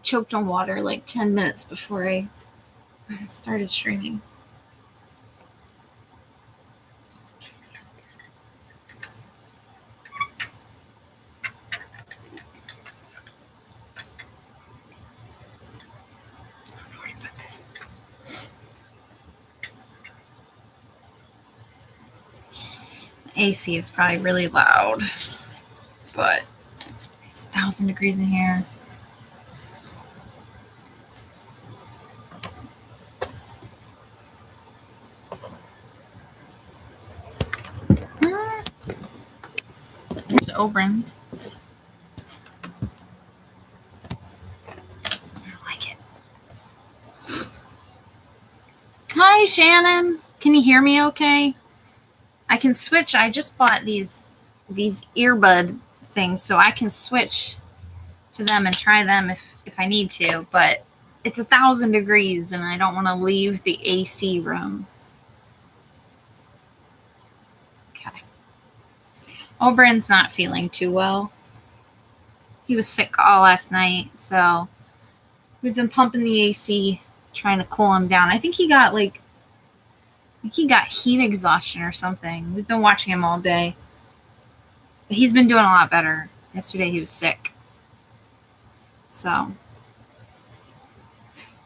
choked on water like 10 minutes before I started streaming. AC is probably really loud, but it's 1,000 degrees in here. There's Oberon. I like it. Hi, Shannon. Can you hear me okay? I can switch. I just bought these earbud things, so I can switch to them and try them if I need to, but it's 1,000 degrees and I don't want to leave the AC room. Okay. Oberon's not feeling too well. He was sick all last night, so we've been pumping the AC, trying to cool him down. I think he got heat exhaustion or something. We've been watching him all day. But he's been doing a lot better. Yesterday he was sick. So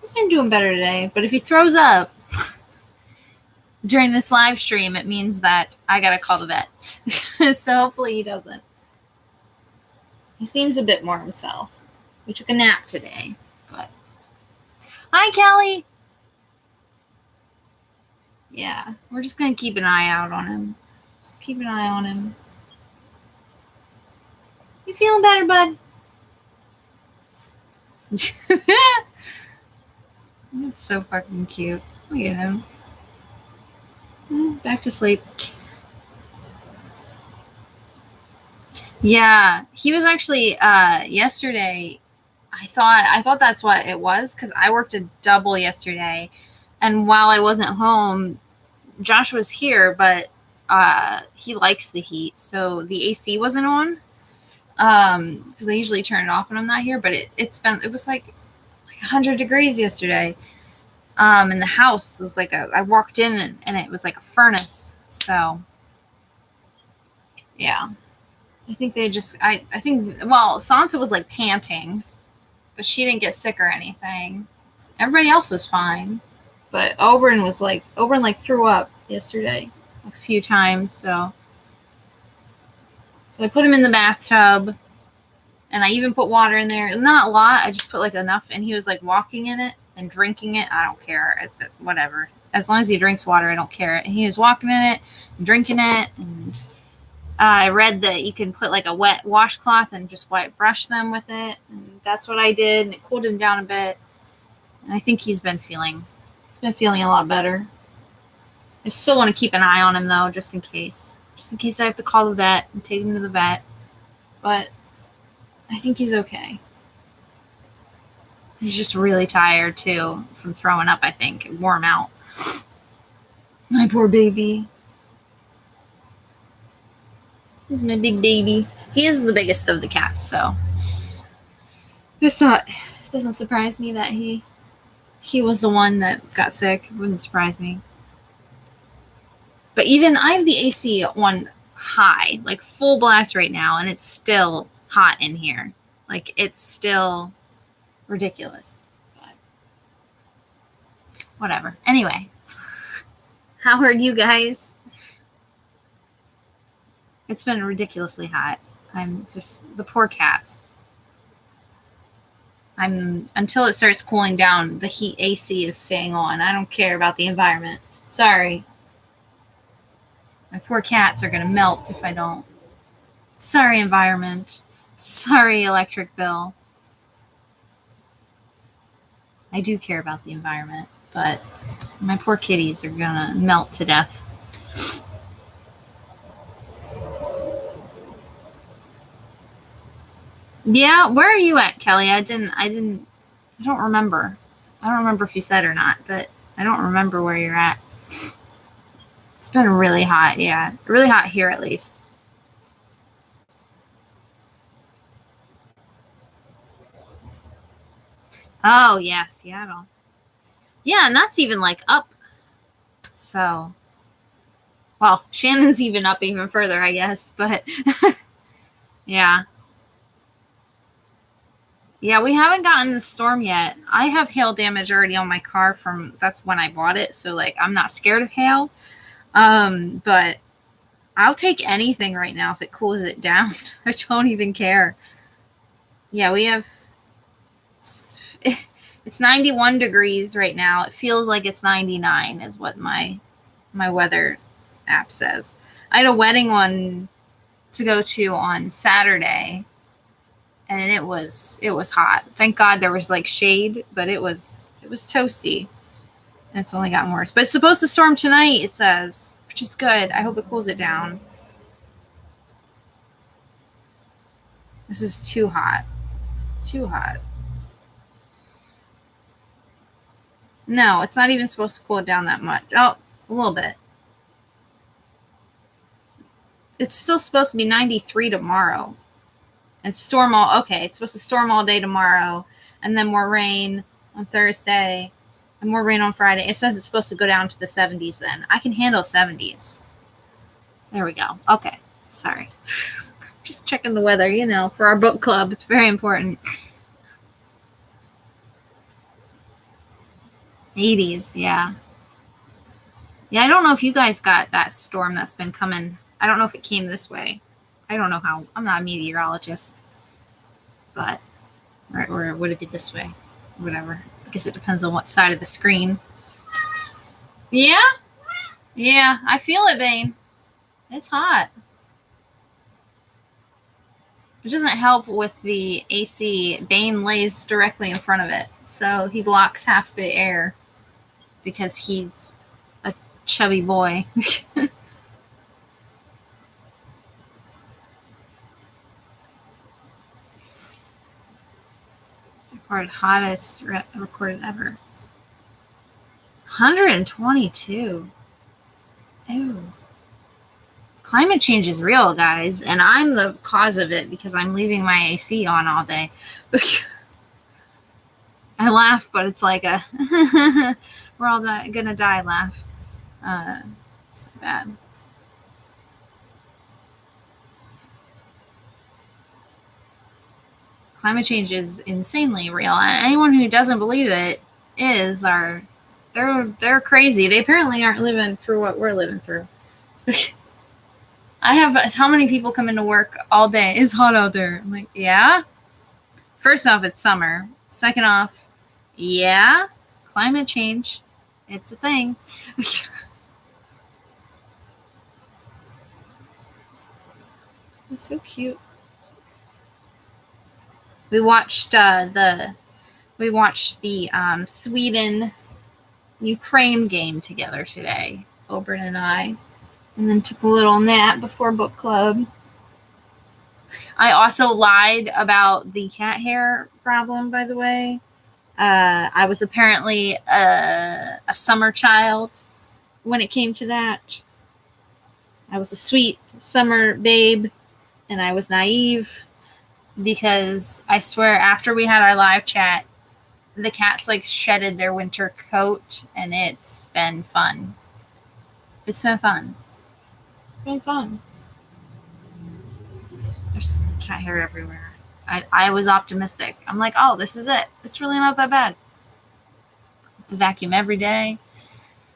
he's been doing better today. But if he throws up during this live stream, it means that I got to call the vet. So hopefully he doesn't. He seems a bit more himself. We took a nap today. But hi, Kelly. Yeah, we're just going to keep an eye out on him. Just keep an eye on him. You feeling better, bud? That's so fucking cute. Look at him. Back to sleep. Yeah, he was actually yesterday. I thought that's what it was because I worked a double yesterday, and while I wasn't home, Josh was here, but he likes the heat, so the AC wasn't on. Because I usually turn it off when I'm not here, but it was like 100 degrees yesterday. And the house was like I walked in and it was like a furnace. So yeah, I think Sansa was like panting, but she didn't get sick or anything. Everybody else was fine, but Oberon threw up yesterday a few times. So I put him in the bathtub, and I even put water in there. Not a lot. I just put like enough, and he was like walking in it and drinking it. I don't care. Whatever. As long as he drinks water, I don't care. And he was walking in it, drinking it, and I read that you can put like a wet washcloth and just brush them with it. And that's what I did, and it cooled him down a bit. And I think he's been feeling a lot better. I still want to keep an eye on him though, just in case I have to call the vet and take him to the vet. But I think he's okay. He's just really tired too from throwing up, I think. It wore him out. My poor baby. He's my big baby. He is the biggest of the cats, so it doesn't surprise me that he was the one that got sick. It wouldn't surprise me. But even I have the AC on high, like full blast right now, and it's still hot in here. Like, it's still ridiculous. But whatever. Anyway, how are you guys? It's been ridiculously hot. I'm just the poor cats. Until it starts cooling down, the heat AC is staying on. I don't care about the environment. Sorry. My poor cats are going to melt if I don't. Sorry, environment. Sorry, electric bill. I do care about the environment, but my poor kitties are going to melt to death. Yeah, where are you at, Kelly? I don't remember. I don't remember if you said or not, but I don't remember where you're at. It's been really hot, yeah. Really hot here, at least. Oh, yeah, Seattle. Yeah, and that's even like up. So, well, Shannon's even up even further, I guess. But yeah. Yeah, we haven't gotten the storm yet. I have hail damage already on my car from that's when I bought it. So, like, I'm not scared of hail. But I'll take anything right now if it cools it down. I don't even care. Yeah, we have it's 91 degrees right now. It feels like it's 99 is what my weather app says. I had a wedding one to go to on Saturday and it was hot. Thank God there was like shade, but it was toasty. And it's only gotten worse. But it's supposed to storm tonight, it says, which is good. I hope it cools it down. This is too hot. Too hot. No, it's not even supposed to cool it down that much. Oh, a little bit. It's still supposed to be 93 tomorrow. And storm all, okay, it's supposed to storm all day tomorrow. And then more rain on Thursday. And more rain on Friday. It says it's supposed to go down to the 70s then. I can handle 70s. There we go. Okay. Sorry. Just checking the weather, you know, for our book club. It's very important. 80s, yeah. Yeah, I don't know if you guys got that storm that's been coming. I don't know if it came this way. I don't know how. I'm not a meteorologist. But, or would it be this way? Whatever. I guess it depends on what side of the screen. Yeah? Yeah, I feel it, Bane. It's hot. It doesn't help with the AC. Bane lays directly in front of it. So he blocks half the air because he's a chubby boy. Recorded hottest recorded ever. 122. Ew. Climate change is real, guys, and I'm the cause of it because I'm leaving my AC on all day. I laugh, but it's like a we're all gonna die laugh. It's so bad. Climate change is insanely real, and anyone who doesn't believe it they're crazy. They apparently aren't living through what we're living through. I have how many people come into work all day? It's hot out there. I'm like, yeah. First off, it's summer. Second off, yeah, climate change. It's a thing. It's so cute. We watched the Sweden Ukraine game together today, Oberon and I, and then took a little nap before book club. I also lied about the cat hair problem, by the way. I was apparently a summer child when it came to that. I was a sweet summer babe, and I was naive because I swear after we had our live chat, the cats like shedded their winter coat, and it's been fun. It's been fun. It's been fun. There's cat hair everywhere. I was optimistic. I'm like, oh, this is it. It's really not that bad. To vacuum every day.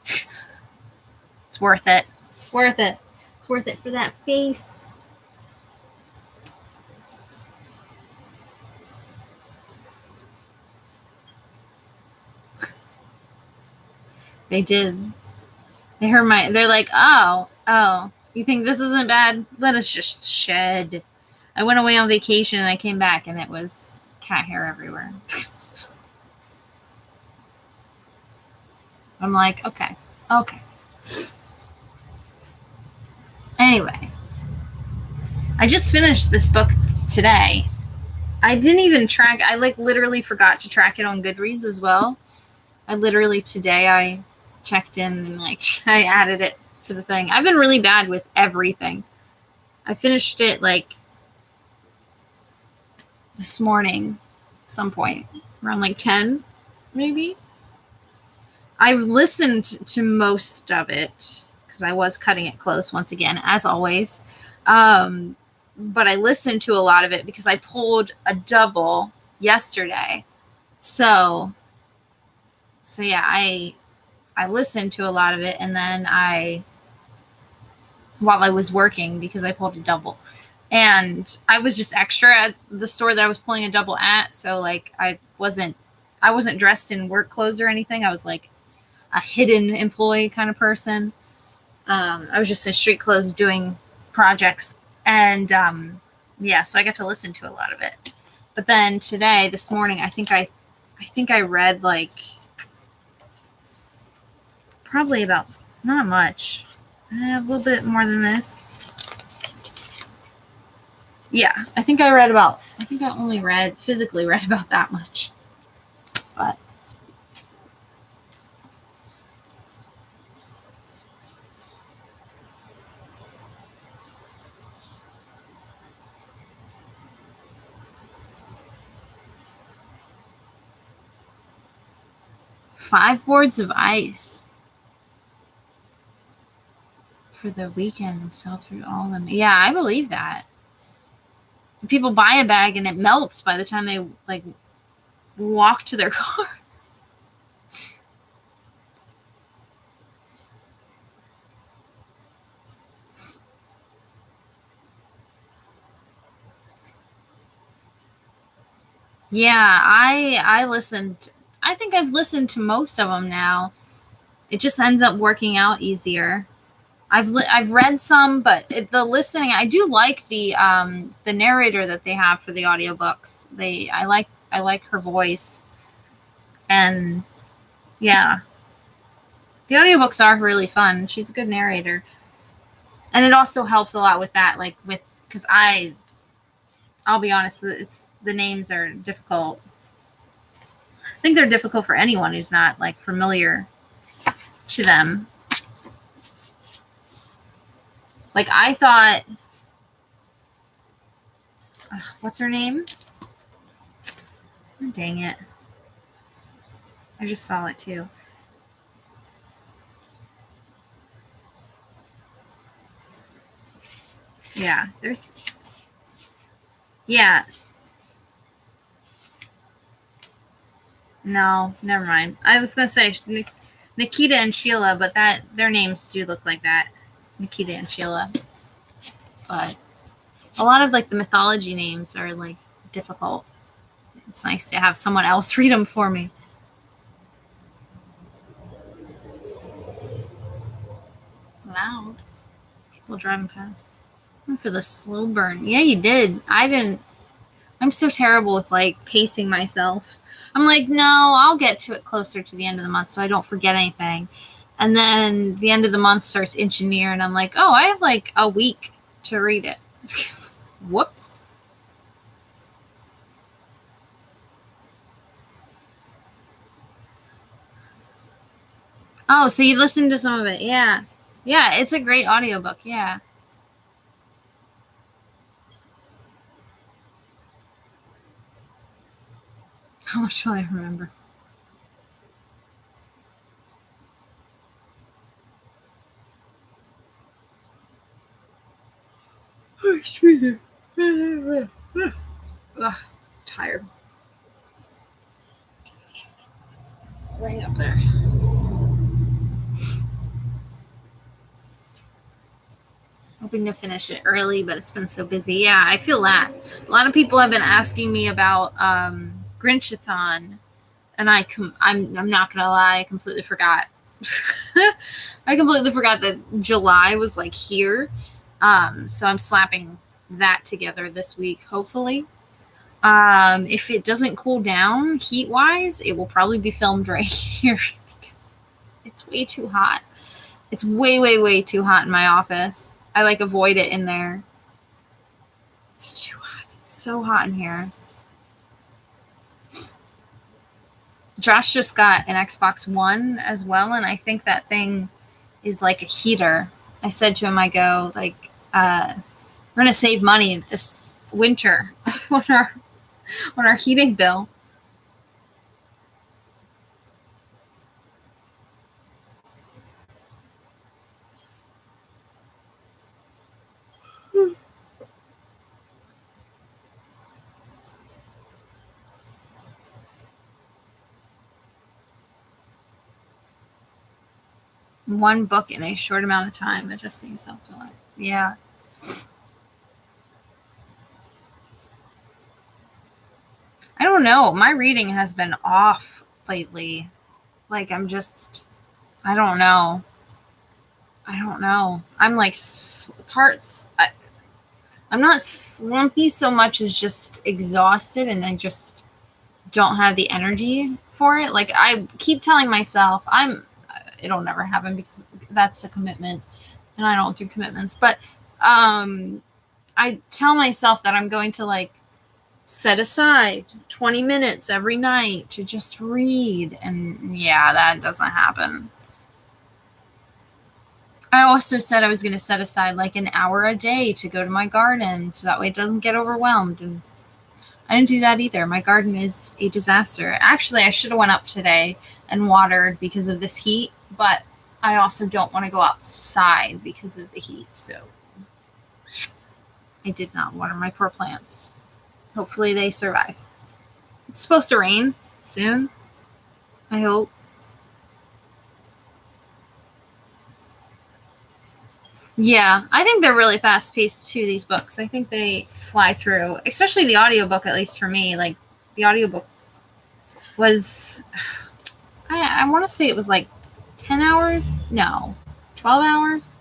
It's worth it. It's worth it. It's worth it for that face. They did. They heard they're like, oh, you think this isn't bad? Let us just shed. I went away on vacation and I came back and it was cat hair everywhere. I'm like, okay. Anyway, I just finished this book today. I didn't even track. I like literally forgot to track it on Goodreads as well. Today I checked in and like I added it to the thing. I've been really bad with everything. I finished it like this morning at some point. around like 10, maybe. I listened to most of it because I was cutting it close once again, as always. But I listened to a lot of it because I pulled a double yesterday. So yeah, I listened to a lot of it, and then while I was working, because I pulled a double, and I was just extra at the store that I was pulling a double at. So like I wasn't dressed in work clothes or anything. I was like a hidden employee kind of person. I was just in street clothes doing projects, and yeah, so I got to listen to a lot of it. But then this morning, I think I read like probably about, not much, a little bit more than this. Yeah, I think I only physically read about that much. But five boards of ice for the weekend and sell through all of them. Yeah, I believe that. People buy a bag and it melts by the time they like walk to their car. Yeah, I listened. I think I've listened to most of them now. It just ends up working out easier. I've read some, but the listening, I do like the narrator that they have for the audiobooks. I like her voice, and yeah, the audiobooks are really fun. She's a good narrator, and it also helps a lot with that, like because I'll be honest, the names are difficult. I think they're difficult for anyone who's not like familiar to them. Like I thought, what's her name? Oh, dang it. I just saw it too. Yeah, yeah. No, never mind. I was going to say Nikita and Sheila, but their names do look like that. Nikita and Sheila. But a lot of like the mythology names are like difficult. It's nice to have someone else read them for me. Loud. People driving past. For the slow burn. Yeah, you did. I didn't. I'm so terrible with like pacing myself. I'm like, no, I'll get to it closer to the end of the month so I don't forget anything. And then the end of the month starts inching near, and I'm like, oh, I have like a week to read it. Whoops. Oh, so you listened to some of it. Yeah. Yeah, it's a great audiobook. Yeah. How much will I remember? Oh, excuse me. Ugh, tired. Ring up there. Hoping to finish it early, but it's been so busy. Yeah, I feel that. A lot of people have been asking me about Grinchathon, and I'm not gonna lie, I completely forgot. I completely forgot that July was like here. So I'm slapping that together this week, hopefully. If it doesn't cool down heat wise, it will probably be filmed right here. It's way too hot. It's way, way, way too hot in my office. I like avoid it in there. It's too hot. It's so hot in here. Josh just got an Xbox One as well, and I think that thing is like a heater. I said to him, I go, like, we're gonna save money this winter on our heating bill. One book in a short amount of time, adjusting yourself to life. Yeah. I don't know. My reading has been off lately. Like, I don't know. I'm like I'm not slumpy so much as just exhausted, and I just don't have the energy for it. Like, I keep telling myself it'll never happen because that's a commitment and I don't do commitments. But I tell myself that I'm going to like set aside 20 minutes every night to just read. And yeah, that doesn't happen. I also said I was going to set aside like an hour a day to go to my garden so that way it doesn't get overwhelmed. And I didn't do that either. My garden is a disaster. Actually, I should have went up today and watered because of this heat, but I also don't want to go outside because of the heat. So I did not water my poor plants. Hopefully they survive. It's supposed to rain soon, I hope. Yeah, I think they're really fast paced too, these books. I think they fly through, especially the audiobook, at least for me. Like, the audiobook was, I want to say it was like 10 hours? No, 12 hours?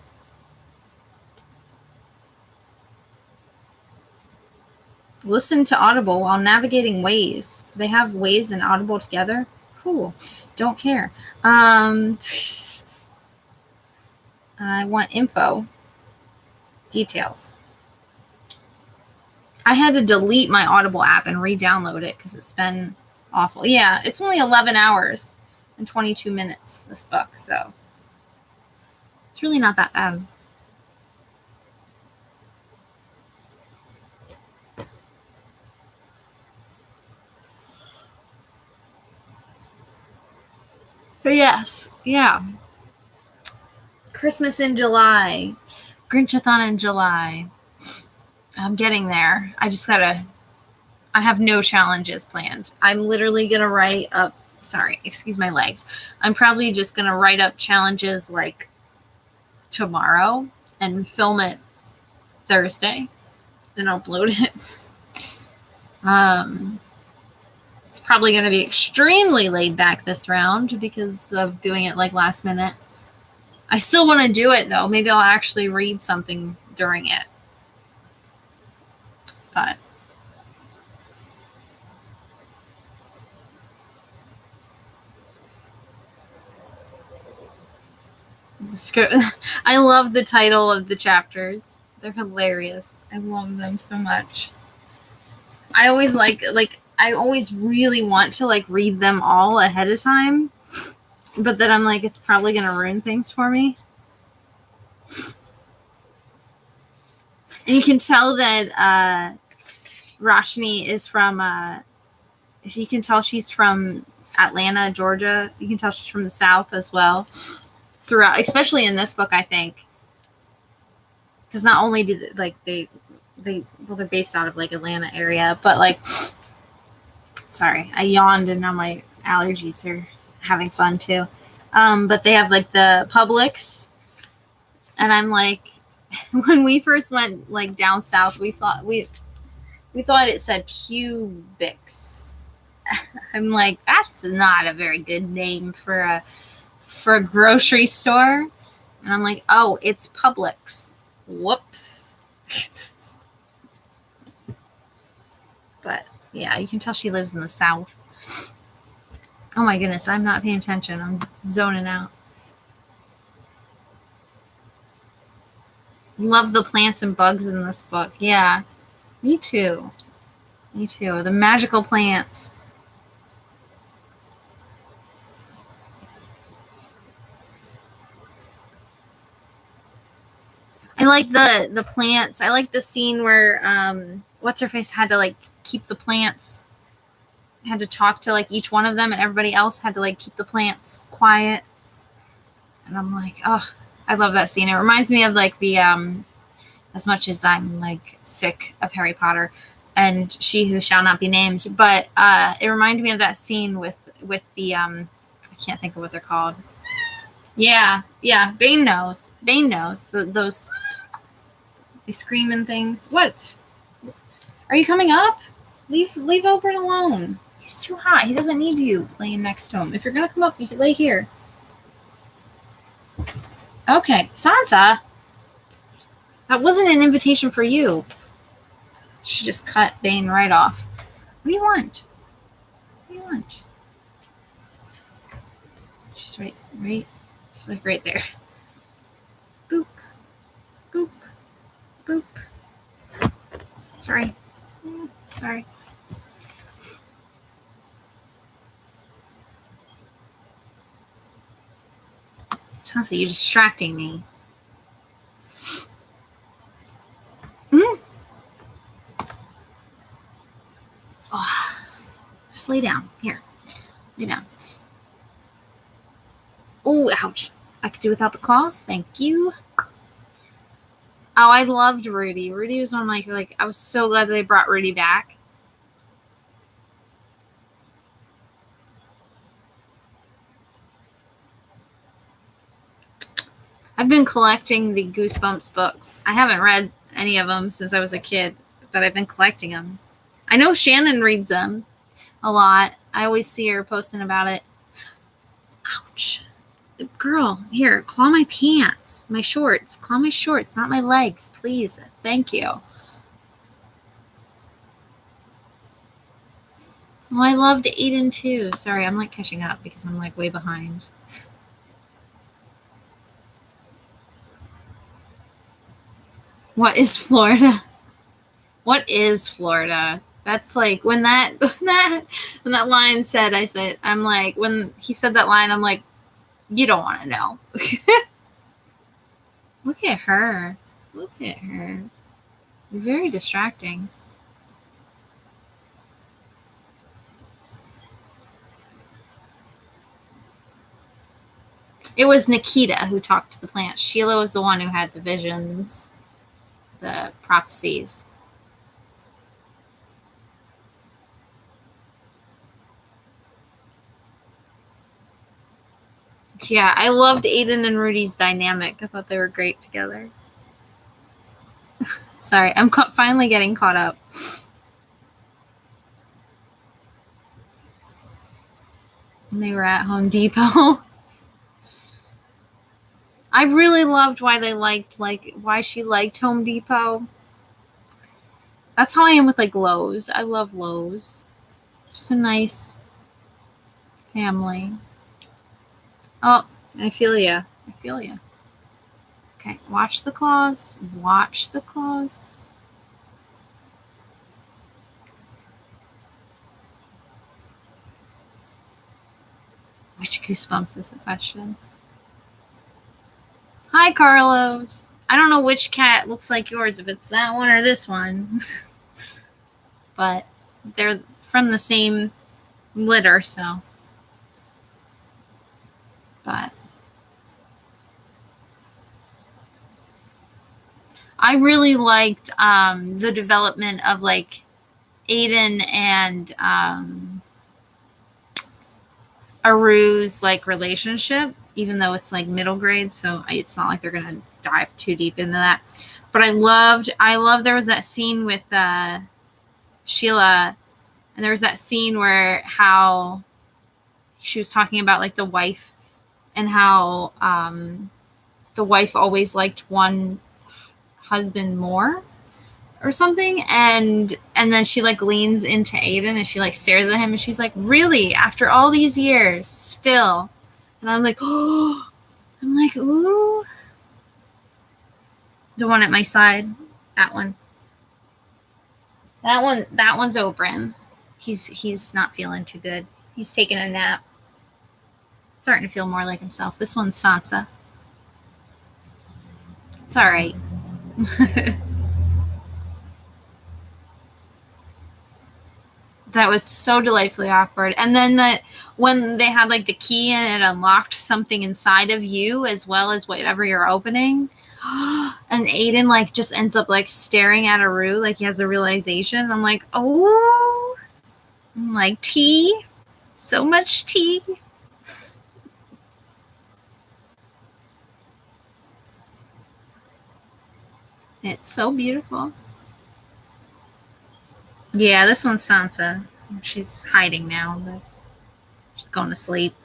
Listen to Audible while navigating Waze. They have Waze and Audible together. Cool. Don't care. I want info. Details. I had to delete my Audible app and re-download it because it's been awful. Yeah, it's only 11 hours and 22 minutes, this book, so it's really not that bad. But yes, yeah. Christmas in July. Grinchathon in July. I'm getting there. I have no challenges planned. I'm literally going to write up, sorry, excuse my legs. I'm probably just going to write up challenges like tomorrow and film it Thursday and upload it. It's probably going to be extremely laid back this round because of doing it like last minute. I still want to do it though. Maybe I'll actually read something during it. But I love the title of the chapters. They're hilarious. I love them so much. I always I always really want to like read them all ahead of time, but then I'm like, it's probably going to ruin things for me. And you can tell that Roshni is from, you can tell she's from Atlanta, Georgia. You can tell she's from the South as well. Throughout, especially in this book, I think, because not only do they're based out of like Atlanta area, but like, sorry, I yawned and now my allergies are having fun too. But they have like the Publix, and I'm like, when we first went like down south, we thought it said Publix. I'm like, that's not a very good name for a grocery store. And I'm like, oh, it's Publix. Whoops. But yeah, you can tell she lives in the South. Oh my goodness, I'm not paying attention. I'm zoning out. Love the plants and bugs in this book. Yeah, me too. Me too. The magical plants. I like the plants. I like the scene where what's her face had to like keep the plants, had to talk to like each one of them, and everybody else had to like keep the plants quiet. And I'm like, oh, I love that scene. It reminds me of like the as much as I'm like sick of Harry Potter and She Who Shall Not Be Named, but it reminded me of that scene with the I can't think of what they're called. Yeah, yeah. Bane knows. Bane knows. Those the screaming things. What? Are you coming up? Leave Oberyn alone. He's too hot. He doesn't need you laying next to him. If you're gonna come up, you can lay here. Okay, Sansa. That wasn't an invitation for you. She just cut Bane right off. What do you want? What do you want? She's right. She's like right there. Boop. Boop. Boop. Sorry. Sorry. Sansa, you're distracting me. Oh, just lay down. Here. Lay down. Oh, ouch. I could do without the claws. Thank you. Oh, I loved Rudy. Rudy was one of my, I was so glad that they brought Rudy back. I've been collecting the Goosebumps books. I haven't read any of them since I was a kid, but I've been collecting them. I know Shannon reads them a lot. I always see her posting about it. Ouch. The girl, here, claw my pants, my shorts. Claw my shorts, not my legs, please. Thank you. Well, I loved Aiden too. Sorry, I'm catching up because I'm way behind. What is Florida? What is Florida? That's when that line said, when he said that line, I'm like, you don't want to know. Look at her. Look at her. You're very distracting. It was Nikita who talked to the plants. Sheila was the one who had the visions, the prophecies. Yeah, I loved Aiden and Rudy's dynamic. I thought they were great together. Sorry, I'm finally getting caught up. And they were at Home Depot. I really loved why they why she liked Home Depot. That's how I am with Lowe's. I love Lowe's. It's just a nice family. Oh, I feel ya. I feel ya. Okay, watch the claws. Watch the claws. Which Goosebumps is the question? Hi, Carlos. I don't know which cat looks like yours, if it's that one or this one. But they're from the same litter, so. But I really liked the development of Aiden and Aru's relationship, even though it's middle grade, so it's not they're gonna dive too deep into that. But I loved there was that scene with Sheila, and there was that scene where how she was talking about the wife and how the wife always liked one husband more or something, and then she leans into Aiden and she stares at him and she's like, really, after all these years still? And I'm like, oh, I'm like, ooh. The one at my side, that one's Oberyn. He's not feeling too good. He's taking a nap, starting to feel more like himself. This one's Sansa. It's all right. That was so delightfully awkward. And then when they had the key and it unlocked something inside of you as well as whatever you're opening, and Aiden just ends up staring at Aru he has a realization. I'm like, oh, I'm tea, so much tea. It's so beautiful. Yeah, this one's Sansa. She's hiding now, but she's going to sleep.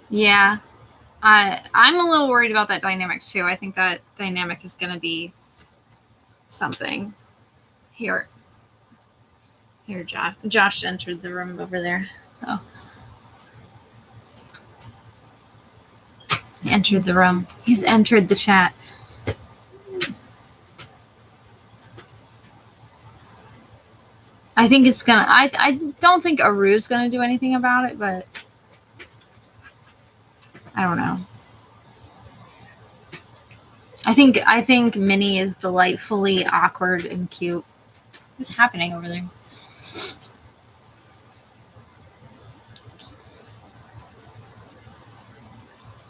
Yeah. I'm a little worried about that dynamic too. I think that dynamic is going to be something. Here, Josh. Josh entered the room over there. So he entered the room. He's entered the chat. I think it's gonna. I don't think Aru's gonna do anything about it, but I don't know. I think Minnie is delightfully awkward and cute. What's happening over there?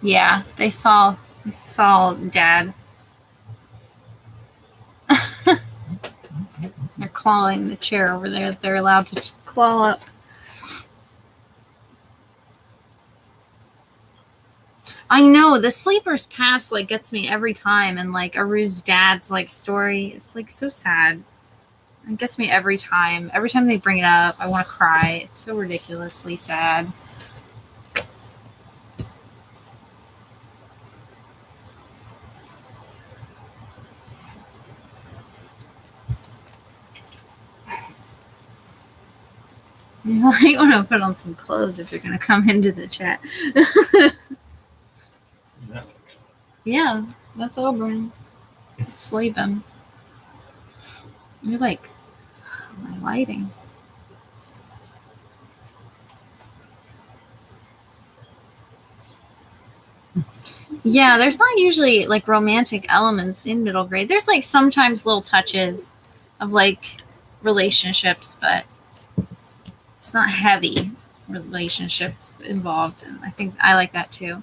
Yeah, they saw Dad. They're clawing the chair over there. They're allowed to claw up. I know the sleepers past like gets me every time, and like Aru's dad's like story is like so sad. It gets me every time. Every time they bring it up, I want to cry. It's so ridiculously sad. You might want to put on some clothes if you're going to come into the chat. Yeah, that's Oberyn. Sleeping. You're like, my lighting. Yeah, there's not usually like romantic elements in middle grade. There's like sometimes little touches of like relationships, but it's not heavy relationship involved. And I think I like that too.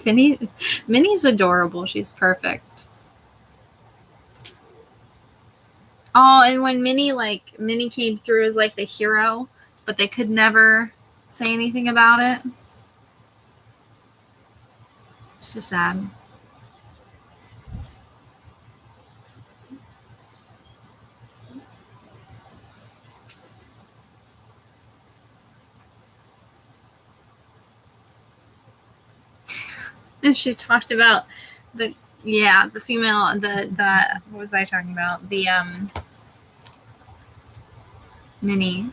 Minnie's adorable. She's perfect. Oh, and when Minnie came through as like the hero, but they could never say anything about it. It's so sad. And she talked about the female the what was I talking about? The Minnie.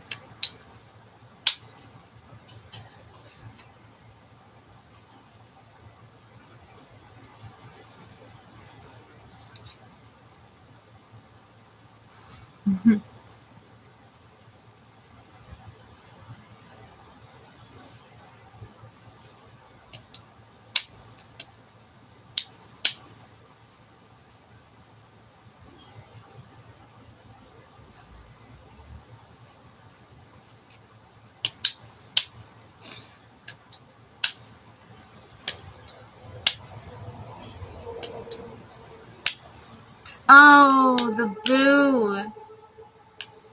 Oh, the Boo.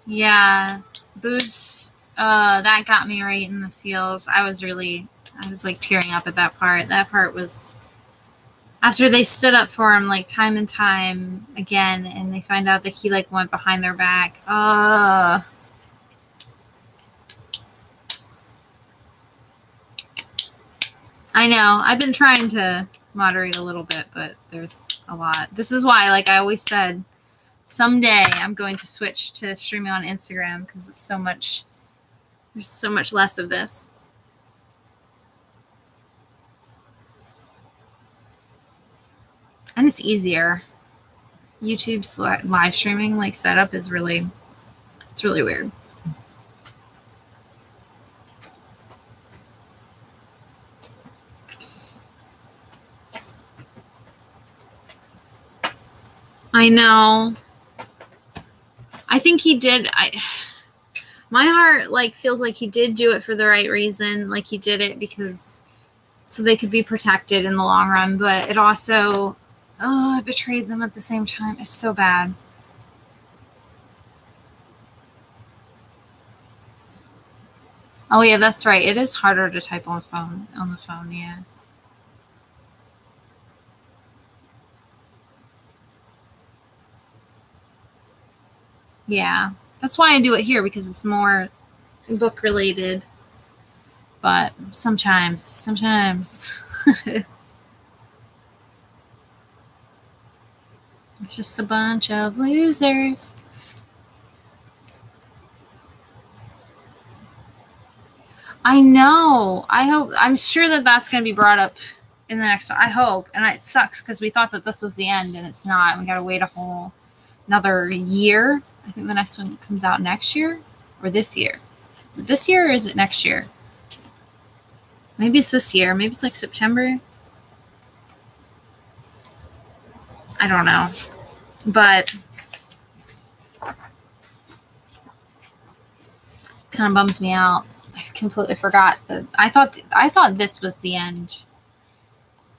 Yeah. Boo's that got me right in the feels. I was like tearing up at that part. That part was after they stood up for him like time and time again, and they find out that he like went behind their back. I know. I've been trying to moderate a little bit, but there's a lot. This is why, like I always said, someday I'm going to switch to streaming on Instagram because there's so much less of this. And it's easier. YouTube's live streaming like setup is really weird. I know. I think he did. My heart like feels like he did do it for the right reason. Like he did it because so they could be protected in the long run, but it also it betrayed them at the same time. It's so bad. Oh yeah, that's right. It is harder to type on the phone, yeah. Yeah. That's why I do it here because it's more book related. But sometimes it's just a bunch of losers. I know. I'm sure that that's going to be brought up in the next one. I hope. And it sucks because we thought that this was the end and it's not. We got to wait another year. I think the next one comes out next year or this year. Is it this year or is it next year? Maybe it's this year. Maybe it's like September. I don't know. But kind of bums me out. I completely forgot that I thought this was the end.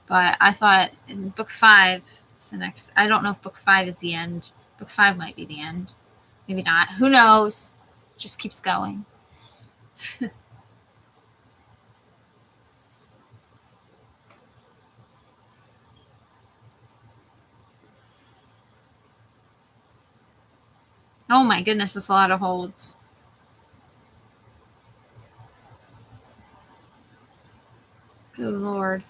But I thought in book 5 is the next. I don't know if book 5 is the end. Book 5 might be the end. Maybe not. Who knows? Just keeps going. Oh my goodness, it's a lot of holds. Good Lord.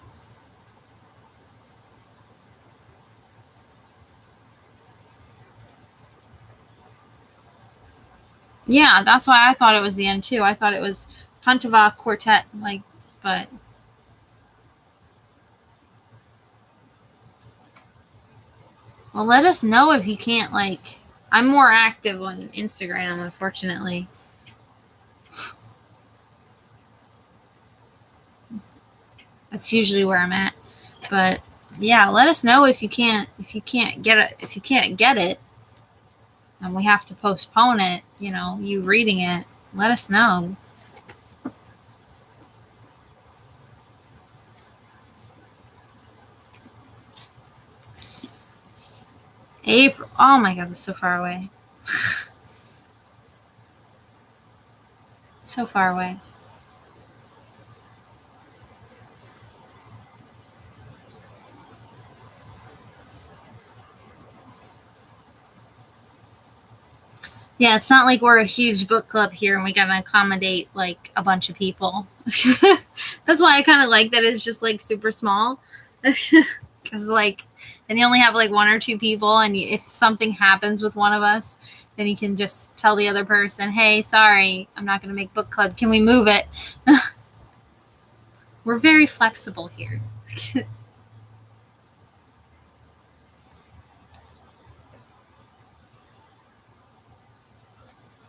Yeah, that's why I thought it was the end too. I thought it was Pantava Quartet, but well, let us know if you can't I'm more active on Instagram, unfortunately. That's usually where I'm at. But yeah, let us know if you can't get it and we have to postpone it, you reading it, let us know. April. Oh my god, it's so far away. So far away. Yeah, it's not like we're a huge book club here and we gotta accommodate a bunch of people. That's why I kind of like that it's just super small. Because then you only have 1 or 2 people, and if something happens with one of us, then you can just tell the other person, hey, sorry, I'm not going to make book club. Can we move it? We're very flexible here.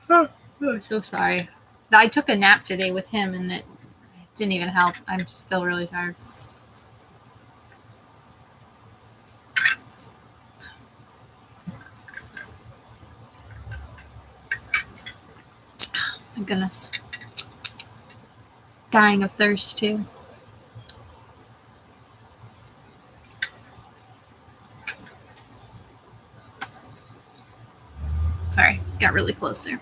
Oh, so sorry. I took a nap today with him, and it didn't even help. I'm still really tired. My goodness. Dying of thirst, too. Sorry, got really close there.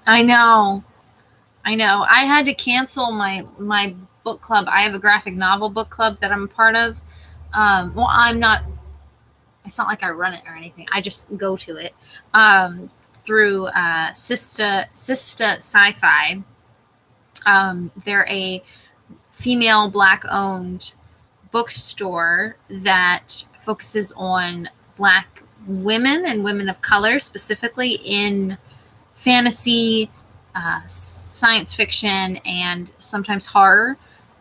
I know. I had to cancel my book club. I have a graphic novel book club that I'm a part of. Well, I'm not. It's not like I run it or anything. I just go to it through Sista Sci-Fi. They're a female Black-owned bookstore that focuses on Black women and women of color, specifically in fantasy, science fiction, and sometimes horror.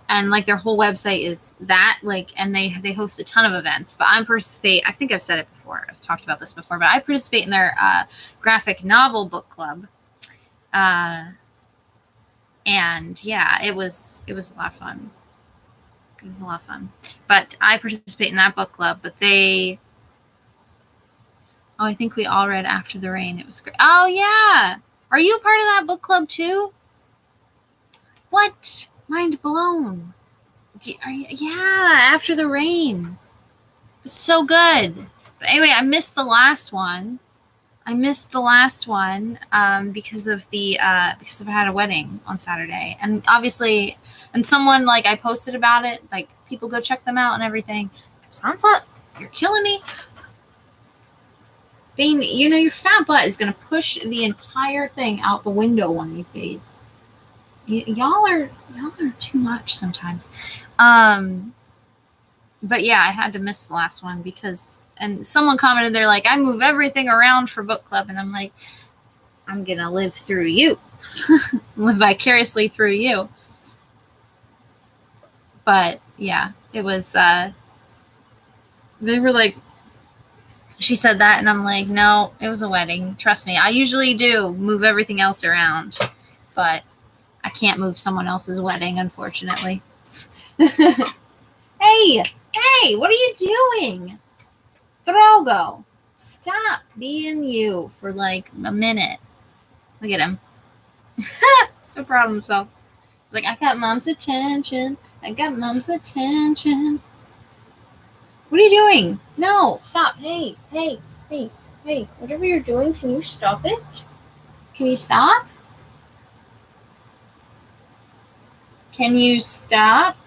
And their whole website is that and they host a ton of events. But I participate. I think I've said it before. I've talked about this before. But I participate in their graphic novel book club. And yeah, it was a lot of fun. It was a lot of fun. But I participate in that book club. But they Oh, I think we all read After the Rain. It was great. Oh, yeah. Are you a part of that book club too? What? Mind blown. Yeah, After the Rain. It was so good. But anyway, I missed the last one. Because of because I had a wedding on Saturday, and obviously, and someone like I posted about it, like people go check them out and everything. Sansa, you're killing me. Bane, your fat butt is gonna push the entire thing out the window one of these days. Y'all are too much sometimes. But yeah, I had to miss the last one because, and someone commented, they're like, I move everything around for book club, and I'm like, I'm gonna live through you, live vicariously through you. But yeah, it was. They were like, she said that, and I'm like, no, it was a wedding. Trust me, I usually do move everything else around, but I can't move someone else's wedding, unfortunately. Hey, what are you doing? Drogo, stop being you for like a minute. Look at him. So proud of himself. He's like, I got mom's attention. What are you doing? No, stop. Hey. Whatever you're doing, can you stop it? Can you stop? Can you stop?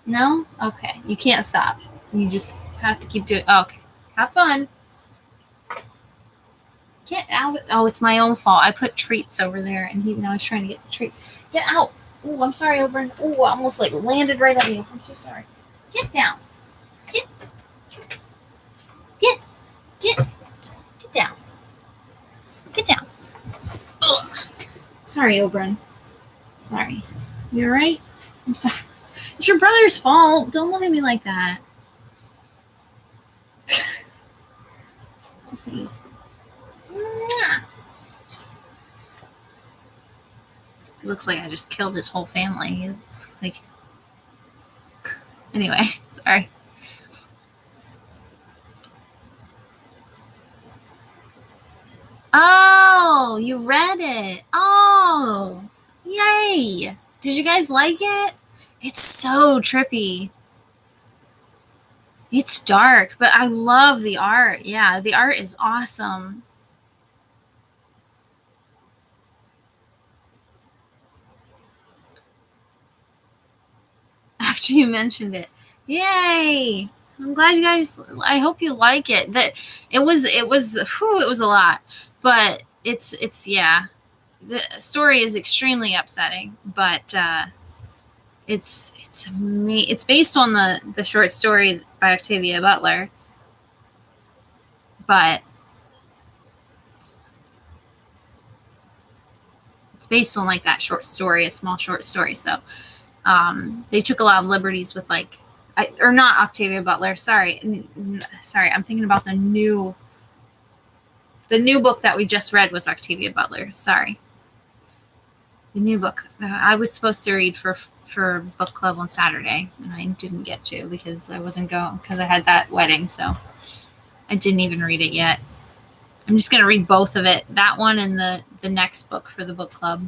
No? Okay. You can't stop. You just have to keep doing. Okay. Have fun. Get out. Oh, it's my own fault. I put treats over there, and now he's trying to get the treats. Get out. Oh, I'm sorry, Oberon. Oh, I almost like landed right on you. I'm so sorry. Get down. Get down. Get down. Ugh. Sorry, Oberon. Sorry. You alright? I'm sorry. It's your brother's fault. Don't look at me like that. Okay. It looks like I just killed his whole family. It's like... Anyway, sorry. Oh, you read it. Oh, yay. Did you guys like it? It's so trippy. It's dark, but I love the art. Yeah, the art is awesome. After you mentioned it. Yay. I'm glad you guys, I hope you like it. That it was a lot. But it's yeah. The story is extremely upsetting, but it's based on the short story by Octavia Butler, but it's based on like that short story, a small short story. So they took a lot of liberties with like, or not Octavia Butler. Sorry, I'm thinking about the new book that we just read was Octavia Butler. Sorry. The new book I was supposed to read for book club on Saturday, and I didn't get to because I wasn't going because I had that wedding, so I didn't even read it yet. I'm just gonna read both of it, that one and the next book for the book club.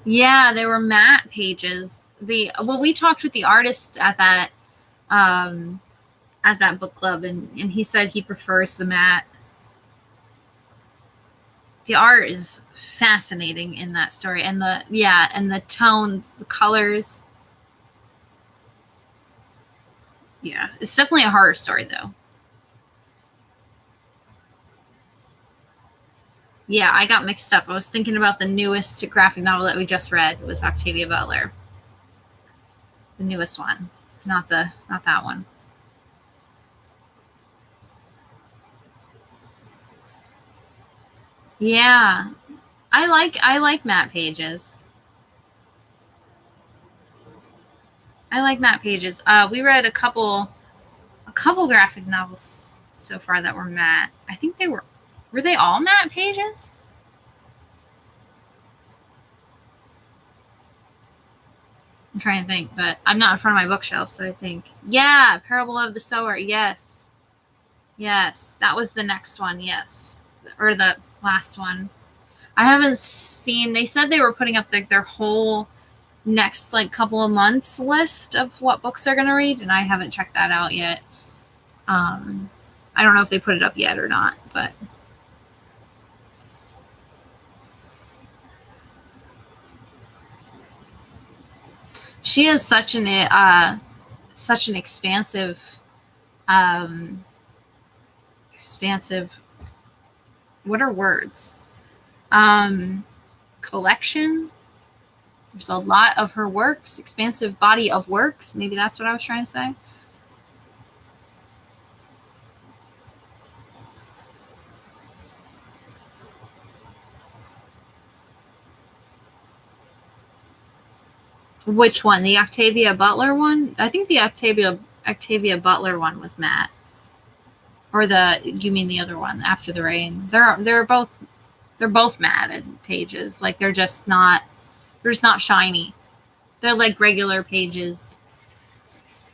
Yeah, they were matte pages. We talked with the artist at that book club, and he said he prefers the matte. The art is fascinating in that story, and the tone, the colors. Yeah, it's definitely a horror story, though. Yeah, I got mixed up. I was thinking about the newest graphic novel that we just read. It was Octavia Butler. The newest one, not that one. Yeah, I like matte pages. I like matte pages. We read a couple graphic novels so far that were matte. I think were they all matte pages? I'm trying to think, but I'm not in front of my bookshelf, so I think. Yeah, Parable of the Sower. Yes. Yes. That was the next one. Yes. Or the last one. I haven't seen, they said they were putting up their whole next like couple of months list of what books they're going to read, and I haven't checked that out yet. I don't know if they put it up yet or not, but she is such an expansive what are words? Collection. There's a lot of her works, expansive body of works. Maybe that's what I was trying to say. Which one? The Octavia Butler one? I think the Octavia Butler one was Matt. Or you mean the other one, After the Rain? They're both matted pages. Like they're just not shiny. They're like regular pages.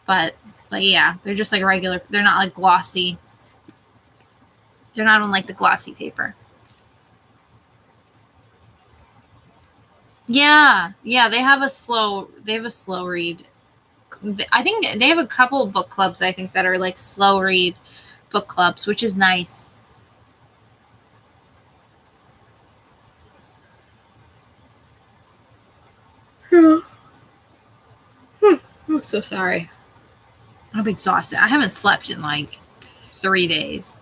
But yeah, they're just like regular. They're not like glossy. They're not on like the glossy paper. Yeah, they have a slow read. I think they have a couple of book clubs, I think, that are like slow read book clubs, which is nice. I'm so sorry. I'm exhausted. I haven't slept in like 3 days.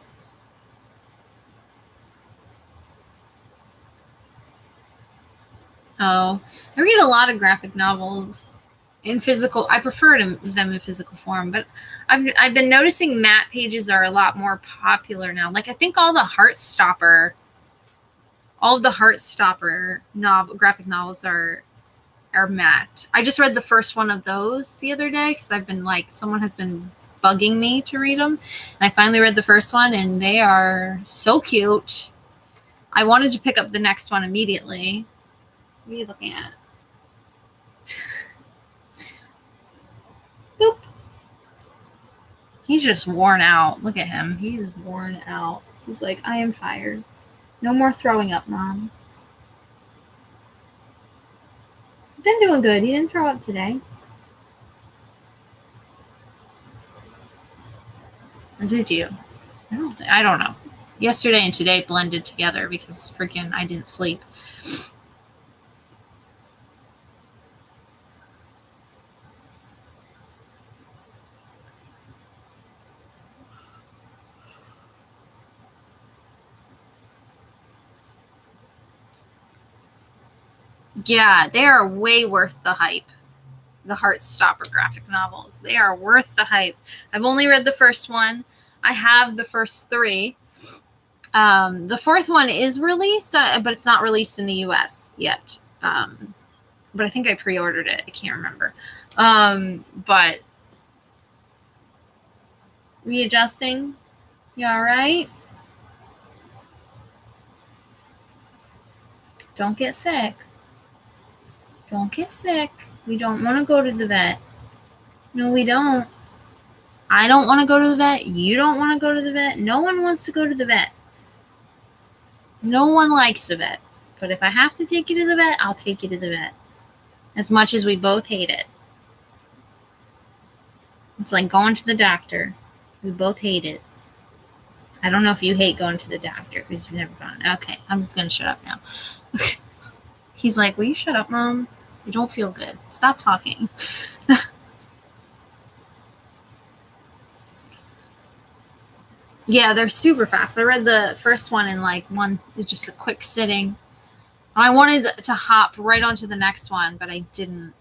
Oh, I read a lot of graphic novels in physical. I prefer them in physical form, but I've been noticing matte pages are a lot more popular now. Like I think all of the Heartstopper graphic novels are matte. I just read the first one of those the other day because I've been like, someone has been bugging me to read them, and I finally read the first one, and they are so cute. I wanted to pick up the next one immediately. What are you looking at? Boop. He's just worn out. Look at him. He is worn out. He's like, I am tired. No more throwing up, Mom. You've been doing good. You didn't throw up today. Or did you? I don't know. Yesterday and today blended together because freaking I didn't sleep. Yeah, they are way worth the hype. The Heartstopper graphic novels. They are worth the hype. I've only read the first one. I have the first 3. The fourth one is released, but it's not released in the US yet. But I think I pre-ordered it. I can't remember. But readjusting. You all right? Don't get sick. Don't get sick. We don't want to go to the vet. No, we don't. I don't want to go to the vet. You don't want to go to the vet. No one wants to go to the vet. No one likes the vet. But if I have to take you to the vet, I'll take you to the vet. As much as we both hate it. It's like going to the doctor. We both hate it. I don't know if you hate going to the doctor because you've never gone. Okay, I'm just going to shut up now. He's like, will you shut up, Mom? You don't feel good. Stop talking. Yeah, they're super fast. I read the first one in like just a quick sitting. I wanted to hop right onto the next one, but I didn't.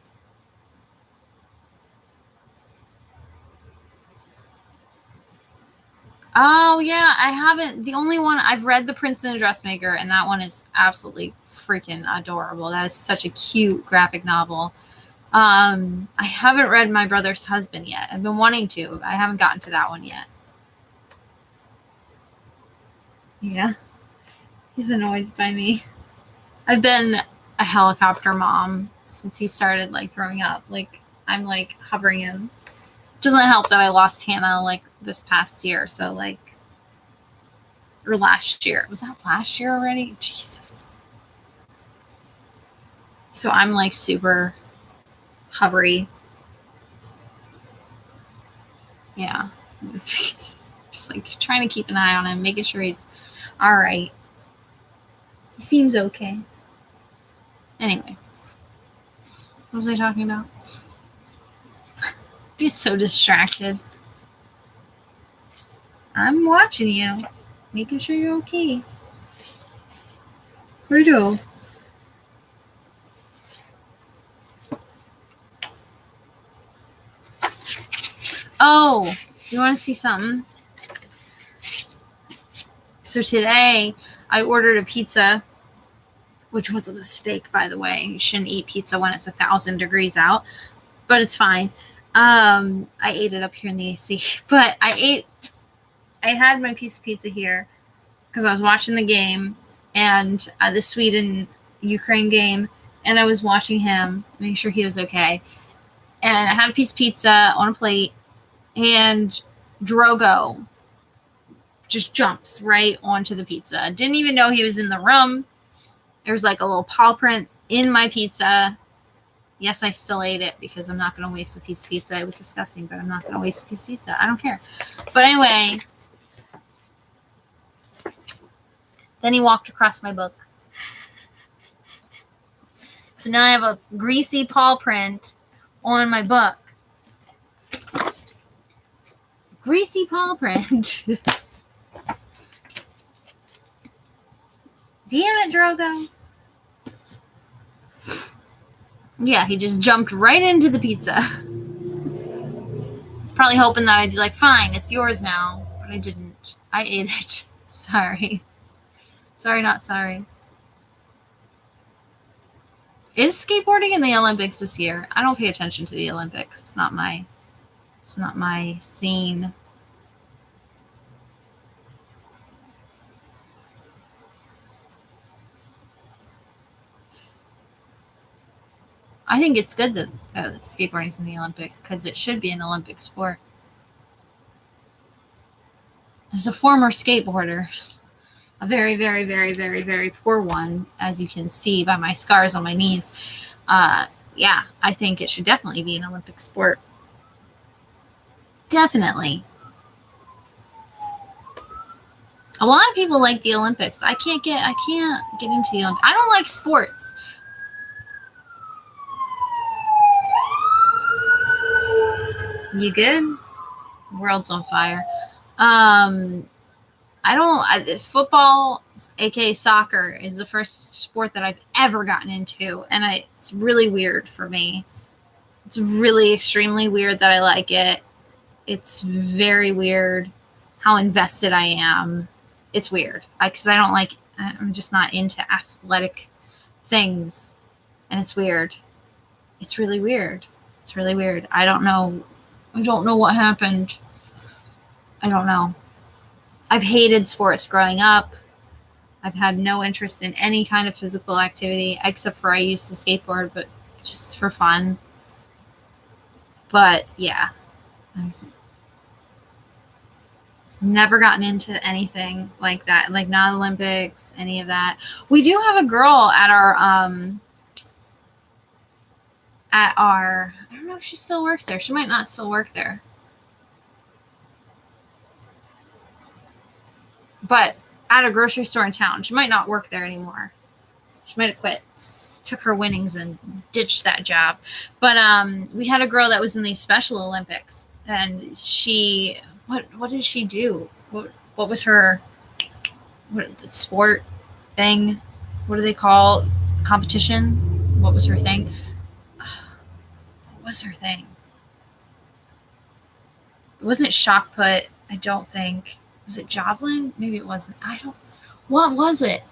Oh, yeah, I haven't. The only one I've read, The Prince and the Dressmaker, and that one is absolutely freaking adorable. That is such a cute graphic novel. I haven't read My Brother's Husband yet. I've been wanting to. I haven't gotten to that one yet. Yeah. He's annoyed by me. I've been a helicopter mom since he started like throwing up. Like I'm like hovering him. Doesn't help that I lost Hannah like this past year. So like, or last year. Was that last year already? Jesus. So I'm like super hovery. Yeah. It's just like trying to keep an eye on him, making sure he's all right. He seems okay. Anyway, what was I talking about? I get so distracted. I'm watching you, making sure you're okay. Where'd you go? Oh, you want to see something? So today I ordered a pizza, which was a mistake, by the way. You shouldn't eat pizza when it's 1,000 degrees out, but it's fine. I ate it up here in the AC, but I had my piece of pizza here because I was watching the game and the Sweden-Ukraine game, and I was watching him, making sure he was okay. And I had a piece of pizza on a plate, and Drogo just jumps right onto the pizza. Didn't even know he was in the room. There was like a little paw print in my pizza. Yes, I still ate it because I'm not going to waste a piece of pizza. It was disgusting, but I'm not going to waste a piece of pizza. I don't care. But anyway, then he walked across my book. So now I have a greasy paw print on my book. Greasy paw print. Damn it, Drogo. Yeah, he just jumped right into the pizza. He's probably hoping that I'd be like, fine, it's yours now. But I didn't. I ate it. Sorry. Sorry, not sorry. Is skateboarding in the Olympics this year? I don't pay attention to the Olympics. It's not my scene. I think it's good that skateboarding's in the Olympics because it should be an Olympic sport. As a former skateboarder, a very, very, very, very, very poor one, as you can see by my scars on my knees, yeah, I think it should definitely be an Olympic sport. Definitely. A lot of people like the Olympics. I can't get into the Olympics. I don't like sports. You good? World's on fire. Football, aka soccer, is the first sport that I've ever gotten into, and it's really weird for me. It's really extremely weird that I like it. It's very weird how invested I am. It's weird because I'm just not into athletic things, and it's weird. It's really weird. It's really weird. I don't know what happened. I don't know. I've hated sports growing up. I've had no interest in any kind of physical activity except for I used to skateboard, but just for fun. But yeah, I've never gotten into anything like that, like not Olympics, any of that. We do have a girl at our I don't know if she still works there. She might not still work there. But at a grocery store in town. She might not work there anymore. She might have quit. Took her winnings and ditched that job. But we had a girl that was in the Special Olympics, and she what did she do? What was her the sport thing? What do they call competition? What was her thing? What was her thing? It wasn't shot put, I don't think. Was it javelin? Maybe it wasn't. What was it?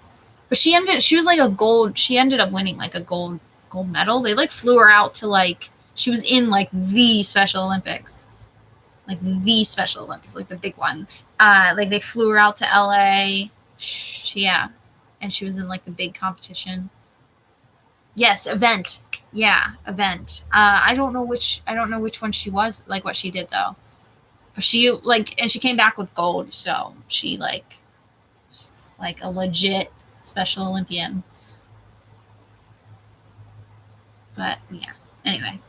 But she ended up winning like a gold medal. They like flew her out to she was in like the Special Olympics. Like the Special Olympics, like the big one. Like they flew her out to LA. Yeah. And she was in like the big competition. Yes, event. Yeah, event. I don't know which one she was, like what she did though. But she like, and she came back with gold, so she's like a legit Special Olympian. But yeah. Anyway.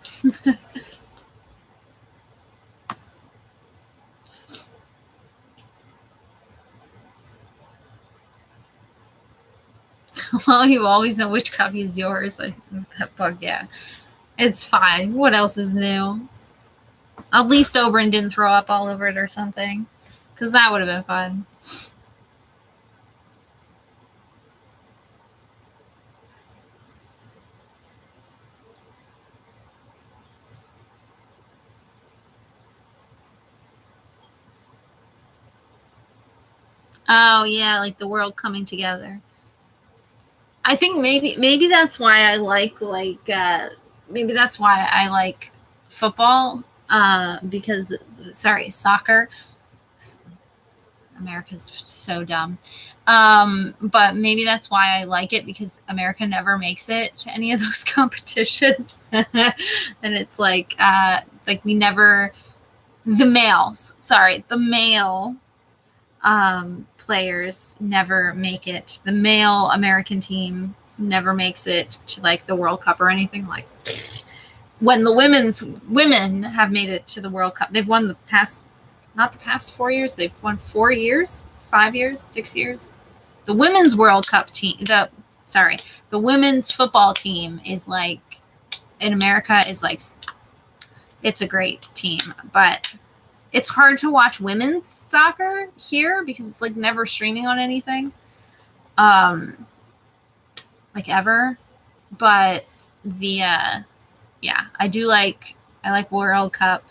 Well, you always know which copy is yours. Like that book, yeah. It's fine. What else is new? At least Oberyn didn't throw up all over it or something. Because that would have been fun. Oh yeah, like the world coming together. I think maybe that's why I maybe that's why I like football, because sorry, soccer. America's so dumb. But maybe that's why I like it, because America never makes it to any of those competitions. And it's like we never, the males, sorry, the male players never make it. The male American team never makes it to like the World Cup or anything. Like when the women have made it to the World Cup, they've won the past, not the past 4 years, they've won 4 years, 5 years, 6 years. The women's World Cup team, the women's football team is like, in America is like, it's a great team, but it's hard to watch women's soccer here because it's like never streaming on anything, like ever. But the yeah, I like World Cup.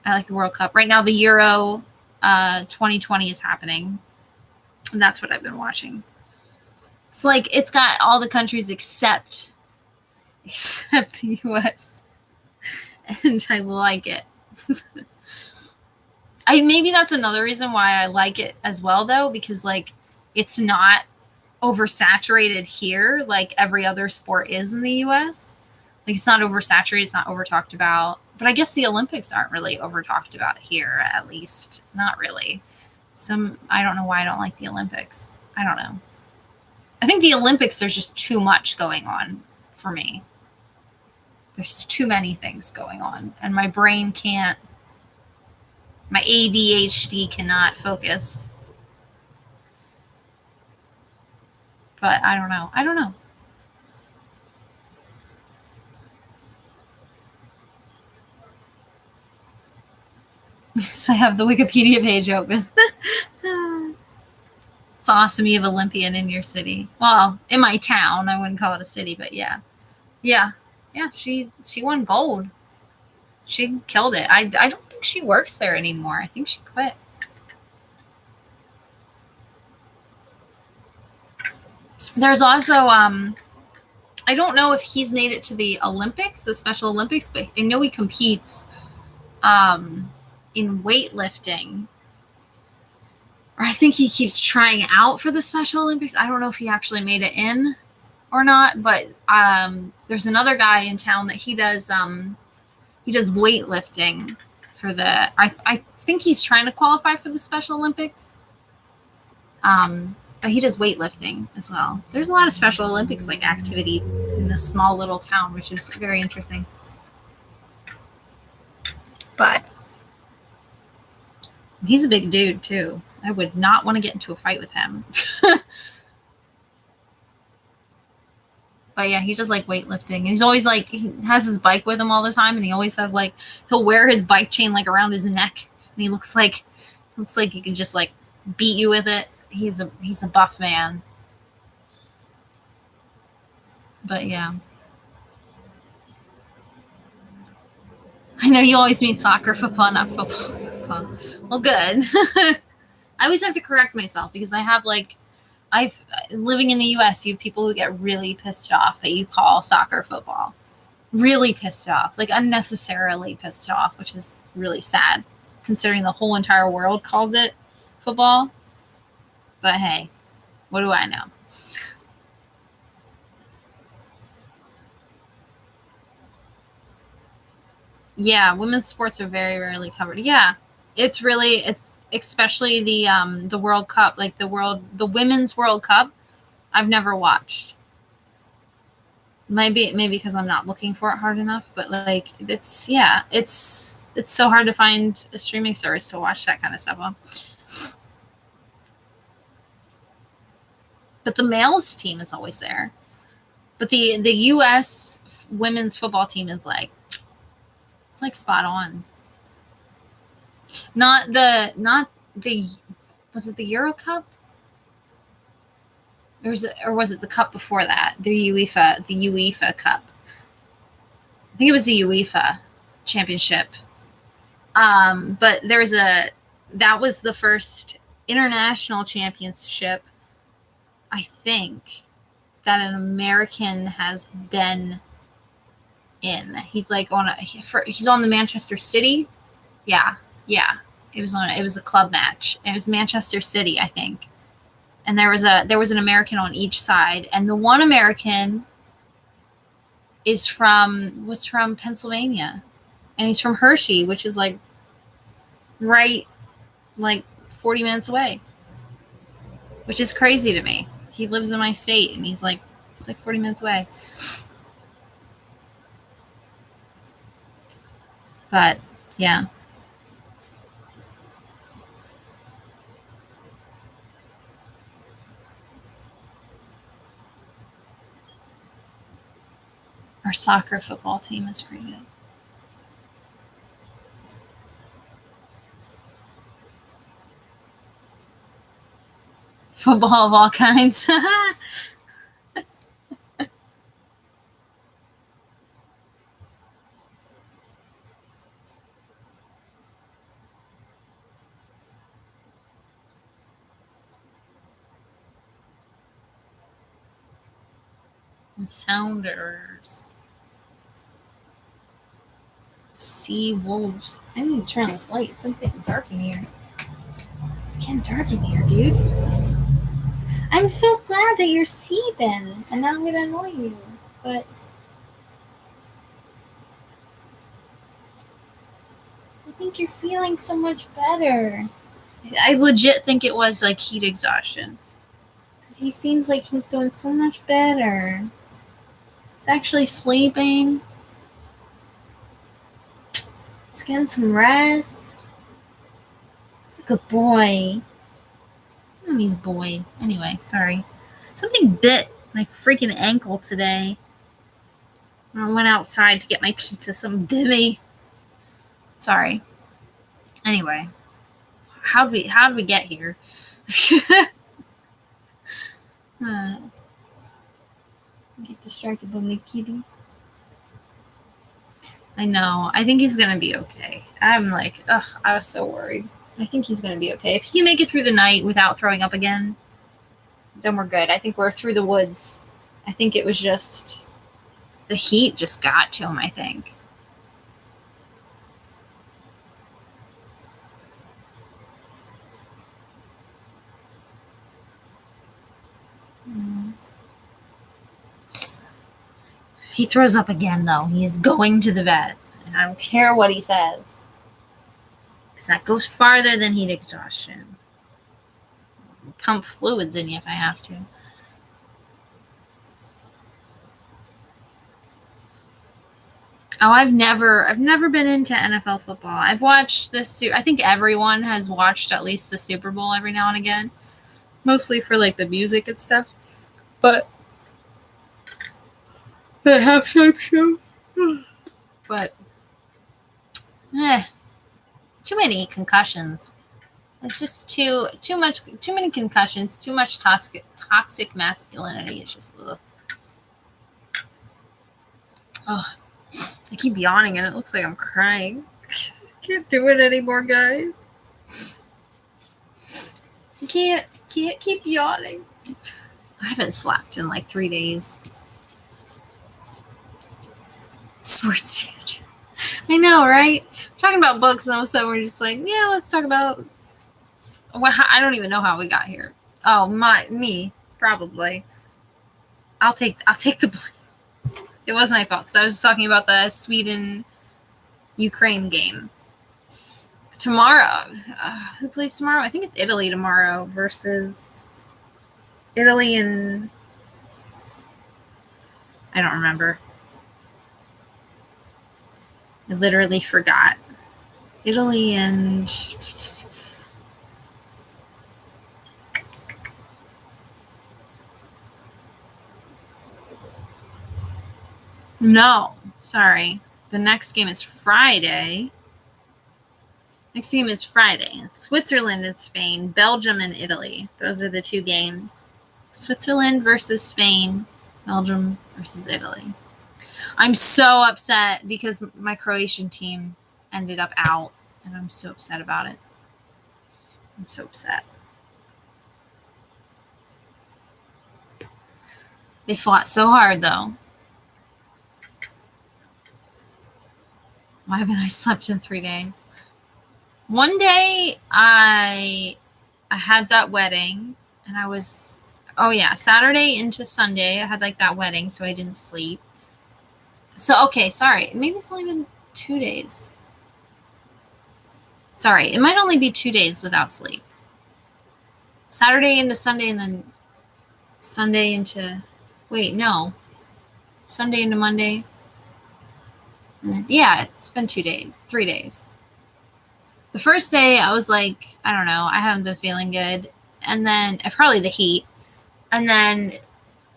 I like the World Cup right now. The Euro 2020 is happening, and that's what I've been watching. It's like it's got all the countries except the U.S. and I like it. Maybe that's another reason why I like it as well, though, because like it's not oversaturated here like every other sport is in the U.S. Like it's not oversaturated, it's not over talked about. But I guess the Olympics aren't really over talked about here, at least not really. I don't know why I don't like the Olympics. I don't know. I think the Olympics, there's just too much going on for me. There's too many things going on, and my brain can't. My ADHD cannot focus. But I don't know. I don't know. Yes, I have the Wikipedia page open. It's awesome you have Olympian in your city. Well, in my town. I wouldn't call it a city, but yeah. Yeah. Yeah, she won gold. She killed it. I don't think she works there anymore. I think she quit. There's also I don't know if he's made it to the Olympics, the Special Olympics, but I know he competes in weightlifting. Or I think he keeps trying out for the Special Olympics. I don't know if he actually made it in or not, but there's another guy in town that he does weightlifting for the. I think he's trying to qualify for the Special Olympics. But he does weightlifting as well. So there's a lot of Special Olympics like activity in this small little town, which is very interesting. But he's a big dude too. I would not want to get into a fight with him. But yeah, he does like weightlifting. He's always like, he has his bike with him all the time, and he always has like, he'll wear his bike chain like around his neck, and he looks like he can just like beat you with it. He's a buff man. But yeah. I know you always mean soccer, football, not football. Well, good. I always have to correct myself because I have like, living in the U.S., you have people who get really pissed off that you call soccer football. Really pissed off, like unnecessarily pissed off, which is really sad considering the whole entire world calls it football. But hey, what do I know? Yeah, women's sports are very rarely covered. Yeah, it's especially the World Cup, like the women's World Cup. I've never watched. Maybe because I'm not looking for it hard enough, but like it's so hard to find a streaming service to watch that kind of stuff on. But the males team is always there. But the U.S. women's football team is like it's like spot on. Not the was it the Euro Cup? Or was it the cup before that? The UEFA Cup. I think it was the UEFA Championship. But that was the first international championship, I think, that an American has been in. He's like he's on the Manchester City. Yeah. It was a club match. It was Manchester City, I think. And there was an American on each side, and the one American was from Pennsylvania, and he's from Hershey, which is like right like 40 minutes away, which is crazy to me. He lives in my state, and it's like 40 minutes away. But yeah. Our soccer football team is pretty good. Football of all kinds. And Sounders. Sea wolves. I need to turn this light. It's something dark in here. It's getting dark in here, dude. I'm so glad that you're seething, and now I'm gonna annoy you. But I think you're feeling so much better. I legit think it was like heat exhaustion. Because he seems like he's doing so much better. He's actually sleeping. He's getting some rest. He's a good boy. He's boy. Anyway, sorry. Something bit my freaking ankle today. I went outside to get my pizza. Something bit me. Sorry. Anyway, how'd we get here? Get distracted by my kitty. I know. I think he's gonna be okay. I'm like, I was so worried. I think he's gonna be okay. If he can make it through the night without throwing up again, then we're good. I think we're through the woods. I think it was just the heat just got to him, I think. He throws up again, though. He is going to the vet. And I don't care what he says. Because that goes farther than heat exhaustion. I'll pump fluids in you if I have to. Oh, I've never been into NFL football. I've watched this. I think everyone has watched at least the Super Bowl every now and again. Mostly for like the music and stuff. But the halftime show. But too many concussions. It's just too many concussions, too much toxic masculinity. It's just I keep yawning and it looks like I'm crying. Can't do it anymore, guys. Can't keep yawning. I haven't slept in like 3 days. Sports tangent. I know, right? Talking about books, and all of a sudden we're just like, yeah, let's talk about. I don't even know how we got here. Oh, me, probably. I'll take the blame. It was my fault because I was talking about the Sweden Ukraine game. Tomorrow, who plays tomorrow? I think it's Italy tomorrow versus Italy and I don't remember. I literally forgot. Italy and no, sorry. The next game is Friday. Next game is Friday. Switzerland and Spain, Belgium and Italy. Those are the two games. Switzerland versus Spain, Belgium versus Italy. I'm so upset because my Croatian team ended up out, and I'm so upset about it. I'm so upset. They fought so hard, though. Why haven't I slept in 3 days? One day I had that wedding, and I was, Saturday into Sunday, I had like that wedding, so I didn't sleep. So, okay, sorry. Maybe it's only been 2 days. Sorry, it might only be 2 days without sleep. Saturday into Sunday, and then Sunday into, Sunday into Monday. Yeah, it's been 2 days, 3 days. The first day, I was like, I don't know, I haven't been feeling good. And then, probably the heat. And then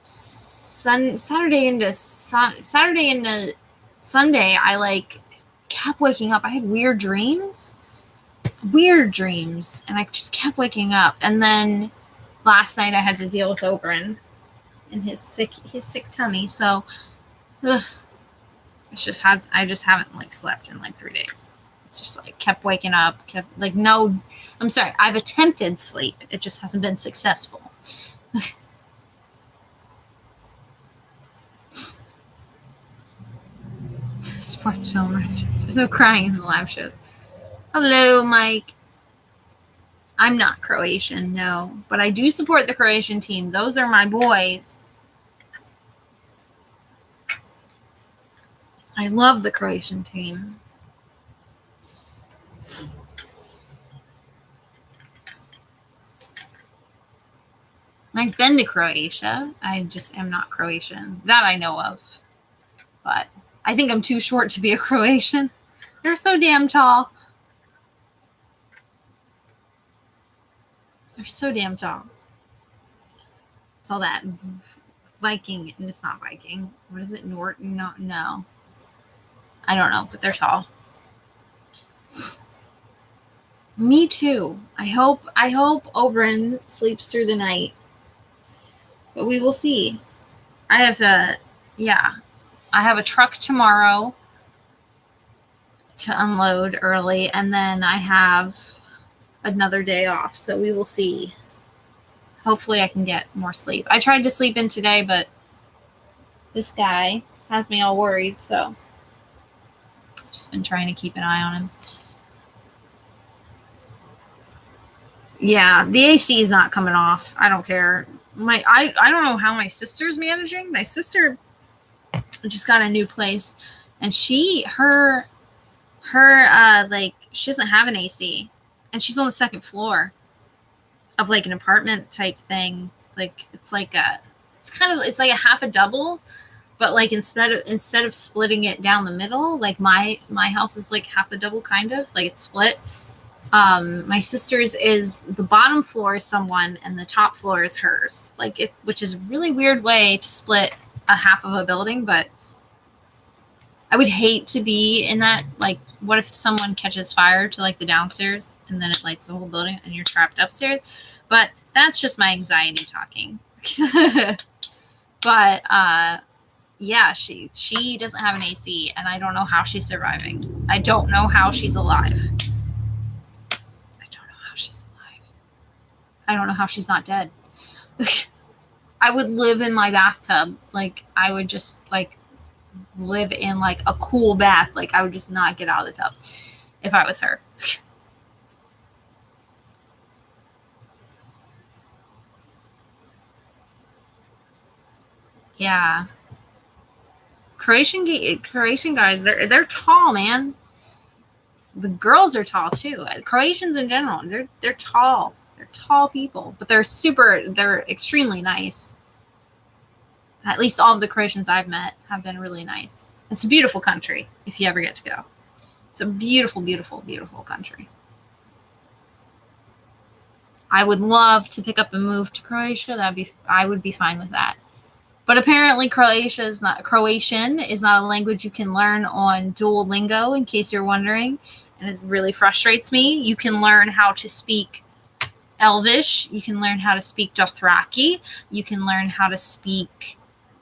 Saturday into Sunday, I like kept waking up. I had weird dreams, and I just kept waking up. And then last night, I had to deal with Oberon and his sick tummy. So, I just haven't like slept in like 3 days. It's just like kept waking up, I'm sorry, I've attempted sleep. It just hasn't been successful. Sports film restaurants. There's no crying in the live shows. Hello, Mike. I'm not Croatian, no, but I do support the Croatian team. Those are my boys. I love the Croatian team. I've been to Croatia. I just am not Croatian. That I know of. But I think I'm too short to be a Croatian. They're so damn tall. They're so damn tall. It's all that Viking, and it's not Viking. What is it? Norton? No. I don't know, but they're tall. Me too. I hope Oberon sleeps through the night. But we will see. I have a truck tomorrow to unload early, and then I have another day off, so we will see. Hopefully I can get more sleep. I tried to sleep in today, but this guy has me all worried, so just been trying to keep an eye on him. Yeah, the AC is not coming off. I don't care. I don't know how my sister's managing. My sister just got a new place, and she doesn't have an AC, and she's on the second floor of like an apartment type thing. Like it's like a half a double, but like instead of splitting it down the middle, like my house is like half a double, kind of like it's split. My sister's is the bottom floor is someone and the top floor is hers, which is a really weird way to split a half of a building, but I would hate to be in that. Like, what if someone catches fire to like the downstairs and then it lights the whole building and you're trapped upstairs? But that's just my anxiety talking. But yeah, she doesn't have an AC, and I don't know how she's surviving. I don't know how she's alive. I don't know how she's not dead. I would live in my bathtub. Like, I would just like live in like a cool bath. Like, I would just not get out of the tub if I was her. Yeah. Croatian guys, they're tall, man. the girls are tall too. Croatians in general, they're tall. They're tall people, but they're extremely nice. At least all of the Croatians I've met have been really nice. It's a beautiful country if you ever get to go. It's a beautiful, beautiful, beautiful country. I would love to pick up and move to Croatia. I would be fine with that. But apparently Croatian is not a language you can learn on Duolingo, in case you're wondering. And it really frustrates me. You can learn how to speak Elvish. You can learn how to speak Dothraki. You can learn how to speak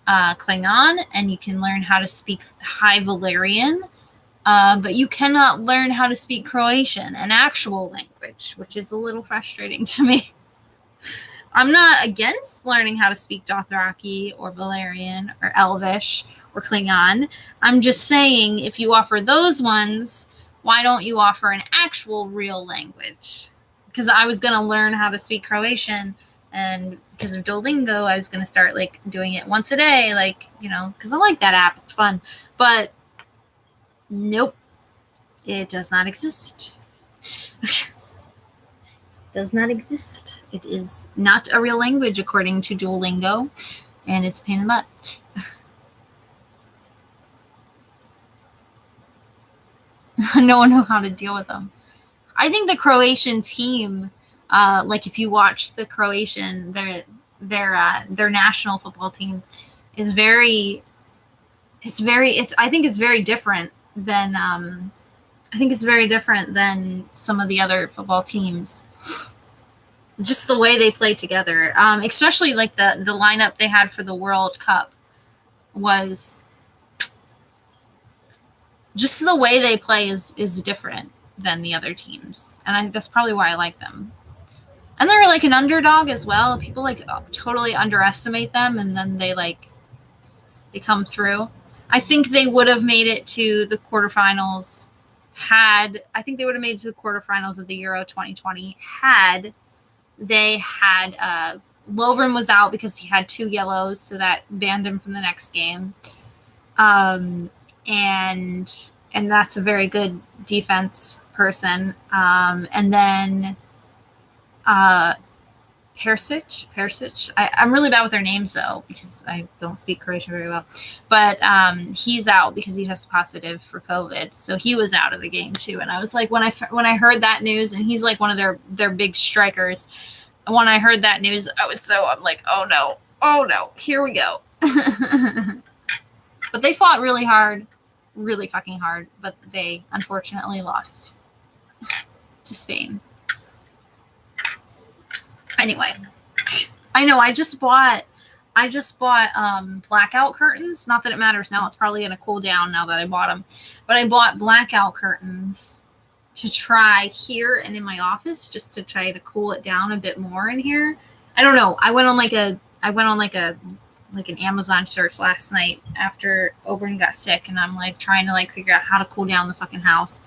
Klingon. And you can learn how to speak High Valyrian. But you cannot learn how to speak Croatian, an actual language, which is a little frustrating to me. I'm not against learning how to speak Dothraki or Valyrian or Elvish or Klingon. I'm just saying, if you offer those ones, why don't you offer an actual real language? Because I was going to learn how to speak Croatian, and because of Duolingo, I was going to start like doing it once a day, like, because I like that app. It's fun. But nope, it does not exist. Does not exist. It is not a real language according to Duolingo, and it's a pain in the butt. No one knew how to deal with them. I think the Croatian team, like if you watch the Croatian, their national football team is I think it's very different than some of the other football teams. Just the way they play together, especially like the lineup they had for the World Cup was just the way they play is different than the other teams, and I think that's probably why I like them. And they're like an underdog as well. People like totally underestimate them, and then they come through. I think they would have made it to the quarterfinals of the Euro 2020 had they had Lovren was out because he had 2 yellows, so that banned him from the next game. And that's a very good defense person. And then Persic. I'm really bad with their names, though, because I don't speak Croatian very well. But he's out because he tested positive for COVID. So he was out of the game, too. And I was like, when I heard that news, and he's like one of their big strikers, when I heard that news, I'm like, oh, no, here we go. But they fought really hard, really fucking hard. But they unfortunately lost to Spain. Anyway, I know I just bought blackout curtains. Not that it matters now. It's probably going to cool down now that I bought them. But I bought blackout curtains to try here and in my office, just to try to cool it down a bit more in here. I don't know. I went on an Amazon search last night after Oberyn got sick, and I'm like trying to like figure out how to cool down the fucking house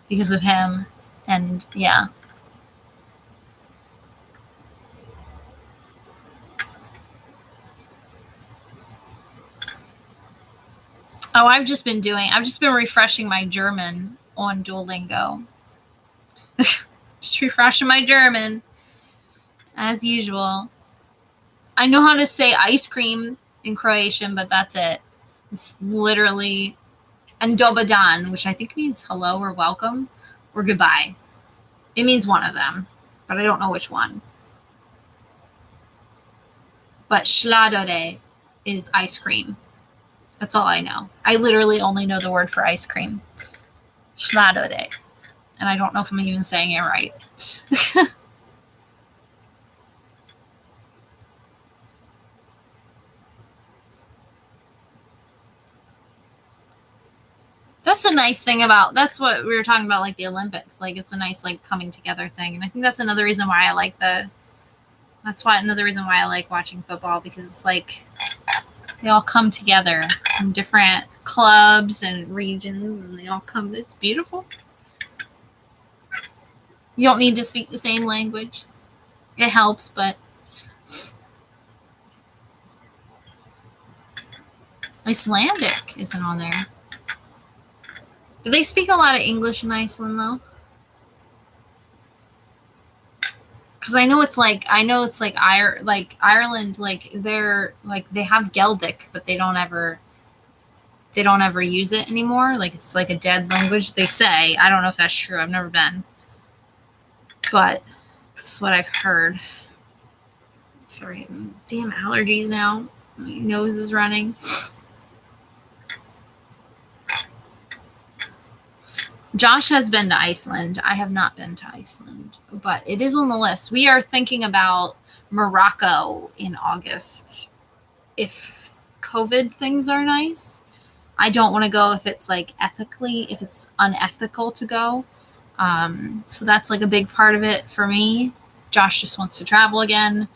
because of him. And yeah. Oh, I've just been refreshing my German on Duolingo. Just refreshing my German, as usual. I know how to say ice cream in Croatian, but that's it. It's literally and dobar dan, which I think means hello or welcome or goodbye. It means one of them, but I don't know which one. But sladore is ice cream. That's all I know. I literally only know the word for ice cream. Sladore. And I don't know if I'm even saying it right. That's the nice thing that's what we were talking about, like the Olympics. Like it's a nice like coming together thing. And I think that's another reason why I like watching football, because it's like they all come together from different clubs and regions, and they all come. It's beautiful. You don't need to speak the same language. It helps, but Icelandic isn't on there. Do they speak a lot of English in Iceland though? Because I know it's like Ireland, like they're like they have Gaelic, but they don't ever use it anymore. Like it's like a dead language. They say. I don't know if that's true. I've never been, but that's what I've heard. Sorry, damn allergies now. My nose is running. Josh has been to Iceland. I have not been to Iceland, but it is on the list. We are thinking about Morocco in August. If COVID things are nice, I don't want to go if it's like if it's unethical to go. So that's like a big part of it for me. Josh just wants to travel again.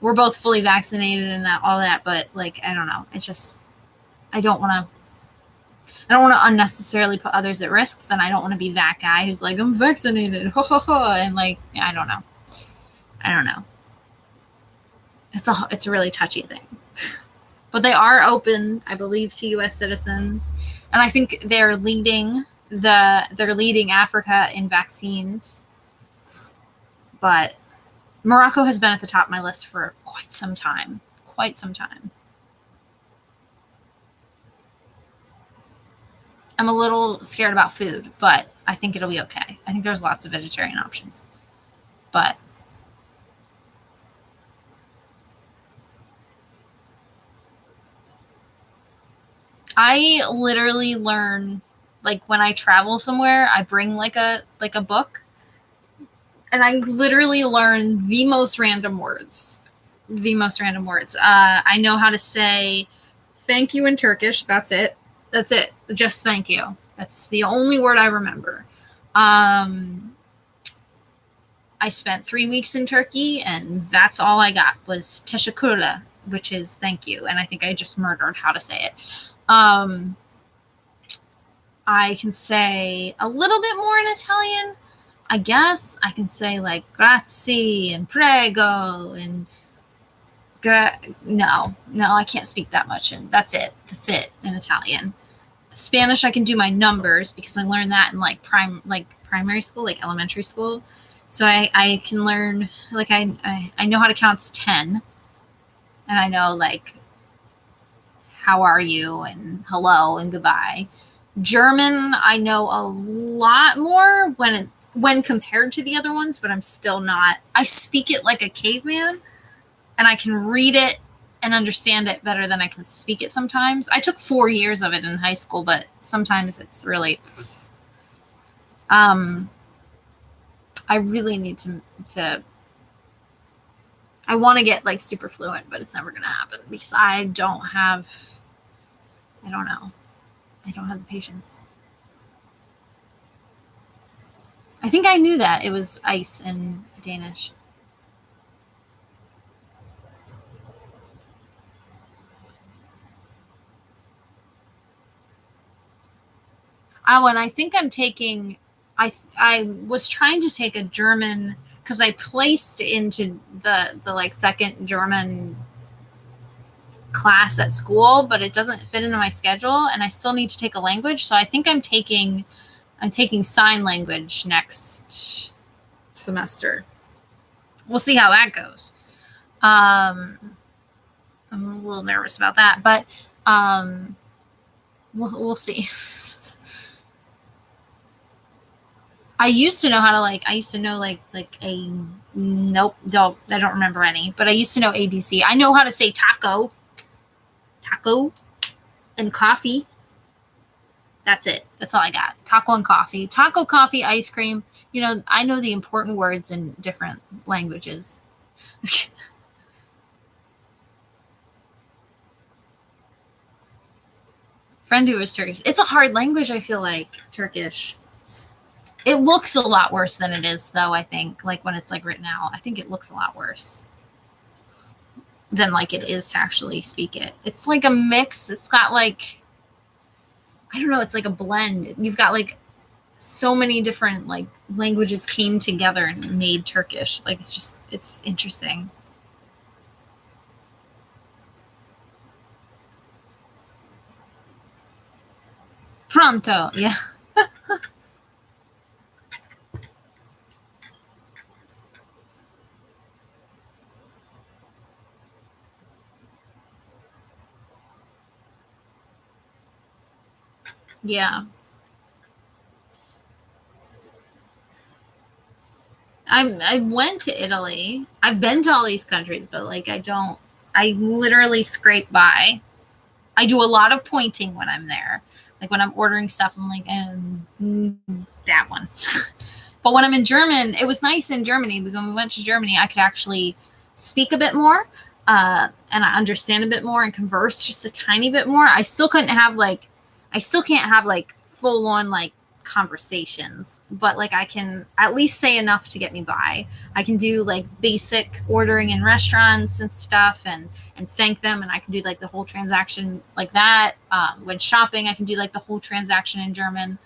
We're both fully vaccinated and all that, but like, I don't know. It's just, I don't want to I don't want to unnecessarily put others at risks, and I don't want to be that guy who's like, I'm vaccinated, ho ho ho, and like, I don't know. I don't know. It's a really touchy thing. But they are open, I believe, to U.S. citizens, and I think they're leading Africa in vaccines. But Morocco has been at the top of my list for quite some time. Quite some time. I'm a little scared about food, but I think it'll be okay. I think there's lots of vegetarian options. But I literally learn, like when I travel somewhere, I bring like a book, and I literally learn the most random words. The most random words. I know how to say thank you in Turkish. That's it. That's it. Just thank you. That's the only word I remember. I spent 3 weeks in Turkey, and that's all I got was teşekkürler, which is thank you. And I think I just murdered how to say it. I can say a little bit more in Italian. I guess I can say like grazie and prego and no, I can't speak that much, and that's it. That's it in Italian. Spanish, I can do my numbers because I learned that in like primary school, like elementary school. So I can learn, like I know how to count to 10, and I know like how are you and hello and goodbye. German, I know a lot more when compared to the other ones, but I'm still not. I speak it like a caveman, and I can read it and understand it better than I can speak it sometimes. I took 4 years of it in high school, but sometimes it's really I really need to I want to get like super fluent, but it's never going to happen because I don't know. I don't have the patience. I think I knew that it was ice in Danish. Oh, and I think I'm taking. I was trying to take a German because I placed into the like second German class at school, but it doesn't fit into my schedule, and I still need to take a language. So I think I'm taking sign language next semester. We'll see how that goes. I'm a little nervous about that, but we'll see. I used to know how to like a nope, I don't remember any, but I used to know ABC. I know how to say taco, and coffee. That's it. That's all I got. Taco and coffee. Taco, coffee, ice cream. You know, I know the important words in different languages. Friend who was Turkish. It's a hard language, I feel like, Turkish. It looks a lot worse than it is, though, I think. Like, when it's, like, written out. I think it looks a lot worse than, like, it is to actually speak it. It's like a mix. It's got, like, I don't know. It's like a blend. You've got, like, so many different, like, languages came together and made Turkish. Like, it's interesting. Pronto. Yeah. Yeah. I went to Italy. I've been to all these countries, but like I literally scrape by. I do a lot of pointing when I'm there. Like when I'm ordering stuff, I'm like, that one. But when I'm in German, it was nice in Germany because when we went to Germany, I could actually speak a bit more, and I understand a bit more and converse just a tiny bit more. I still can't have like full on like conversations, but like I can at least say enough to get me by. I can do like basic ordering in restaurants and stuff, and thank them, and I can do like the whole transaction like that. When shopping, I can do like the whole transaction in German,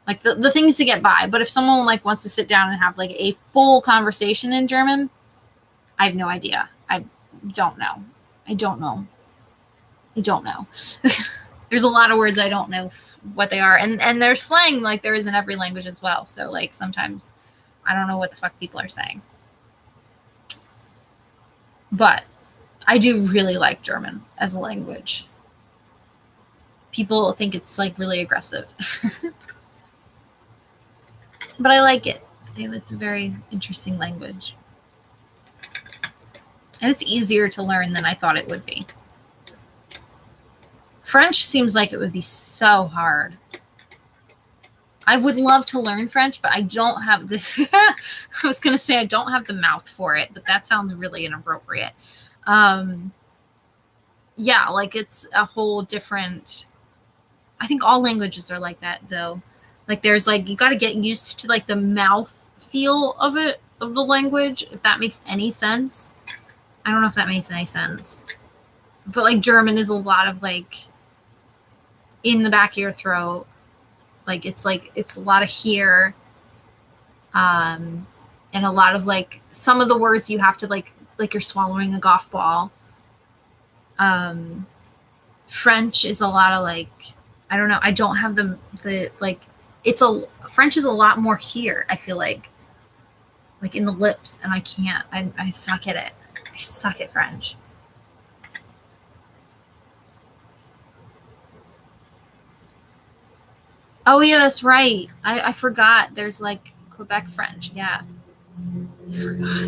like the things to get by. But if someone like wants to sit down and have like a full conversation in German, I have no idea. I don't know. I don't know. I don't know. There's a lot of words I don't know what they are, and there's slang like there is in every language as well. So like sometimes I don't know what the fuck people are saying. But I do really like German as a language. People think it's like really aggressive. But I like it. It's a very interesting language. And it's easier to learn than I thought it would be. French seems like it would be so hard. I would love to learn French, but I don't have this. I was going to say I don't have the mouth for it, but that sounds really inappropriate. Yeah, like it's a whole different. I think all languages are like that, though. Like there's like you got to get used to like the mouth feel of it, of the language, if that makes any sense. I don't know if that makes any sense. But like German is a lot of like in the back of your throat. Like it's a lot of here. And a lot of like some of the words you have to like you're swallowing a golf ball. French is a lot of like I don't know. I don't have the like French is a lot more here, I feel like in the lips, and I can't. I suck at it. I suck at French. Oh yeah, that's right. I forgot. There's like Quebec French. Yeah, I forgot.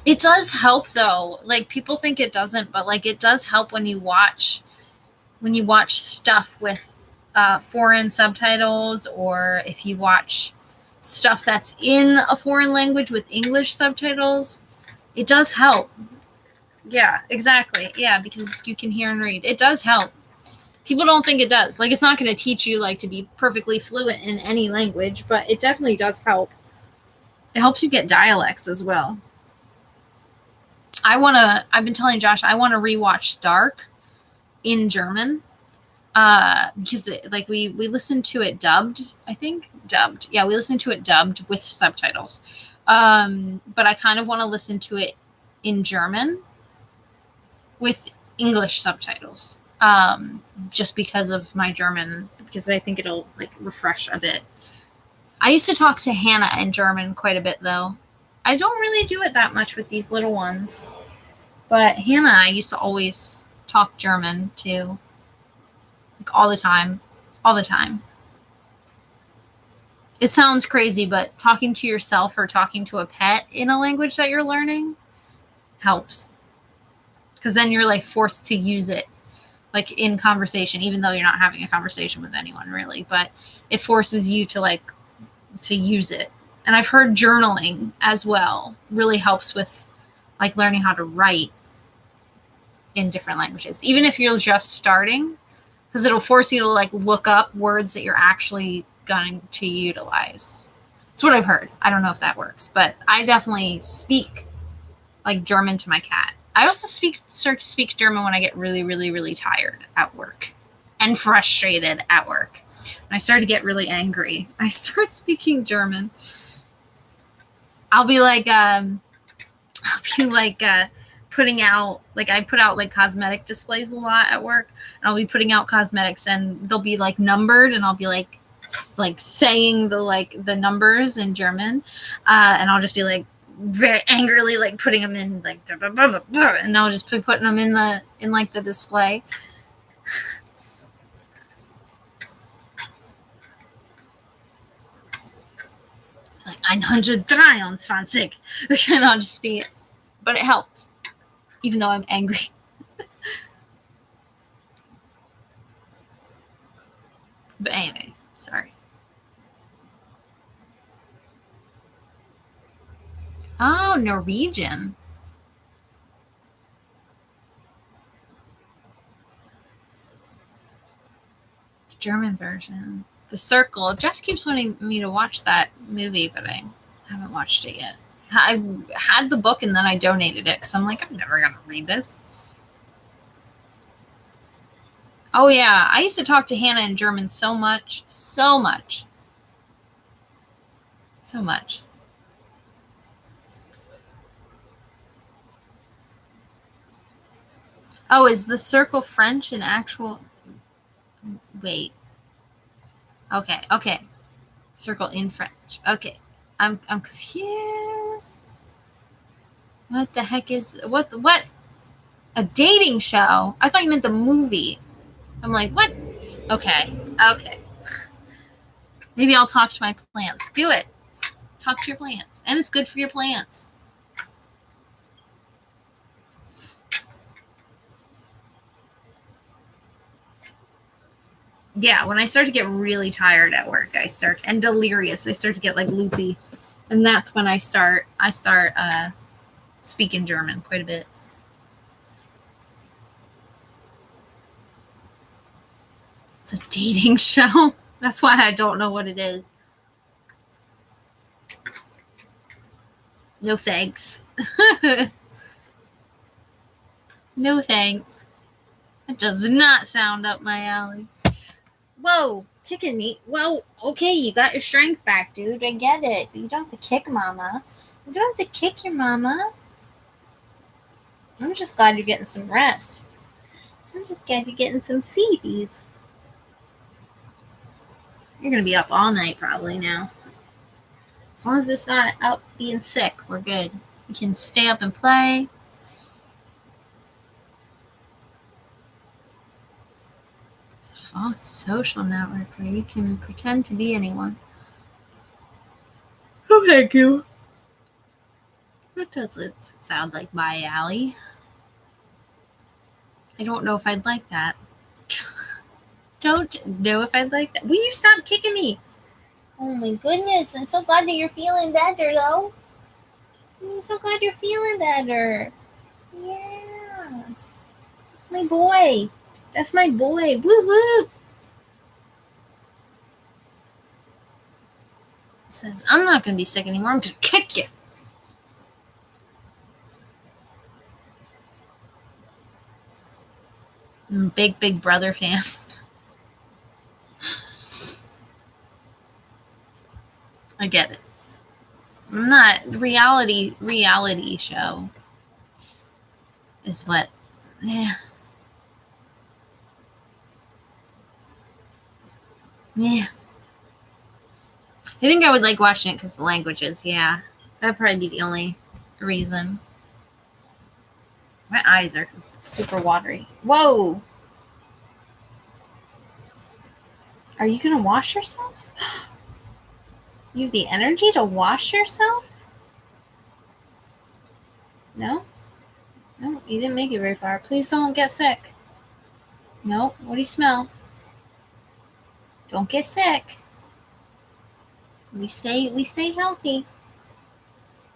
It does help though. Like people think it doesn't, but like it does help when you watch stuff with foreign subtitles, or if you watch stuff that's in a foreign language with English subtitles. It does help. Yeah, exactly. Yeah, because you can hear and read. It does help. People don't think it does. Like it's not going to teach you like to be perfectly fluent in any language, but it definitely does help. It helps you get dialects as well. I've been telling Josh I want to rewatch Dark in German. Because like we listened to it dubbed, I think dubbed. Yeah, we listened to it dubbed with subtitles. But I kind of want to listen to it in German with English subtitles. Just because of my German, because I think it'll like refresh a bit. I used to talk to Hannah in German quite a bit though. I don't really do it that much with these little ones. But Hannah, I used to always talk German to. Like all the time. All the time. It sounds crazy, but talking to yourself or talking to a pet in a language that you're learning helps. Because then you're like forced to use it like in conversation, even though you're not having a conversation with anyone really, but it forces you to like to use it. And I've heard journaling as well really helps with like learning how to write in different languages, even if you're just starting, because it'll force you to like look up words that you're actually going to utilize. That's what I've heard. I don't know if that works, but I definitely speak like German to my cat. I also start to speak German when I get really, really, really tired at work and frustrated at work. When I start to get really angry, I start speaking German. I'll be like, putting out, like, I put out like cosmetic displays a lot at work, and I'll be putting out cosmetics, and they'll be like numbered, and I'll be like saying the numbers in German, and I'll just be like very angrily like putting them in like, and I'll just be putting them in the display. Like 123, and I'll just be, but it helps, even though I'm angry. But anyway, sorry. Oh, Norwegian. German version. The Circle. Jess keeps wanting me to watch that movie, but I haven't watched it yet. I had the book and then I donated it because I'm like, I'm never going to read this. Oh, yeah. I used to talk to Hannah in German so much. So much. So much. Oh, is The Circle French an actual... Wait. Okay. Circle in French. Okay. I'm confused. What the heck is... What? A dating show? I thought you meant the movie. I'm like, what? Okay. Maybe I'll talk to my plants. Do it. Talk to your plants. And it's good for your plants. Yeah, when I start to get really tired at work, and delirious, I start to get like loopy. And that's when I start speaking German quite a bit. It's a dating show. That's why I don't know what it is. No thanks. No thanks. It does not sound up my alley. Whoa, kicking me. Whoa, okay, you got your strength back, dude. I get it. But you don't have to kick mama. You don't have to kick your mama. I'm just glad you're getting some rest. I'm just glad you're getting some CDs. You're going to be up all night probably now. As long as it's not up being sick, we're good. You can stay up and play. It's a false social network where you can pretend to be anyone. Oh, thank you. That doesn't sound like my alley. I don't know if I'd like that. Don't know if I'd like that. Will you stop kicking me? Oh my goodness. I'm so glad that you're feeling better, though. I'm so glad you're feeling better. Yeah. That's my boy. That's my boy. Woo woo. He says, I'm not going to be sick anymore. I'm going to kick you. I'm a big brother fan. I get it. I'm not. Reality show is what. Yeah. I think I would like watching it because the languages. Yeah. That'd probably be the only reason. My eyes are super watery. Whoa. Are you going to wash yourself? You have the energy to wash yourself? No? No, you didn't make it very far. Please don't get sick. No, what do you smell? Don't get sick. We stay healthy.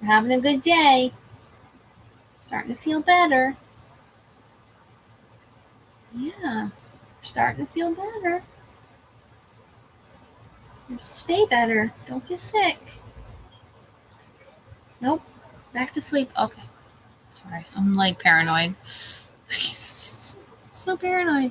We're having a good day. Starting to feel better. Yeah, we're starting to feel better. Stay better. Don't get sick. Nope. Back to sleep. Okay. Sorry, I'm like paranoid. So paranoid.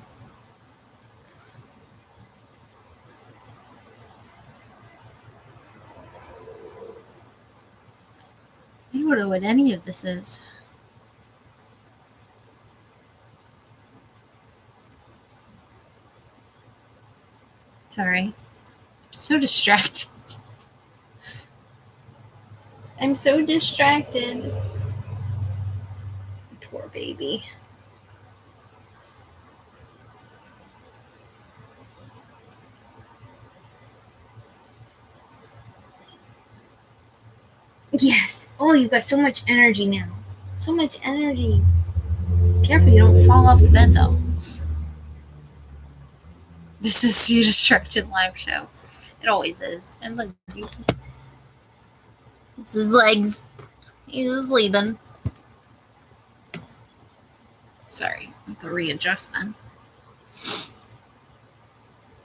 I don't know what any of this is. Sorry. I'm so distracted. I'm so distracted. Poor baby. Yes. Oh, you've got so much energy now. So much energy. Careful, you don't fall off the bed, though. This is the Distracted live show. It always is. And look, it's his legs. He's sleeping. Sorry, I have to readjust then.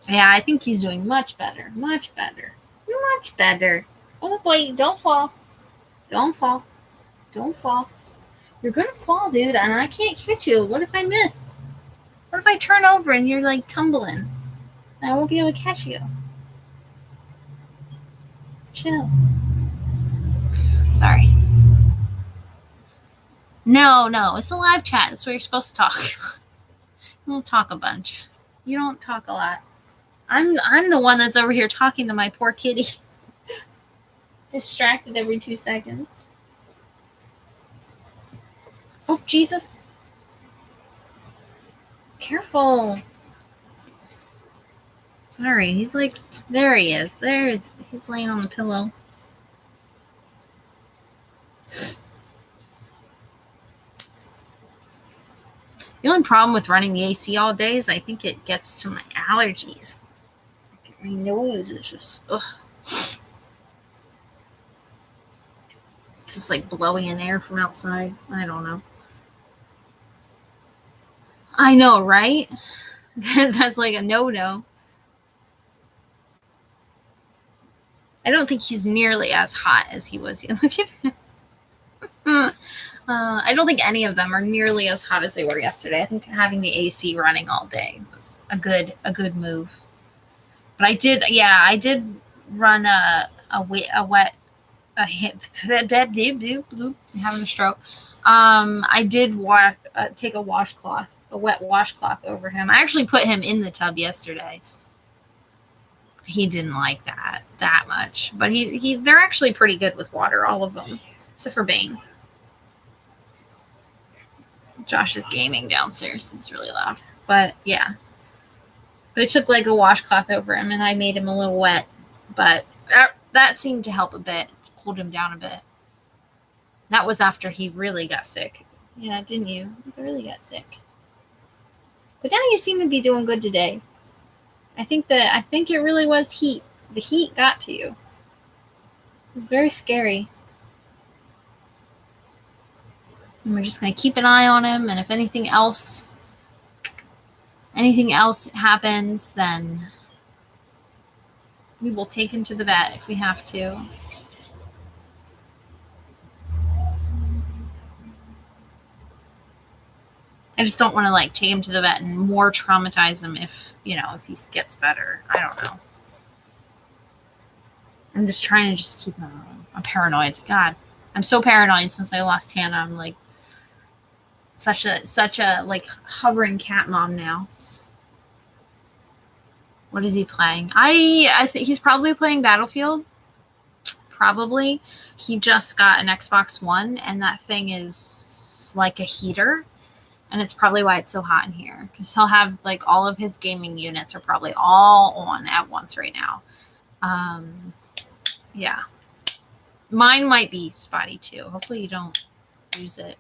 Yeah, I think he's doing much better. Much better. Much better. Oh boy, don't fall. Don't fall. Don't fall. You're gonna fall, dude, and I can't catch you. What if I miss? What if I turn over and you're like tumbling? I won't be able to catch you. Chill. Sorry. No, it's a live chat. That's where you're supposed to talk. You don't talk a bunch. You don't talk a lot. I'm the one that's over here talking to my poor kitty. Distracted every 2 seconds. Oh, Jesus. Careful. Sorry, he's like, there he is. He's laying on the pillow. The only problem with running the AC all day is I think it gets to my allergies. My nose is just, ugh. It's like blowing in air from outside. I don't know. I know, right? That's like a no-no. I don't think he's nearly as hot as he was. Look at him. I don't think any of them are nearly as hot as they were yesterday. I think having the AC running all day was a good move. But I did run I'm having a stroke. I did take a wet washcloth over him. I actually put him in the tub yesterday. He didn't like that much, but they're actually pretty good with water, all of them, except for Bane. Josh is gaming downstairs. It's really loud, but yeah. But I took like a washcloth over him, and I made him a little wet, but that seemed to help a bit, cooled him down a bit. That was after he really got sick. Yeah, didn't you? You really got sick. But now you seem to be doing good today. I think it really was heat. The heat got to you. It was very scary. And we're just going to keep an eye on him, and if anything else happens, then we will take him to the vet if we have to. I just don't want to like take him to the vet and more traumatize him if he gets better. I don't know. I'm just trying to keep him. I'm paranoid. God, I'm so paranoid since I lost Hannah. I'm like such a like hovering cat mom now. What is he playing? I think he's probably playing Battlefield. Probably. He just got an Xbox One, and that thing is like a heater. And it's probably why it's so hot in here. Because he'll have, like, all of his gaming units are probably all on at once right now. Yeah. Mine might be spotty, too. Hopefully you don't lose it.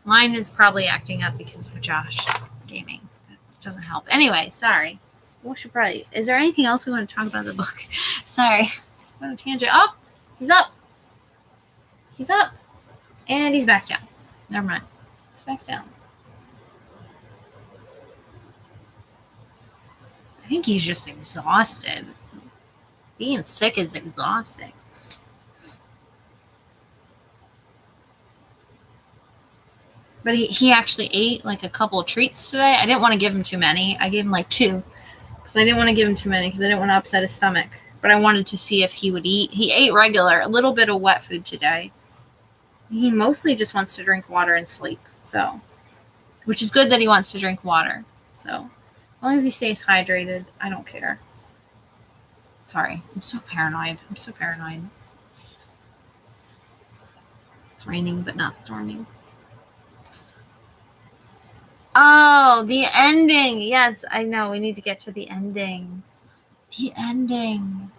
Mine is probably acting up because of Josh gaming. That doesn't help. Anyway, sorry. Is there anything else we want to talk about in the book? Sorry. I'm on a tangent. Oh, he's up. He's up. And he's back down. Never mind. He's back down. I think he's just exhausted. Being sick is exhausting. But he actually ate like a couple of treats today. I didn't want to give him too many. I gave him like 2. Because I didn't want to give him too many because I didn't want to upset his stomach. But I wanted to see if he would eat. He ate a little bit of wet food today. He mostly just wants to drink water and sleep. So which is good that he wants to drink water. So as long as he stays hydrated, I don't care. Sorry, I'm so paranoid. It's raining, but not storming. Oh, the ending. Yes, I know. We need to get to the ending. The ending.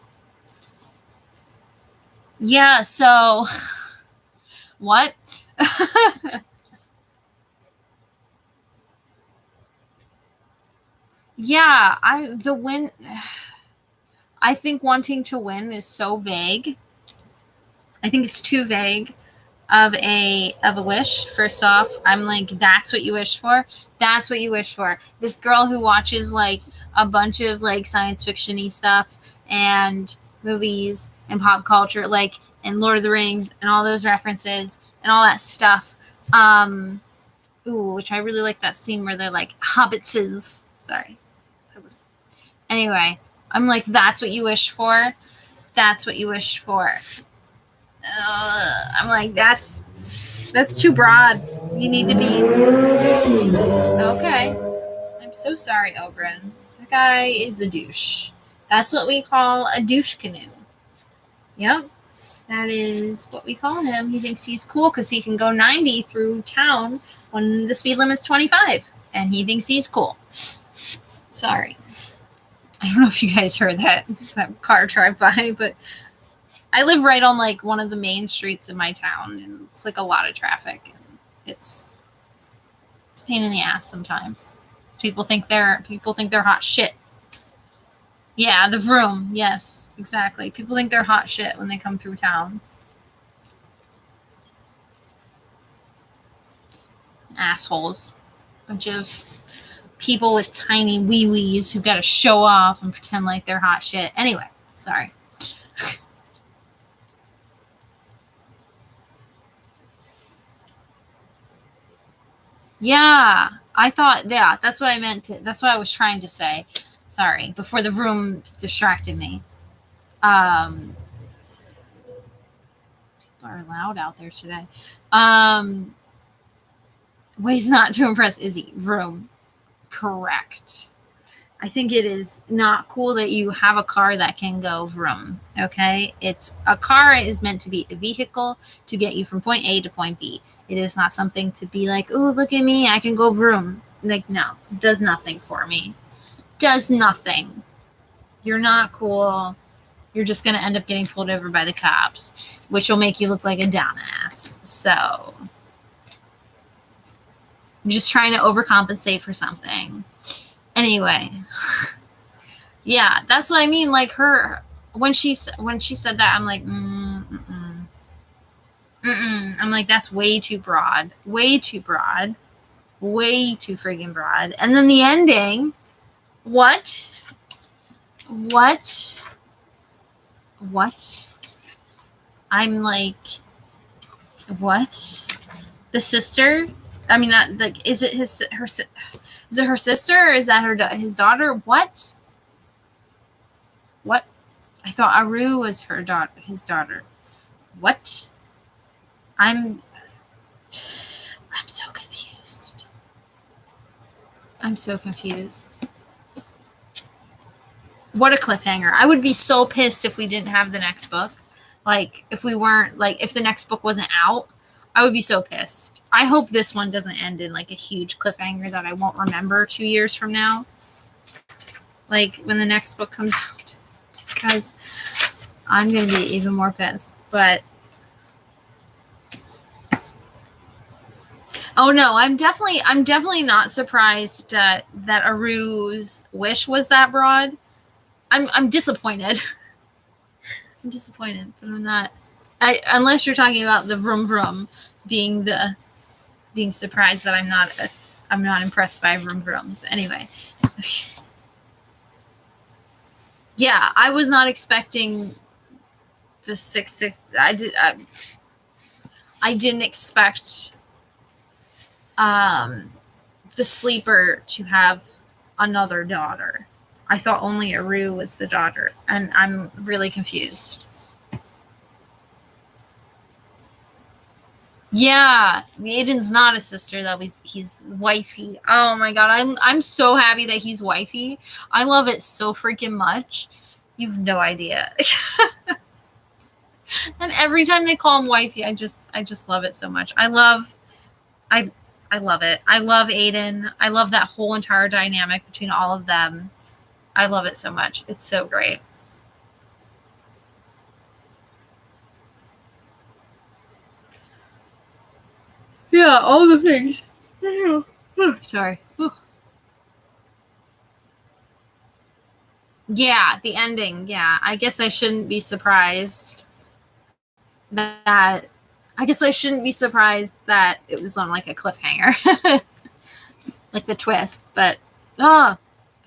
Yeah, so what? Yeah, I think wanting to win is so vague. I think it's too vague of a wish. First off, I'm like, that's what you wish for? That's what you wish for. This girl who watches like a bunch of like science fiction-y stuff and movies and pop culture, like and Lord of the Rings and all those references and all that stuff. Which I really like that scene where they're like hobbitses. Sorry. Anyway, I'm like, that's what you wish for? That's what you wish for. I'm like, that's too broad. You need to be okay. I'm so sorry, Oberyn. That guy is a douche. That's what we call a douche canoe. Yep, that is what we call him. He thinks he's cool because he can go 90 through town when the speed limit's 25, and he thinks he's cool. Sorry. I don't know if you guys heard that car drive by, but I live right on like one of the main streets in my town, and it's like a lot of traffic. And it's a pain in the ass sometimes. People think they're hot shit. Yeah, the vroom. Yes, exactly. People think they're hot shit when they come through town. Assholes. Bunch of people with tiny wee-wees who gotta show off and pretend like they're hot shit. Anyway, sorry. Yeah, I thought, yeah, that's what I meant to, that's what I was trying to say. Sorry, before the room distracted me. People are loud out there today. Ways not to impress Izzy. Room. Correct. I think it is not cool that you have a car that can go vroom. Okay? A car is meant to be a vehicle to get you from point A to point B. It is not something to be like, oh, look at me, I can go vroom. Like, no, it does nothing for me. Does nothing. You're not cool. You're just going to end up getting pulled over by the cops, which will make you look like a dumbass. So, I'm just trying to overcompensate for something. Anyway, yeah, that's what I mean. Like her, when she said that, I'm like, I'm like, that's way too broad, way too friggin' broad. And then the ending, what? I'm like, what? The sister? I mean, not like, is it is it her sister or is that his daughter? What? I thought Aru was his daughter. What? I'm so confused. What a cliffhanger. I would be so pissed if we didn't have the next book. Like, if the next book wasn't out, I would be so pissed. I hope this one doesn't end in like a huge cliffhanger that I won't remember 2 years from now. Like, when the next book comes out. Because I'm going to be even more pissed. But oh no, I'm definitely not surprised that Aru's wish was that broad. I'm disappointed. I'm disappointed, but I'm not. Unless you're talking about the vroom vroom being surprised that I'm not impressed by vroom vrooms. Anyway, yeah, I was not expecting the 6. I didn't expect the sleeper to have another daughter. I thought only Aru was the daughter, and I'm really confused. Yeah, Aiden's not a sister though. He's wifey. Oh my god, I'm so happy that he's wifey. I love it so freaking much. You've no idea. And every time they call him wifey, I just love it so much. I I love it. I love Aiden. I love that whole entire dynamic between all of them. I love it so much. It's so great. Yeah, all the things. Sorry. Yeah, the ending. Yeah, I guess I shouldn't be surprised that. I guess I shouldn't be surprised that it was on like a cliffhanger, like the twist. But I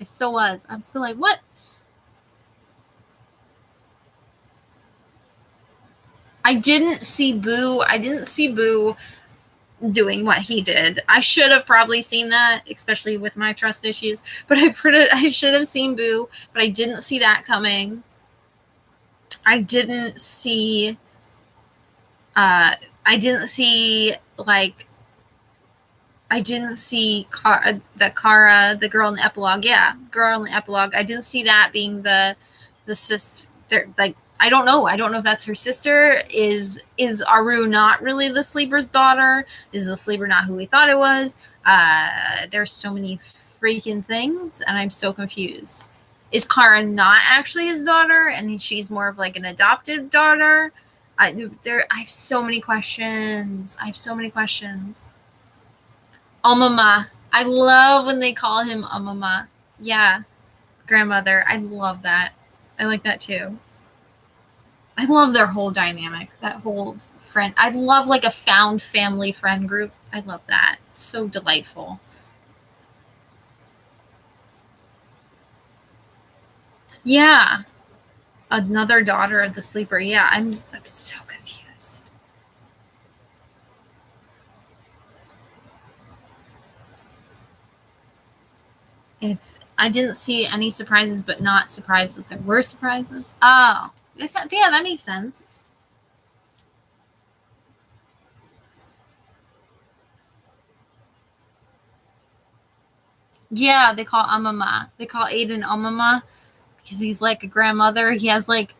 still was. I'm still like, what? I didn't see Boo. I didn't see Boo doing what he did. I should have probably seen that, especially with my trust issues. But I should have seen Boo, but I didn't see that coming. I didn't see. I didn't see like. I didn't see Kara, the girl in the epilogue. Yeah, girl in the epilogue. I didn't see that being the sister. Like I don't know. I don't know if that's her sister. Is Aru not really the sleeper's daughter? Is the sleeper not who we thought it was? There's so many freaking things, and I'm so confused. Is Kara not actually his daughter, and she's more of like an adopted daughter? I have so many questions. I have so many questions. Amama. I love when they call him Amama. Yeah, grandmother. I love that. I like that too. I love their whole dynamic. That whole friend. I love like a found family friend group. I love that. It's so delightful. Yeah, another daughter of the sleeper. Yeah, I'm so confused. If I didn't see any surprises, but not surprised that there were surprises. Oh, yeah, that makes sense. Yeah, they call Amama. They call Aiden Amama because he's like a grandmother. He's like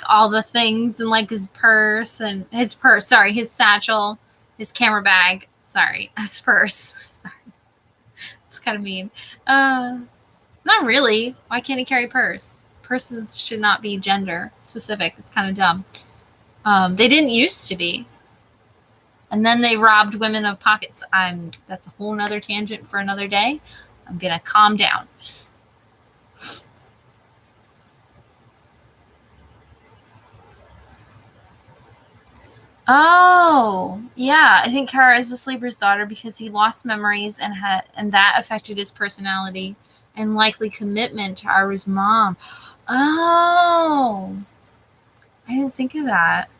all the things and like his purse. Sorry, his satchel, his camera bag. Sorry, his purse. Sorry. It's kind of mean. Uh, Not really. Why can't he carry purse? Purses should not be gender specific. It's kind of dumb. They didn't used to be. And then they robbed women of pockets. That's a whole nother tangent for another day. I'm gonna calm down. Oh, yeah. I think Kara is the sleeper's daughter because he lost memories and that affected his personality and likely commitment to Aru's mom. Oh, I didn't think of that.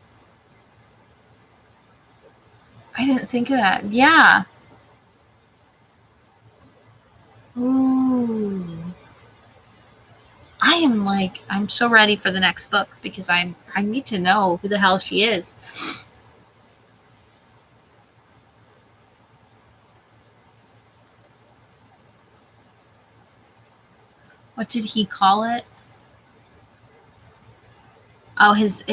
I didn't think of that. Yeah. Ooh. I'm so ready for the next book because I need to know who the hell she is. What did he call it? Oh, it's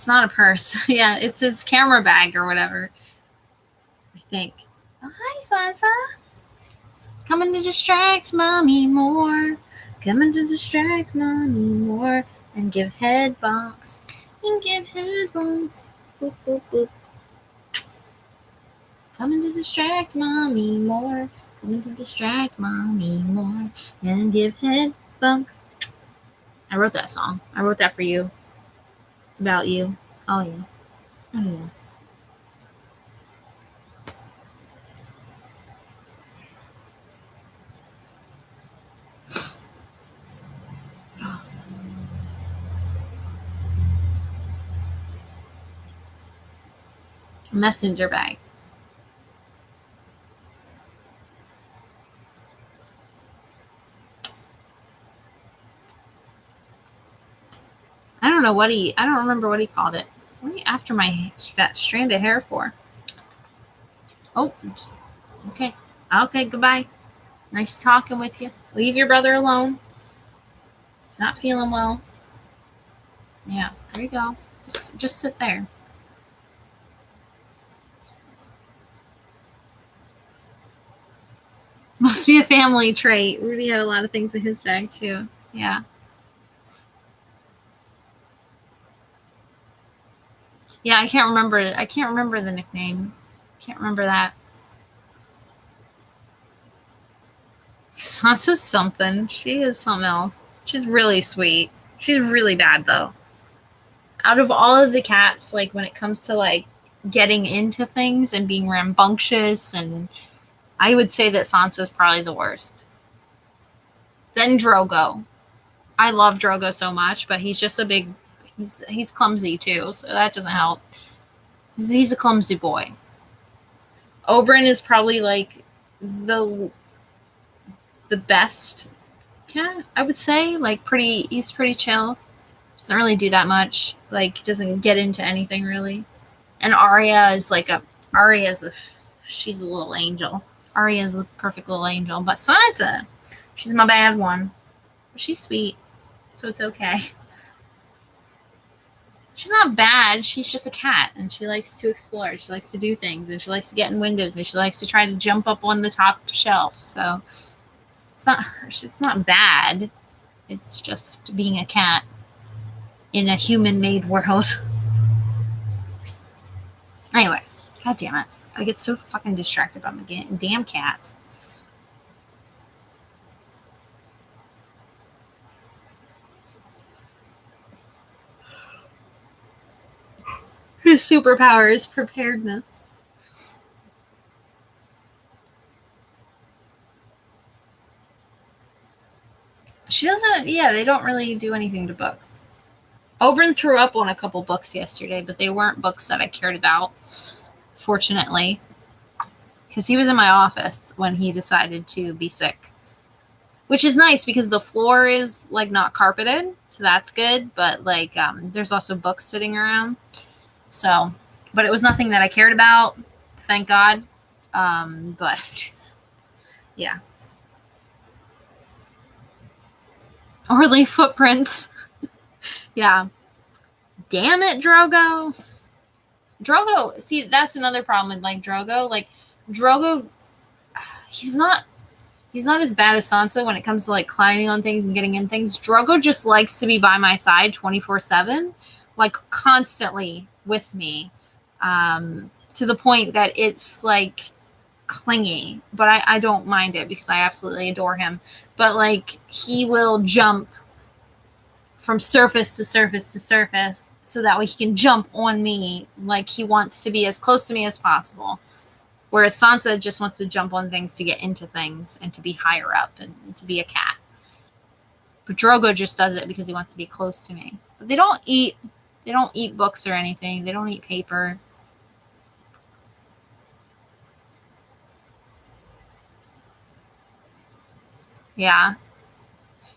not a purse. Yeah, it's his camera bag or whatever. I think. Oh, hi, Sansa. Coming to distract mommy more. Coming to distract mommy more. And give head bonks. And give head bonks. Boop, boop, boop. Coming to distract mommy more. Coming to distract mommy more. And give head bonks. I wrote that song. I wrote that for you. It's about you. Oh, yeah. Oh, yeah. Messenger bag. I don't remember what he called it. What are you after that strand of hair for? Oh, okay. Okay, goodbye. Nice talking with you. Leave your brother alone. He's not feeling well. Yeah, there you go. Just sit there. Must be a family trait. Rudy had a lot of things in his bag too. Yeah. Yeah, I can't remember it. I can't remember the nickname. Can't remember that. Sansa's something. She is something else. She's really sweet. She's really bad though. Out of all of the cats, like when it comes to like getting into things and being rambunctious, and I would say that Sansa's probably the worst. Then Drogo. I love Drogo so much, but he's just a big he's clumsy too, so that doesn't help. He's a clumsy boy. Oberyn is probably like the best cat, I would say. Like he's pretty chill. Doesn't really do that much. Like doesn't get into anything really. And she's a little angel. Arya's a perfect little angel. But Sansa, she's my bad one. She's sweet, so it's okay. She's not bad. She's just a cat, and she likes to explore. She likes to do things, and she likes to get in windows, and she likes to try to jump up on the top shelf. So it's not her. It's not bad. It's just being a cat in a human-made world. Anyway, god damn it. I get so fucking distracted by my damn cats. His superpower is preparedness. She doesn't, yeah, they don't really do anything to books. Oberyn threw up on a couple books yesterday, but they weren't books that I cared about, fortunately. Because he was in my office when he decided to be sick. Which is nice because the floor is like not carpeted, so that's good. But like, there's also books sitting around. So, but it was nothing that I cared about, thank God. But yeah. Or leave footprints. Yeah. Damn it, Drogo. Drogo, see, that's another problem with like Drogo. Like Drogo, he's not as bad as Sansa when it comes to like climbing on things and getting in things. Drogo just likes to be by my side 24/7, like constantly with me, to the point that it's like clingy. But I don't mind it because I absolutely adore him. But like he will jump from surface to surface to surface so that way he can jump on me. Like he wants to be as close to me as possible. Whereas Sansa just wants to jump on things to get into things and to be higher up and to be a cat. But Drogo just does it because he wants to be close to me. But they don't eat books or anything. They don't eat paper. Yeah.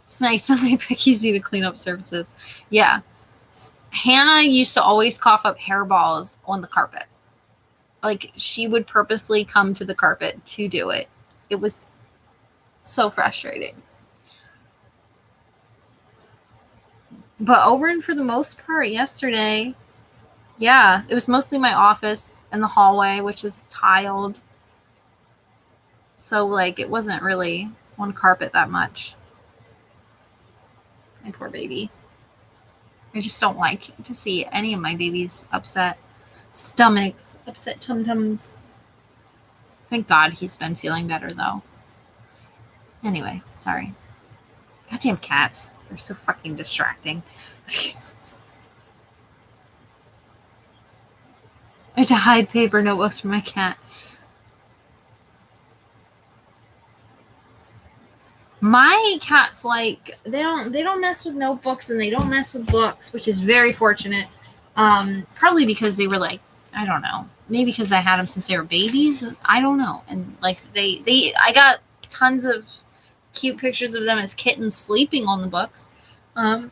It's nice when they pick easy to clean up surfaces. Yeah. Hannah used to always cough up hairballs on the carpet. Like she would purposely come to the carpet to do it. It was so frustrating. But Oberyn, for the most part, yesterday, yeah, it was mostly my office and the hallway, which is tiled. So like it wasn't really on carpet that much. My poor baby. I just don't like to see any of my babies upset stomachs, upset tum-tums. Thank God he's been feeling better, though. Anyway, sorry. Goddamn cats. They're so fucking distracting. I have to hide paper notebooks from my cat. My cats, like, they don't mess with notebooks and they don't mess with books, which is very fortunate. Probably because they were like, I don't know, maybe because I had them since they were babies. I don't know. And like I got tons of cute pictures of them as kittens sleeping on the books. But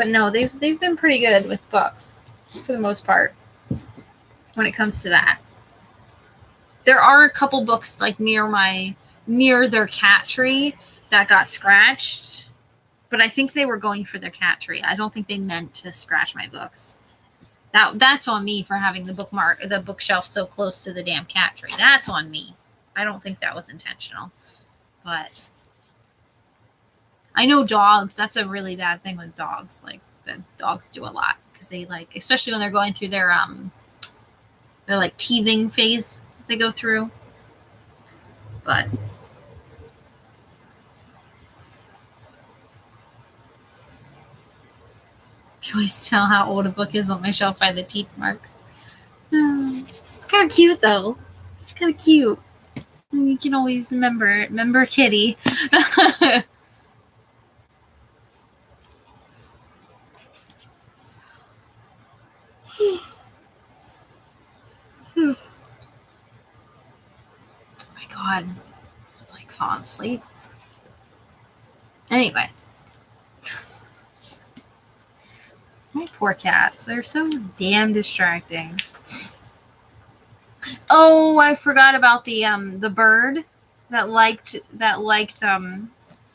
no, they've been pretty good with books. for the most part when it comes to that. There are a couple books like near their cat tree that got scratched, but I think they were going for their cat tree. I don't think they meant to scratch my books. That's on me for having the bookshelf so close to the damn cat tree. That's on me. I don't think that was intentional. But I know dogs, that's a really bad thing with dogs. Like the dogs do a lot because they like, especially when they're going through their like teething phase they go through. But you can always tell how old a book is on my shelf by the teeth marks. It's kind of cute though. It's kind of cute. You can always remember Kitty. Oh my God. I'm like falling asleep. Anyway. My poor cats. They're so damn distracting. Oh, I forgot about the bird that liked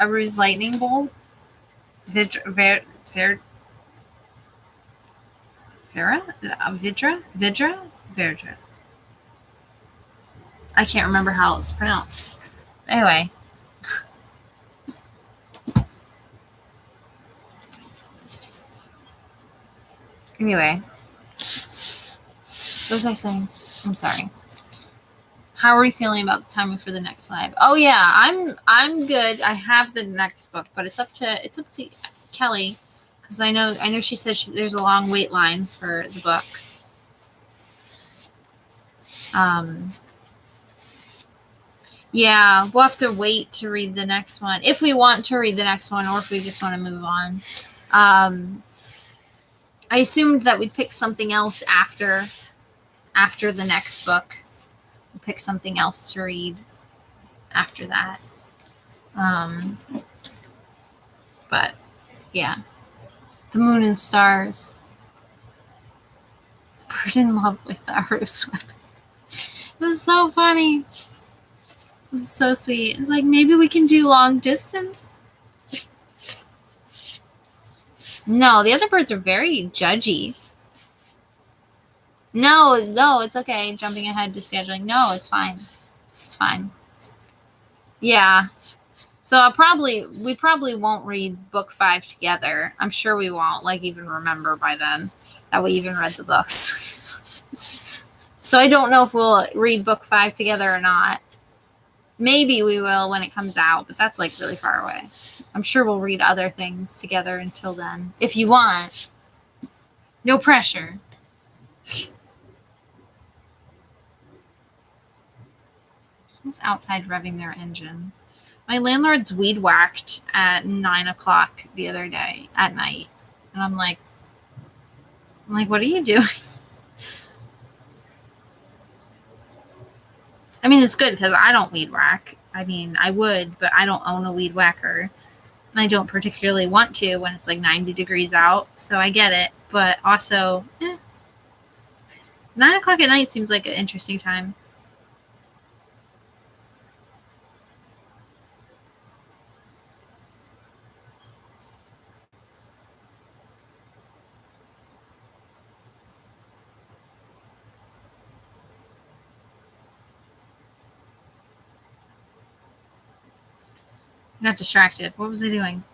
Aru's lightning bolt. Vidra? I can't remember how it's pronounced. Anyway. Anyway. What was I saying? I'm sorry. How are we feeling about the timing for the next live? Oh yeah, I'm good. I have the next book, but it's up to Kelly because I know she said there's a long wait line for the book. Yeah, we'll have to wait to read the next one if we want to read the next one or if we just want to move on. I assumed that we'd pick something else after the next book. We'll pick something else to read after that. But yeah, the moon and stars. The bird in love with the arrow swim. It was so funny. It was so sweet. It's like maybe we can do long distance. No, the other birds are very judgy. No, it's okay. Jumping ahead to scheduling. No, it's fine. It's fine. Yeah. So we probably won't read book 5 together. I'm sure we won't even remember by then that we even read the books. So I don't know if we'll read book 5 together or not. Maybe we will when it comes out, but that's really far away. I'm sure we'll read other things together until then. If you want. No pressure. Someone's outside revving their engine. My landlord's weed whacked at 9:00 the other day at night. And I'm like, what are you doing? I mean, it's good because I don't weed whack. I mean, I would, but I don't own a weed whacker. And I don't particularly want to when it's 90 degrees out. So I get it. But also, 9:00 at night seems like an interesting time. I got distracted. What was I doing?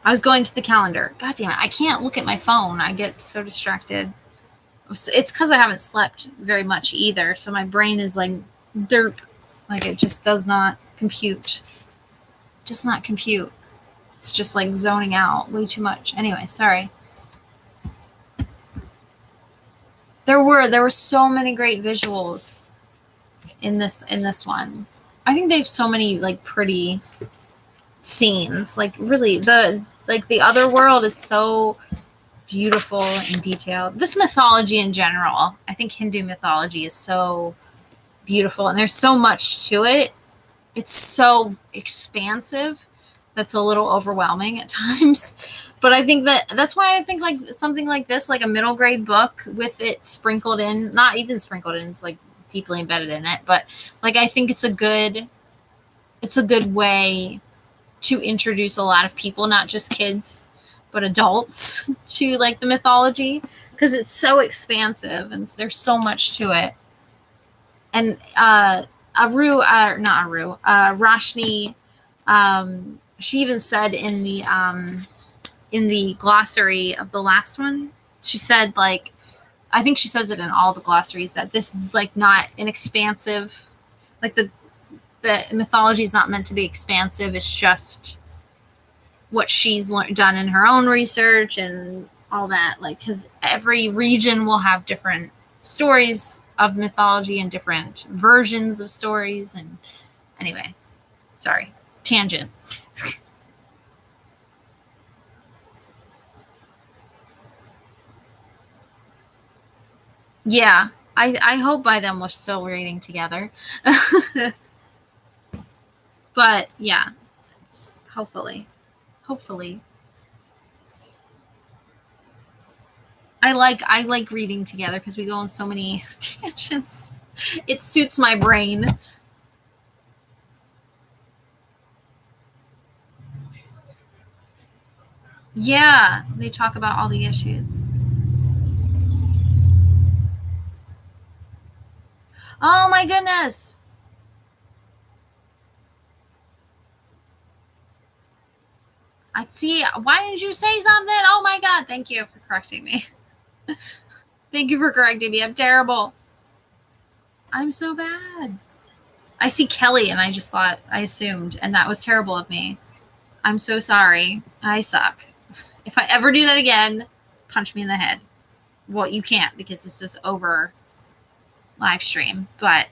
I was going to the calendar. God damn it. I can't look at my phone. I get so distracted. It's because I haven't slept very much either. So my brain is derp. It just does not compute. Just not compute. It's just zoning out way too much. Anyway, sorry. There were so many great visuals in this one. I think they have so many pretty scenes. Really, the other world is so beautiful and detailed. This mythology in general, I think Hindu mythology is so beautiful, and there's so much to it. It's so expansive that's a little overwhelming at times. But I think that's why I think like something like this, like a middle grade book with it sprinkled in, not even sprinkled in, it's like deeply embedded in it, but like I think it's a good way to introduce a lot of people, not just kids, but adults to like the mythology, because it's so expansive and there's so much to it. And Roshni, she even said in the glossary of the last one, she said, like, I think she says it in all the glossaries, that this is like not an expansive, like the mythology is not meant to be expansive. It's just what she's done in her own research and all that. Like, because every region will have different stories of mythology and different versions of stories. And anyway, sorry, tangent. Yeah, I hope by then we're still reading together. But yeah, hopefully. I like reading together because we go on so many tangents. It suits my brain. Yeah, they talk about all the issues. Oh my goodness. I see. Why didn't you say something? Oh my god, thank you for correcting me. Thank you for correcting me. I'm terrible. I'm so bad. I see Kelly and I assumed, and that was terrible of me. I'm so sorry. I suck. If I ever do that again, punch me in the head. Well, you can't because this is over live stream, but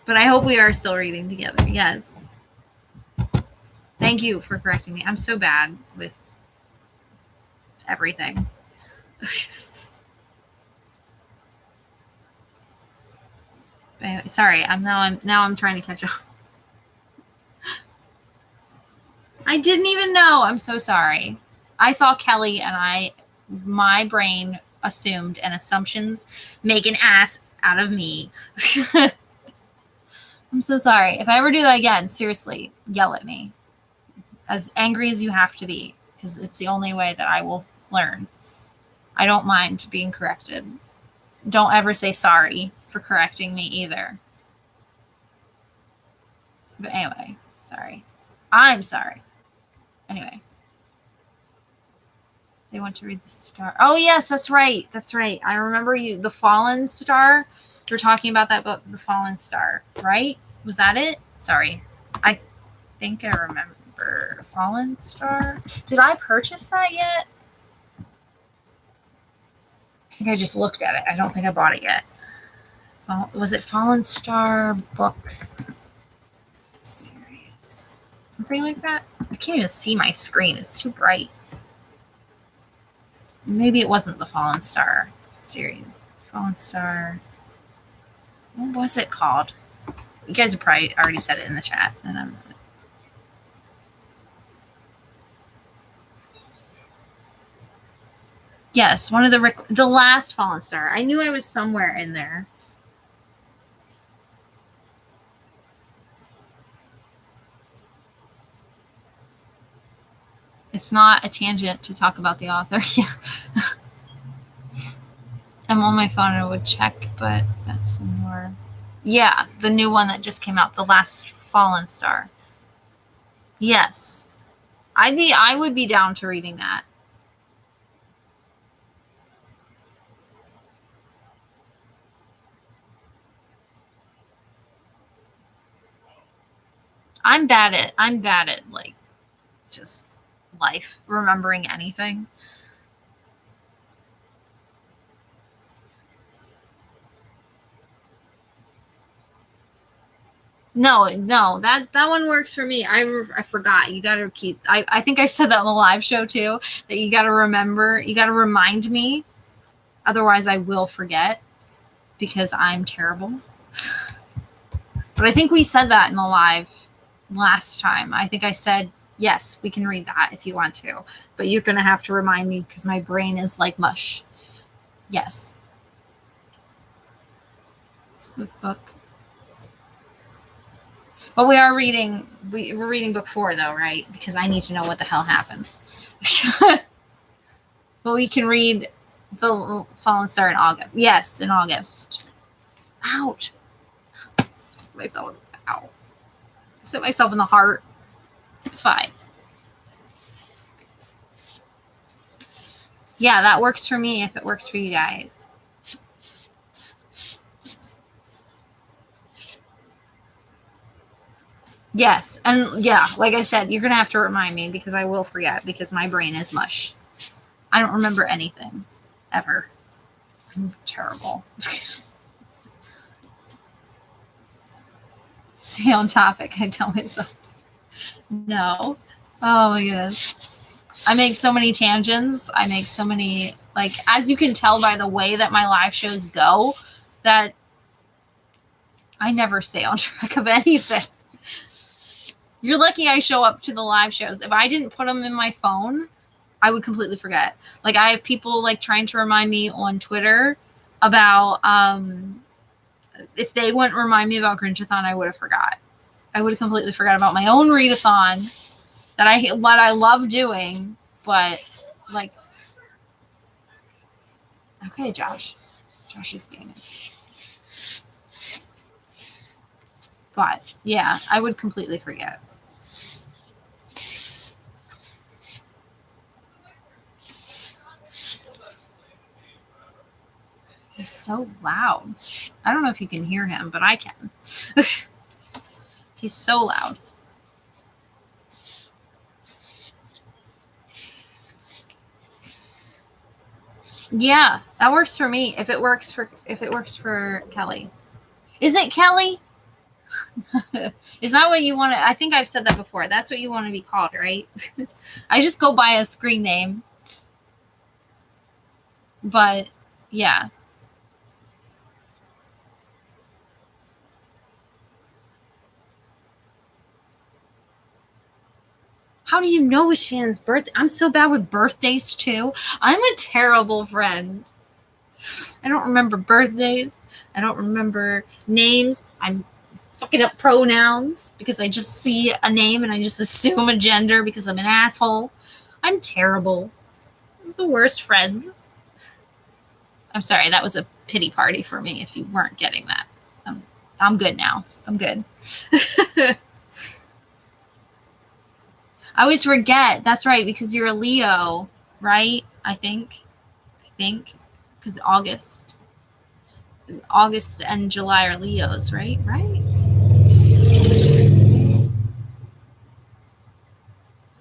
I hope we are still reading together. Yes. Thank you for correcting me. I'm so bad with everything. Anyway, sorry. I'm trying to catch up. I didn't even know. I'm so sorry. I saw Kelly and my brain assumed, and assumptions make an ass out of me. I'm so sorry. If I ever do that again, seriously, yell at me. As angry as you have to be, because it's the only way that I will learn. I don't mind being corrected. Don't ever say sorry for correcting me either. But anyway, sorry. I'm sorry. Anyway. They want to read the star. Oh, yes, that's right. That's right. I remember The Fallen Star. You're talking about that book, The Fallen Star, right? Was that it? Sorry. I think I remember Fallen Star. Did I purchase that yet? I think I just looked at it. I don't think I bought it yet. Was it Fallen Star book series? Something like that? I can't even see my screen. It's too bright. Maybe it wasn't the Fallen Star series. Fallen Star. What was it called? You guys have probably already said it in the chat. And yes, one of the last Fallen Star. I knew I was somewhere in there. It's not a tangent to talk about the author. Yeah. I'm on my phone and I would check, but that's more. Yeah, the new one that just came out, The Last Fallen Star. Yes. I would be down to reading that. I'm bad at like just life, remembering anything. No, that one works for me. I forgot. You got to keep. I think I said that on the live show too. That you got to remember. You got to remind me. Otherwise, I will forget because I'm terrible. But I think we said that in the live last time. I think I said, yes, we can read that if you want to. But you're going to have to remind me because my brain is like mush. Yes. It's the book. But we are reading, we're reading book 4 though, right? Because I need to know what the hell happens. But we can read The Fallen Star in August. Yes, in August. Ouch. Myself. Ow. Set myself in the heart. It's fine. Yeah, that works for me if it works for you guys. Yes. And yeah, like I said, you're going to have to remind me because I will forget because my brain is mush. I don't remember anything ever. I'm terrible. Stay on topic. I tell myself no. Oh my goodness. I make so many tangents. I make so many, like, as you can tell by the way that my live shows go, that I never stay on track of anything. You're lucky I show up to the live shows. If I didn't put them in my phone, I would completely forget. Like, I have people like trying to remind me on Twitter about if they wouldn't remind me about Grinchathon, I would have forgot. I would have completely forgot about my own readathon that I love doing, but like, okay, Josh is gaming. But yeah, I would completely forget. He's so loud. I don't know if you can hear him, but I can. He's so loud. Yeah, that works for me. If it works for Kelly. Is it Kelly? Is that what you want to? I think I've said that before. That's what you want to be called, right? I just go by a screen name. But yeah. How do you know it's Shannon's birthday? I'm so bad with birthdays too. I'm a terrible friend. I don't remember birthdays. I don't remember names. I'm fucking up pronouns because I just see a name and I just assume a gender because I'm an asshole. I'm terrible. I'm the worst friend. I'm sorry, that was a pity party for me if you weren't getting that. I'm good now. I'm good. I always forget. That's right, because you're a Leo, right? I think. Because August and July are Leos, right? Right?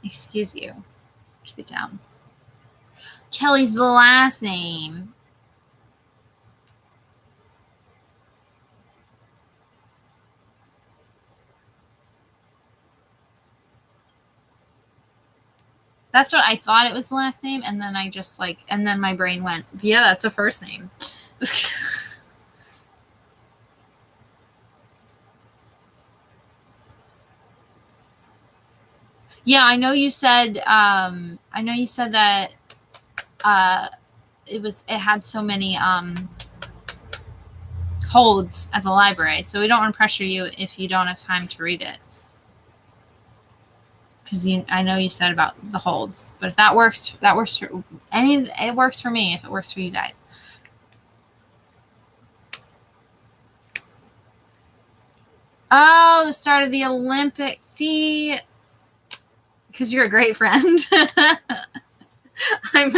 Excuse you. Keep it down. Kelly's the last name. That's what I thought it was the last name, and then I just and then my brain went, yeah, that's a first name. Yeah, I know you said that it had so many holds at the library, so we don't want to pressure you if you don't have time to read it. Because I know you said about the holds, but if that works for it works for me if it works for you guys. Oh, the start of the Olympics. See, because you're a great friend. I'm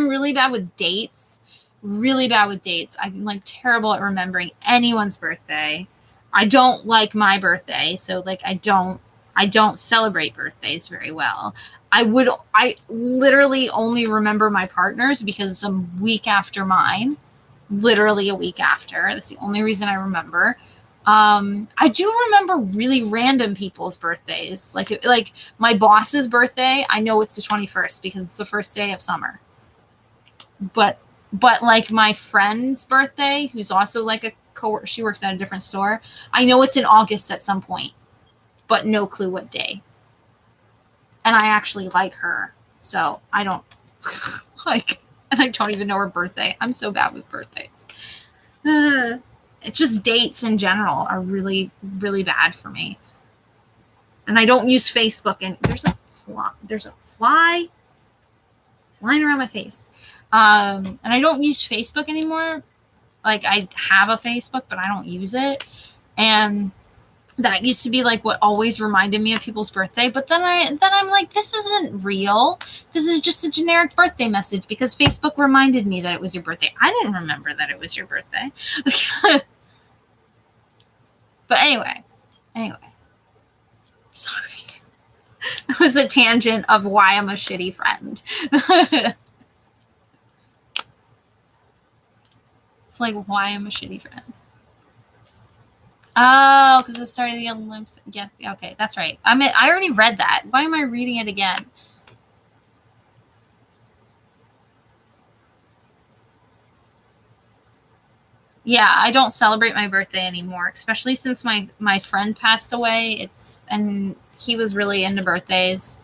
really bad with dates. I'm like terrible at remembering anyone's birthday. I don't like my birthday, so like I don't celebrate birthdays very well. I literally only remember my partner's because it's a week after mine. Literally a week after. That's the only reason I remember. I do remember really random people's birthdays. Like my boss's birthday, I know it's the 21st because it's the first day of summer. But like my friend's birthday, who's also like a she works at a different store. I know it's in August at some point, but no clue what day. And I actually like her, so I don't like, and I don't even know her birthday. I'm so bad with birthdays. It's just dates in general are really, really bad for me. And I don't use Facebook. And there's a fly flying around my face. And I don't use Facebook anymore. Like, I have a Facebook, but I don't use it. And that used to be like what always reminded me of people's birthday. But then I'm like, this isn't real. This is just a generic birthday message because Facebook reminded me that it was your birthday. I didn't remember that it was your birthday. But anyway, sorry. That was a tangent of why I'm a shitty friend. It's like why I'm a shitty friend. Oh, because it started the Olympics. Yes, okay, that's right. I already read that. Why am I reading it again? Yeah, I don't celebrate my birthday anymore, especially since my friend passed away. And he was really into birthdays,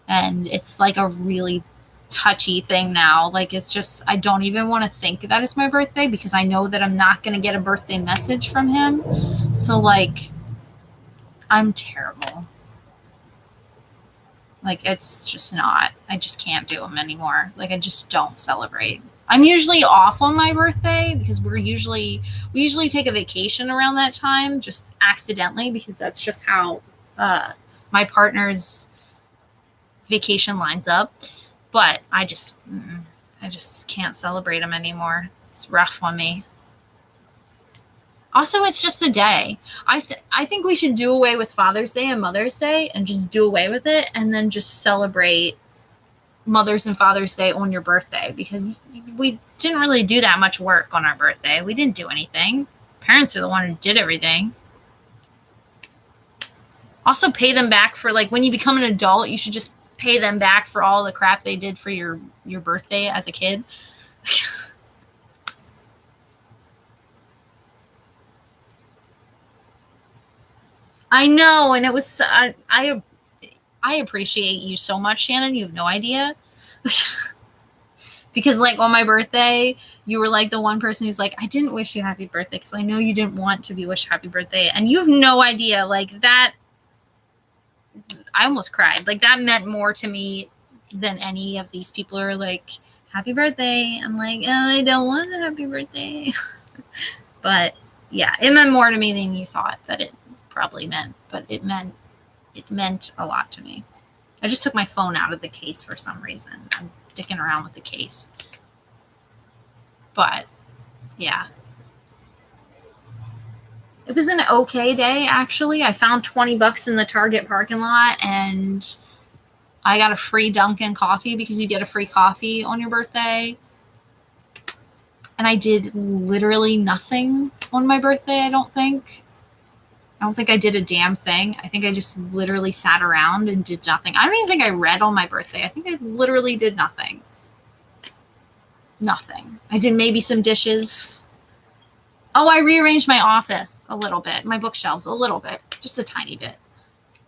and it's like a really touchy thing now. Like, it's just, I don't even want to think that it's my birthday because I know that I'm not going to get a birthday message from him. So, like, I'm terrible. Like, it's just not, I just can't do them anymore. Like, I just don't celebrate. I'm usually off on my birthday because we usually take a vacation around that time, just accidentally, because that's just how my partner's vacation lines up. But I just can't celebrate them anymore. It's rough on me. Also, it's just a day. I think we should do away with Father's Day and Mother's Day and just do away with it, and then just celebrate Mother's and Father's Day on your birthday, because we didn't really do that much work on our birthday. We didn't do anything. Parents are the one who did everything. Also, pay them back for, like, when you become an adult, you should just pay them back for all the crap they did for your birthday as a kid. I know, and it was I appreciate you so much, Shannon. You have no idea. Because, like, on my birthday, you were like the one person who's like, I didn't wish you happy birthday because I know you didn't want to be wished happy birthday, and you have no idea. Like, that, I almost cried. Like, that meant more to me than any of these people are like, happy birthday. I'm like, I don't want a happy birthday. But yeah, it meant more to me than you thought that it probably meant, but it meant a lot to me. I just took my phone out of the case for some reason. I'm dicking around with the case. But yeah. It was an okay day, actually. I found $20 in the Target parking lot, and I got a free Dunkin' coffee because you get a free coffee on your birthday. And I did literally nothing on my birthday, I don't think. I don't think I did a damn thing. I think I just literally sat around and did nothing. I don't even think I read on my birthday. I think I literally did nothing. Nothing. I did maybe some dishes. Oh, I rearranged my office a little bit, my bookshelves a little bit, just a tiny bit.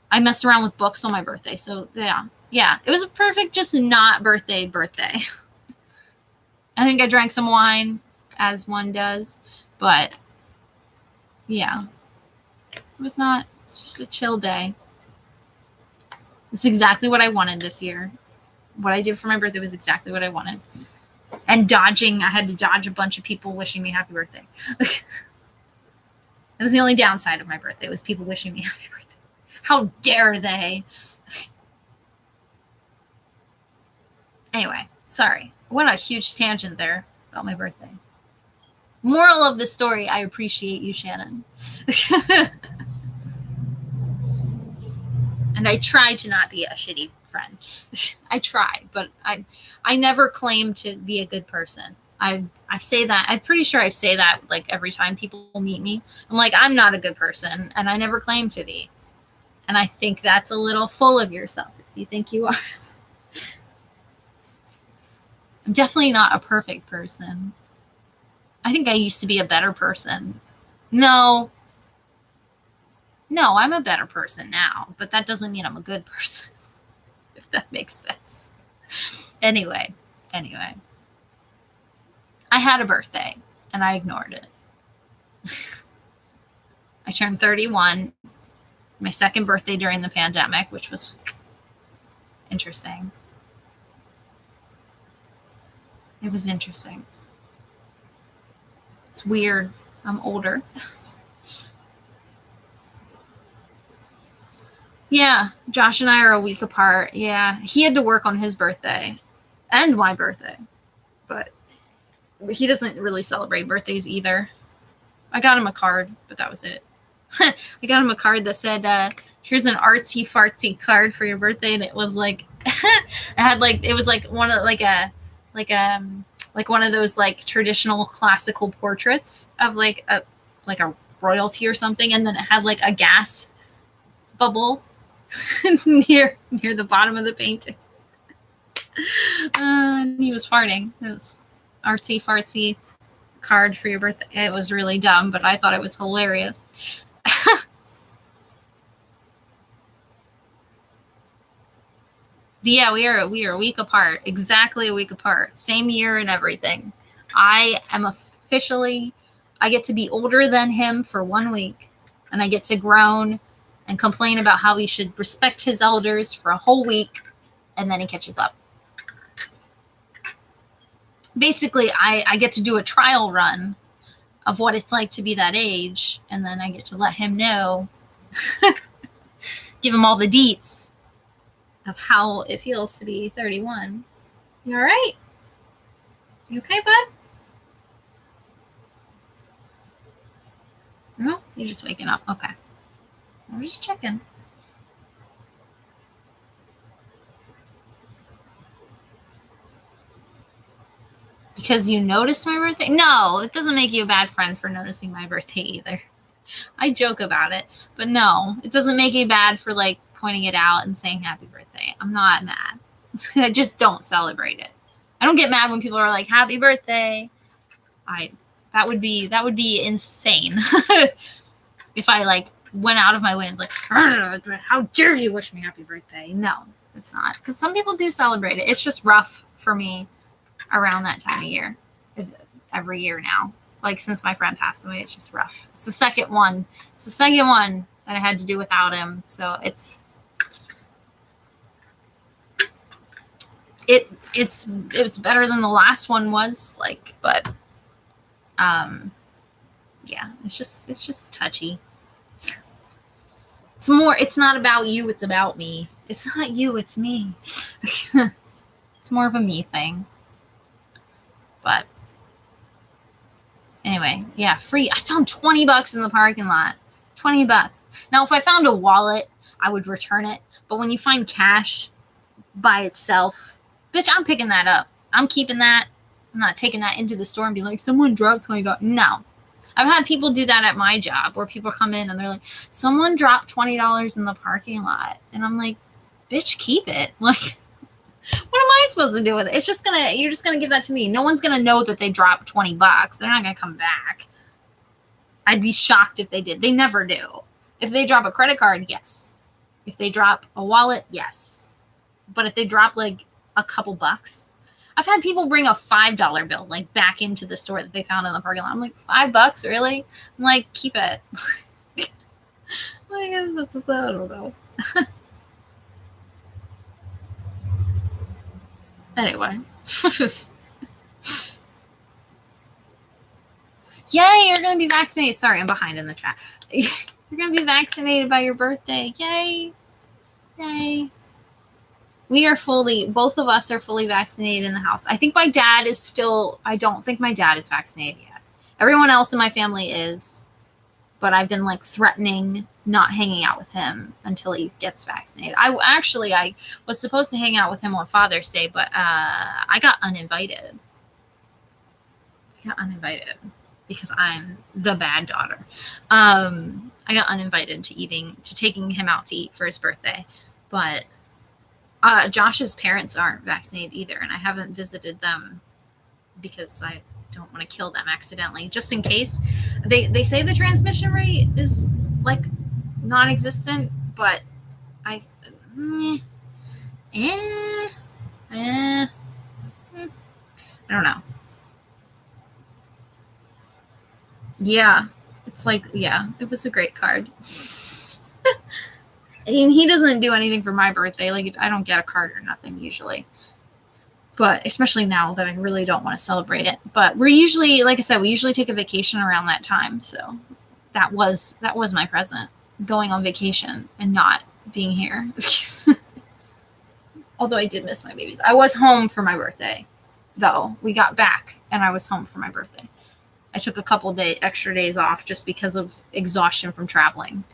I messed around with books on my birthday, so yeah. It was a perfect, just not birthday. I think I drank some wine, as one does, but yeah. It's just a chill day. It's exactly what I wanted this year. What I did for my birthday was exactly what I wanted. And I had to dodge a bunch of people wishing me happy birthday. That was the only downside of my birthday, was people wishing me happy birthday. How dare they? Anyway, sorry. I went on a huge tangent there about my birthday. Moral of the story, I appreciate you, Shannon. And I try to not be a shitty friend. I try, but I never claim to be a good person. I say that. I'm pretty sure I say that like every time people meet me. I'm like, I'm not a good person, and I never claim to be. And I think that's a little full of yourself if you think you are. I'm definitely not a perfect person. I think I used to be a better person, No, no, I'm a better person now, but that doesn't mean I'm a good person, if that makes sense. Anyway, I had a birthday and I ignored it. I turned 31, my second birthday during the pandemic, which was interesting. It was interesting. It's weird. I'm older. Yeah, Josh and I are a week apart. Yeah, he had to work on his birthday and my birthday, but he doesn't really celebrate birthdays either. I got him a card, but that was it. I got him a card that said, here's an artsy fartsy card for your birthday. And it was like, it was like one of like one of those like traditional classical portraits of like a royalty or something. And then it had like a gas bubble near the bottom of the painting. And he was farting. It was artsy fartsy card for your birthday. It was really dumb, but I thought it was hilarious. Yeah, we are a week apart, exactly a week apart, same year and everything. I am officially, I get to be older than him for 1 week, and I get to groan and complain about how he should respect his elders for a whole week, and then he catches up. Basically, I get to do a trial run of what it's like to be that age, and then I get to let him know, give him all the deets of how it feels to be 31. You all right? You okay, bud? No, you're just waking up. Okay. I'm just checking. Because you noticed my birthday? No, it doesn't make you a bad friend for noticing my birthday either. I joke about it, but no, it doesn't make you bad for like pointing it out and saying happy birthday. I'm not mad. I just don't celebrate it. I don't get mad when people are like happy birthday. That would be insane if I like went out of my way and was like, how dare you wish me happy birthday? No, it's not, because some people do celebrate it. It's just rough for me around that time of year. Every year now, like since my friend passed away, it's just rough. It's the second one that I had to do without him, so it's better than the last one was, like, but yeah, it's just touchy. It's not about you, it's about me. It's not you, it's me. It's more of a me thing. But anyway, yeah, free. I found $20 in the parking lot. $20. Now, if I found a wallet, I would return it. But when you find cash by itself, bitch, I'm picking that up. I'm keeping that. I'm not taking that into the store and be like, someone dropped $20. No. I've had people do that at my job where people come in and they're like, someone dropped $20 in the parking lot. And I'm like, bitch, keep it. Like, what am I supposed to do with it? You're just gonna give that to me. No one's gonna know that they dropped $20. They're not gonna come back. I'd be shocked if they did. They never do. If they drop a credit card, yes. If they drop a wallet, yes. But if they drop like a couple bucks, I've had people bring a $5 bill like back into the store that they found in the parking lot. I'm like, $5, really? I'm like, keep it. Like, I don't know. Anyway. Yay, you're going to be vaccinated. Sorry, I'm behind in the chat. You're going to be vaccinated by your birthday. Yay. Yay. Both of us are fully vaccinated in the house. I think my dad is still, I don't think my dad is vaccinated yet. Everyone else in my family is, but I've been like threatening not hanging out with him until he gets vaccinated. I was supposed to hang out with him on Father's Day, but I got uninvited. Because I'm the bad daughter. I got uninvited to taking him out to eat for his birthday, but Josh's parents aren't vaccinated either, and I haven't visited them because don't want to kill them accidentally, just in case. They say the transmission rate is like non-existent, but I don't know. Yeah, it's like, yeah, it was a great card. And he doesn't do anything for my birthday. Like, I don't get a card or nothing usually. But especially now that I really don't want to celebrate it. But we're usually, like I said, we usually take a vacation around that time. So that was my present, going on vacation and not being here. Although I did miss my babies. I was home for my birthday, though. We got back and I was home for my birthday. I took a couple extra days off just because of exhaustion from traveling.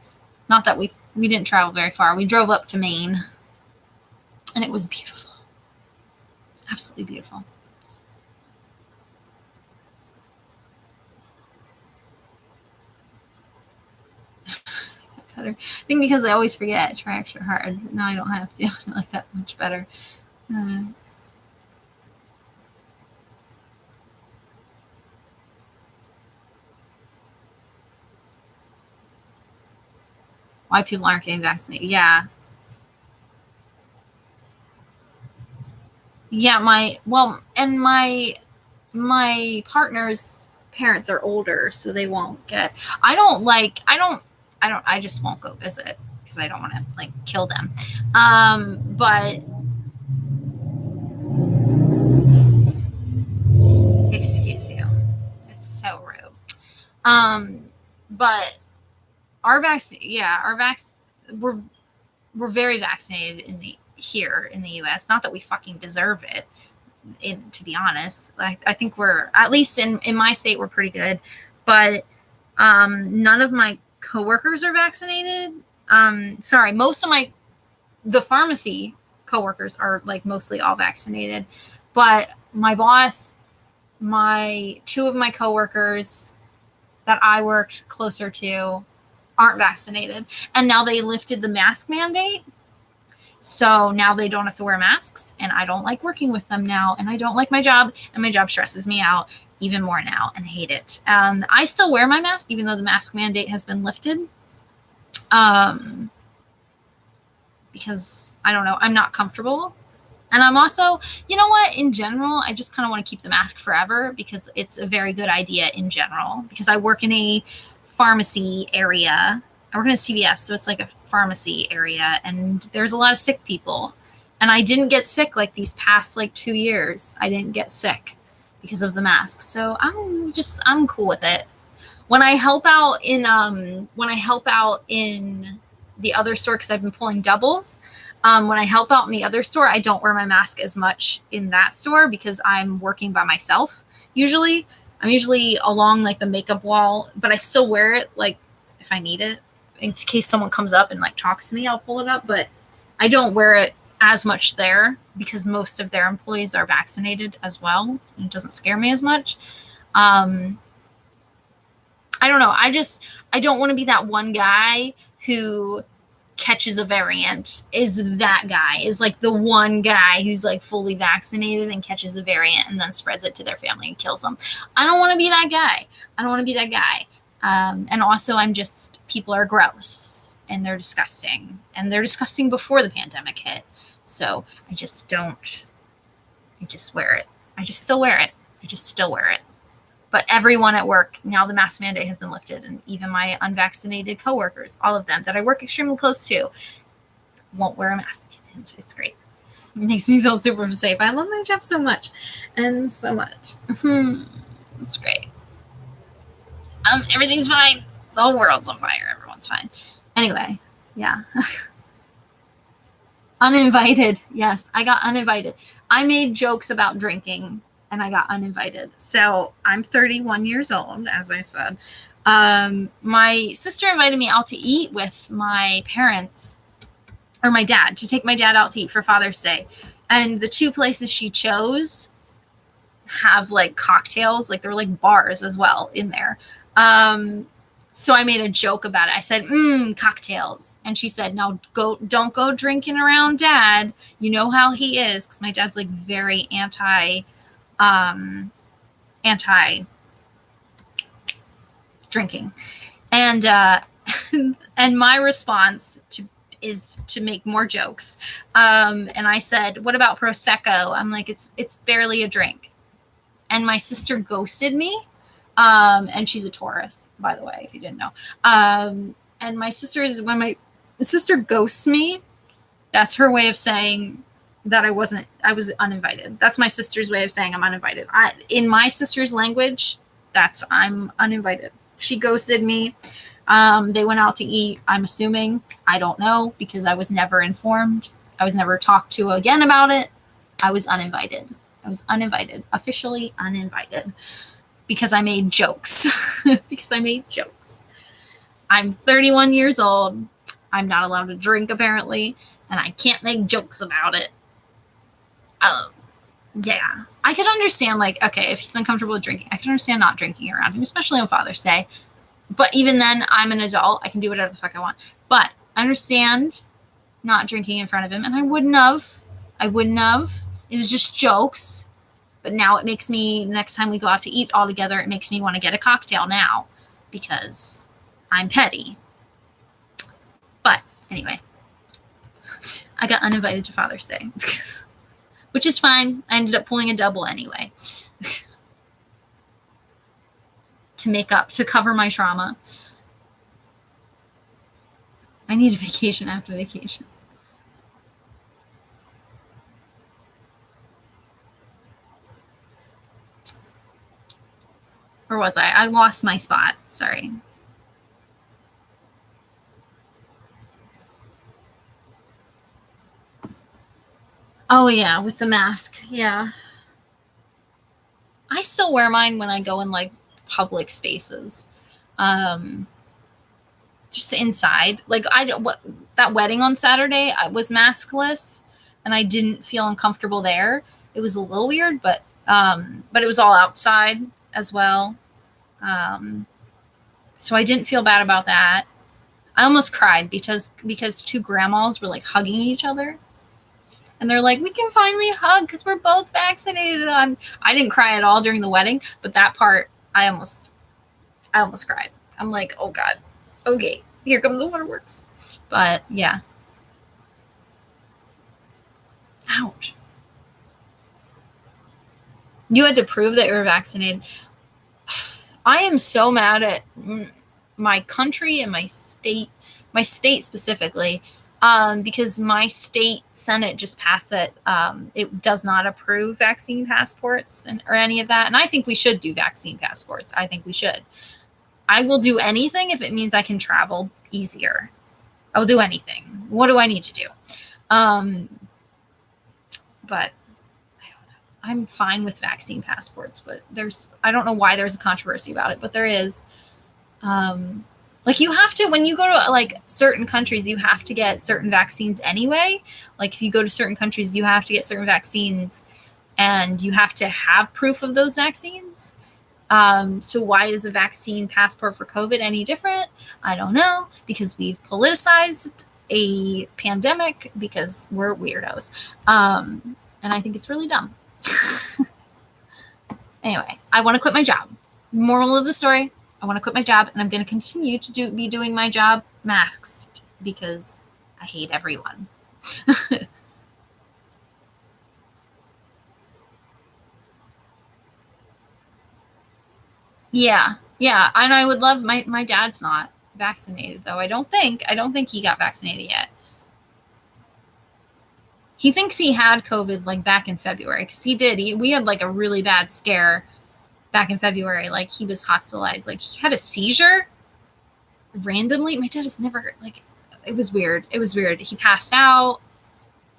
Not that we didn't travel very far. We drove up to Maine, and it was beautiful. Absolutely beautiful. Better. I think because I always forget, try extra hard. Now I don't have to. I like that much better. Why people aren't getting vaccinated? Yeah. Yeah, my partner's parents are older, so they won't get. I just won't go visit because I don't want to like kill them. But excuse you, it's so rude. But our vaccine, we're very vaccinated here in the U.S. Not that we fucking deserve it. To be honest, I think we're, at least in my state, we're pretty good. But none of my coworkers are vaccinated. Most of the pharmacy coworkers are like mostly all vaccinated. But my boss, two of my coworkers that I worked closer to aren't vaccinated. And now they lifted the mask mandate. So now they don't have to wear masks, and I don't like working with them now, and I don't like my job, and my job stresses me out even more now, and I hate it. I still wear my mask, even though the mask mandate has been lifted. Because, I don't know, I'm not comfortable. And I'm also, you know what, in general, I just kind of want to keep the mask forever because it's a very good idea in general. Because I work in a pharmacy area. I work in a CVS, so it's like a pharmacy area, and there's a lot of sick people. And I didn't get sick like these past like 2 years. I didn't get sick because of the mask. So I'm cool with it. When I help out in the other store, because I've been pulling doubles, when I help out in the other store, I don't wear my mask as much in that store because I'm working by myself usually. I'm usually along like the makeup wall, but I still wear it like if I need it. In case someone comes up and like talks to me, I'll pull it up, but I don't wear it as much there because most of their employees are vaccinated as well. So it doesn't scare me as much. I don't know. I don't want to be that one guy who catches a variant. Is like the one guy who's like fully vaccinated and catches a variant and then spreads it to their family and kills them. I don't want to be that guy. And also people are gross and they're disgusting, and they're disgusting before the pandemic hit. So I just wear it. I just still wear it. But everyone at work, now the mask mandate has been lifted, and even my unvaccinated coworkers, all of them that I work extremely close to, won't wear a mask. And it's great. It makes me feel super safe. I love my job so much. And so much. It's great. Everything's fine. The whole world's on fire. Everyone's fine. Anyway, yeah. Uninvited. Yes, I got uninvited. I made jokes about drinking, and I got uninvited. So I'm 31 years old, as I said. My sister invited me out to eat with my parents, or my dad, to take my dad out to eat for Father's Day. And the two places she chose have like cocktails, like they're like bars as well in there. So I made a joke about it. I said, cocktails. And she said, no, don't go drinking around Dad. You know how he is. Cause my dad's like very anti, anti drinking. And and my response is to make more jokes. And I said, "What about prosecco?" I'm like, "It's barely a drink." And my sister ghosted me. And she's a Taurus, by the way, if you didn't know. And when my sister ghosts me, that's her way of saying that I was uninvited. That's my sister's way of saying I'm uninvited. In my sister's language, that's I'm uninvited. She ghosted me. They went out to eat, I'm assuming. I don't know, because I was never informed. I was never talked to again about it. I was uninvited. Officially uninvited, because I made jokes. I'm 31 years old. I'm not allowed to drink, apparently, and I can't make jokes about it. Yeah. I could understand, like, okay, if he's uncomfortable with drinking, I can understand not drinking around him, especially on Father's Day. But even then, I'm an adult. I can do whatever the fuck I want. But I understand not drinking in front of him, and I wouldn't have. It was just jokes. But now it makes me, next time we go out to eat all together, it makes me want to get a cocktail now, because I'm petty. But anyway, I got uninvited to Father's Day, which is fine. I ended up pulling a double anyway to cover my trauma. I need a vacation after vacation. Or was I? I lost my spot. Sorry. Oh, yeah, with the mask. Yeah. I still wear mine when I go in, like, public spaces. Just inside. Like, that wedding on Saturday, I was maskless, and I didn't feel uncomfortable there. It was a little weird, but it was all outside as well. So I didn't feel bad about that. I almost cried because two grandmas were, like, hugging each other. And they're like, "We can finally hug because we're both vaccinated." I didn't cry at all during the wedding, but that part, I almost cried. I'm like, "Oh, God. Okay, here comes the waterworks." But, yeah. Ouch. You had to prove that you were vaccinated. I am so mad at my country and my state specifically, because my state Senate just passed it. It does not approve vaccine passports or any of that. And I think we should do vaccine passports. I think we should. I will do anything if it means I can travel easier. I will do anything. What do I need to do? But I'm fine with vaccine passports, but I don't know why there's a controversy about it, but there is. Like, you have to, when you go to, like, certain countries, you have to get certain vaccines anyway. Like, if you go to certain countries, you have to get certain vaccines, and you have to have proof of those vaccines. So why is a vaccine passport for COVID any different? I don't know, because we've politicized a pandemic because we're weirdos. And I think it's really dumb. Anyway, I want to quit my job. Moral of the story, I want to quit my job, and I'm going to continue to be doing my job masked because I hate everyone. Yeah. And I would love, my dad's not vaccinated, though. I don't think he got vaccinated yet. He thinks he had COVID, like, back in February, because he did. We had, like, a really bad scare back in February. Like, he was hospitalized. Like, he had a seizure randomly. My dad has never, like, it was weird. He passed out,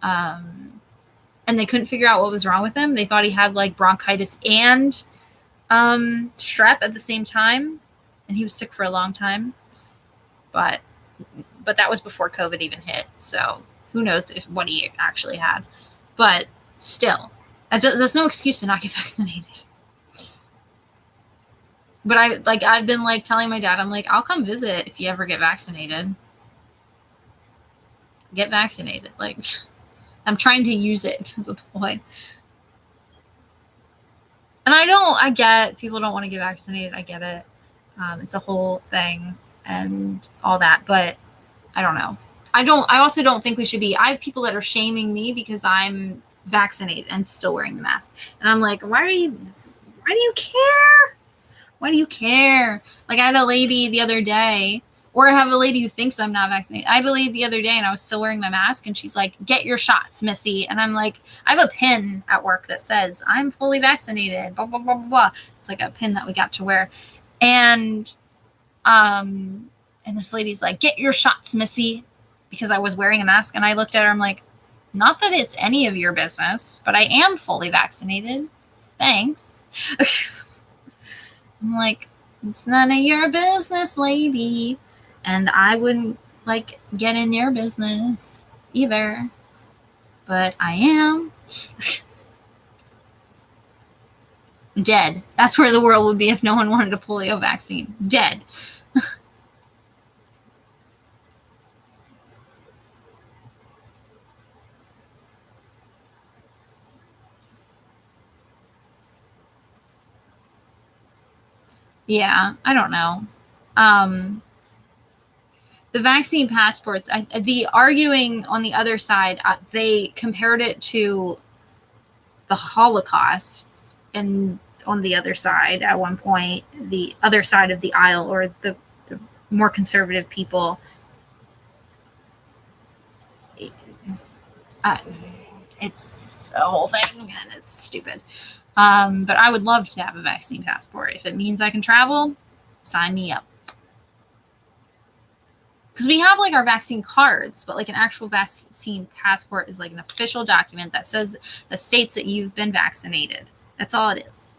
and they couldn't figure out what was wrong with him. They thought he had, like, bronchitis and strep at the same time, and he was sick for a long time. But that was before COVID even hit, so who knows what he actually had. But still, there's no excuse to not get vaccinated. But I've been, like, telling my dad, I'm like, I'll come visit if you ever get vaccinated. Get vaccinated. Like, I'm trying to use it as a ploy. And I get people don't want to get vaccinated. I get it. It's a whole thing and all that, but I don't know. I also don't think we should be. I have people that are shaming me because I'm vaccinated and still wearing the mask. And I'm like, why do you care? Why do you care? Like, I had a lady the other day, or I have a lady who thinks I'm not vaccinated. I had a lady the other day and I was still wearing my mask and she's like, get your shots, Missy. And I'm like, I have a pin at work that says I'm fully vaccinated, blah, blah, blah, blah, blah. It's like a pin that we got to wear. And this lady's like, get your shots, Missy, because I was wearing a mask. And I looked at her, I'm like, not that it's any of your business, but I am fully vaccinated. Thanks. I'm like, it's none of your business, lady. And I wouldn't like get in your business either. But I am. Dead. That's where the world would be if no one wanted a polio vaccine. Dead. Yeah, I don't know. The vaccine passports, the arguing on the other side, they compared it to the Holocaust. And on the other side, at one point, the other side of the aisle, or the more conservative people, it's a whole thing and it's stupid. But I would love to have a vaccine passport. If it means I can travel, sign me up. Because we have like our vaccine cards, but like an actual vaccine passport is like an official document that states that you've been vaccinated. That's all it is.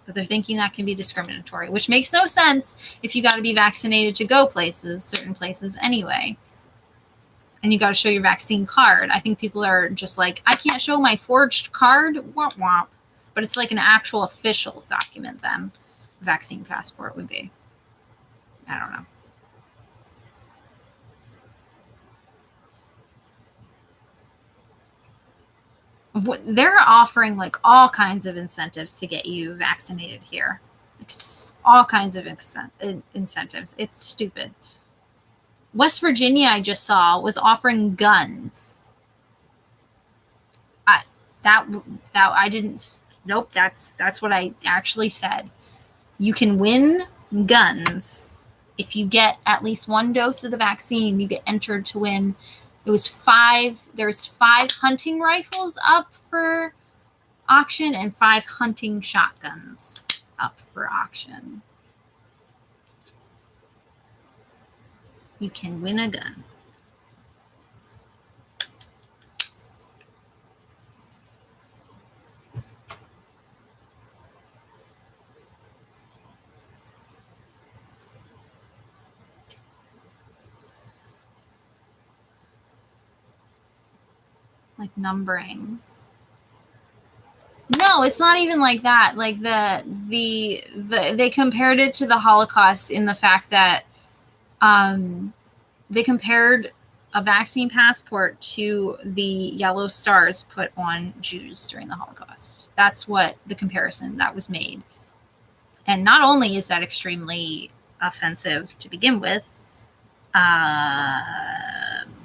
But they're thinking that can be discriminatory, which makes no sense if you got to be vaccinated to go places, certain places anyway. And you got to show your vaccine card. I think people are just like, I can't show my forged card. Womp womp. But it's like an actual official document then. Vaccine passport would be. I don't know. They're offering like all kinds of incentives to get you vaccinated here. Like, all kinds of incentives. It's stupid. West Virginia, I just saw, was offering guns. I didn't. Nope. That's what I actually said. You can win guns if you get at least one dose of the vaccine. You get entered to win. There's 5 hunting rifles up for auction and 5 hunting shotguns up for auction. You can win a gun. Like numbering. No, it's not even like that. Like they compared it to the Holocaust in the fact that they compared a vaccine passport to the yellow stars put on Jews during the Holocaust. That's what the comparison that was made. And not only is that extremely offensive to begin with,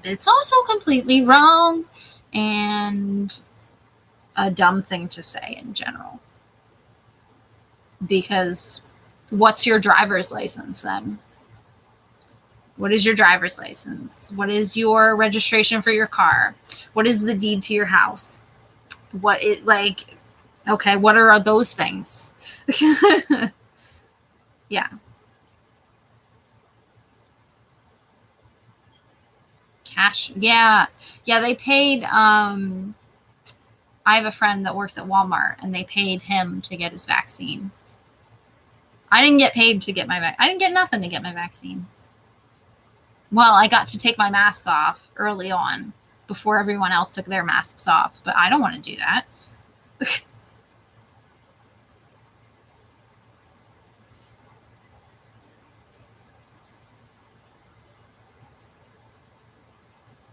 it's also completely wrong and a dumb thing to say in general. Because what's your driver's license then? What is your driver's license? What is your registration for your car? What is the deed to your house? Okay, what are those things? Yeah. Cash. Yeah. Yeah, they paid I have a friend that works at Walmart and they paid him to get his vaccine. I didn't get paid to get I didn't get nothing to get my vaccine. Well, I got to take my mask off early on before everyone else took their masks off, but I don't want to do that.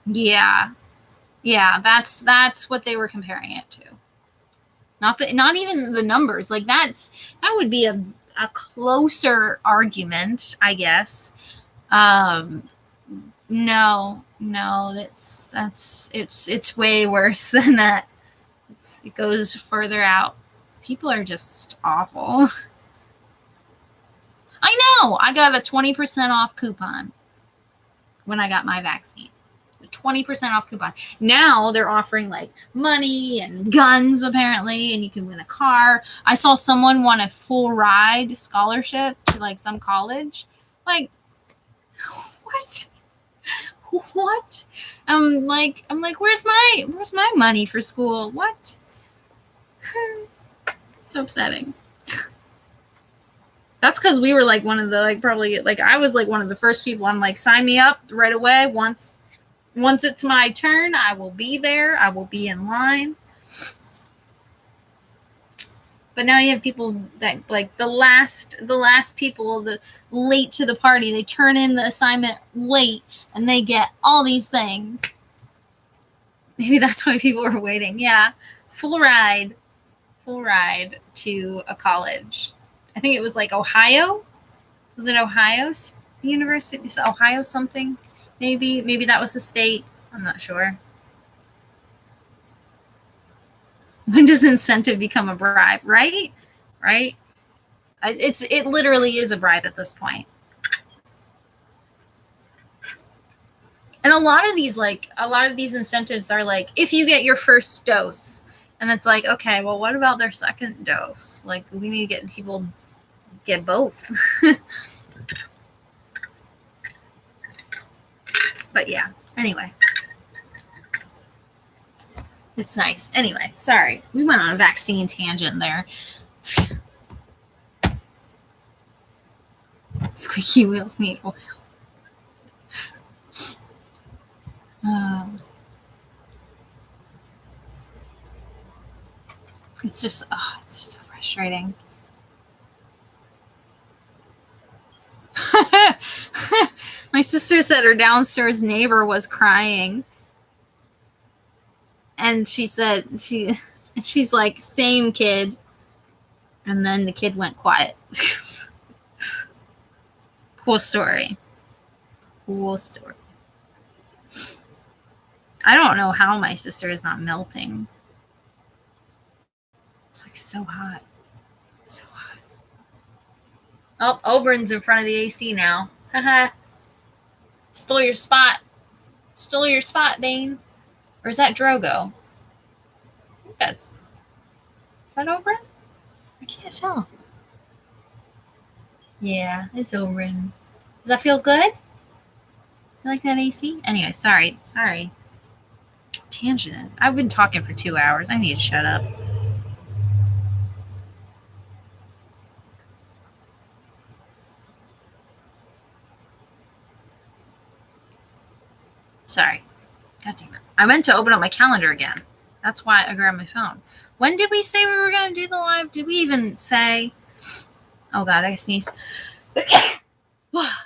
Yeah. Yeah, that's what they were comparing it to. Not even the numbers. Like that would be a closer argument, I guess. Um, no, it's way worse than that. It goes further out. People are just awful. I know. I got a 20% off coupon when I got my vaccine. 20% off coupon. Now they're offering like money and guns apparently, and you can win a car. I saw someone won a full ride scholarship to like some college. Like, what? What? I'm like, where's my money for school? What? So upsetting. That's because we were like one of the like probably like I was like one of the first people. I'm like, sign me up right away. Once it's my turn, I will be there. I will be in line. But now you have people that like the last people, the late to the party, they turn in the assignment late and they get all these things. Maybe that's why people were waiting. Yeah. Full ride to a college. I think it was like Ohio. Was it Ohio University? Is it Ohio something? Maybe that was the state. I'm not sure. When does incentive become a bribe? Right? It literally is a bribe at this point. And a lot of these incentives are like, if you get your first dose, and it's like, okay, well, what about their second dose? Like, we need to get people get both. But yeah, anyway. It's nice. Anyway, sorry. We went on a vaccine tangent there. Squeaky wheels need oil. It's just so frustrating. My sister said her downstairs neighbor was crying. And she said she's like, same kid. And then the kid went quiet. Cool story. I don't know how my sister is not melting. It's like so hot. Oh, Oberin's in front of the AC now. Haha. Stole your spot, Bane. Or is that Drogo? I think is that Oberyn? I can't tell. Yeah, it's Oberyn. Does that feel good? You like that AC? Anyway, sorry. Tangent. I've been talking for 2 hours. I need to shut up. Sorry. God damn it. I meant to open up my calendar again. That's why I grabbed my phone. When did we say we were going to do the live? Did we even say? Oh, God, I sneezed. Oh.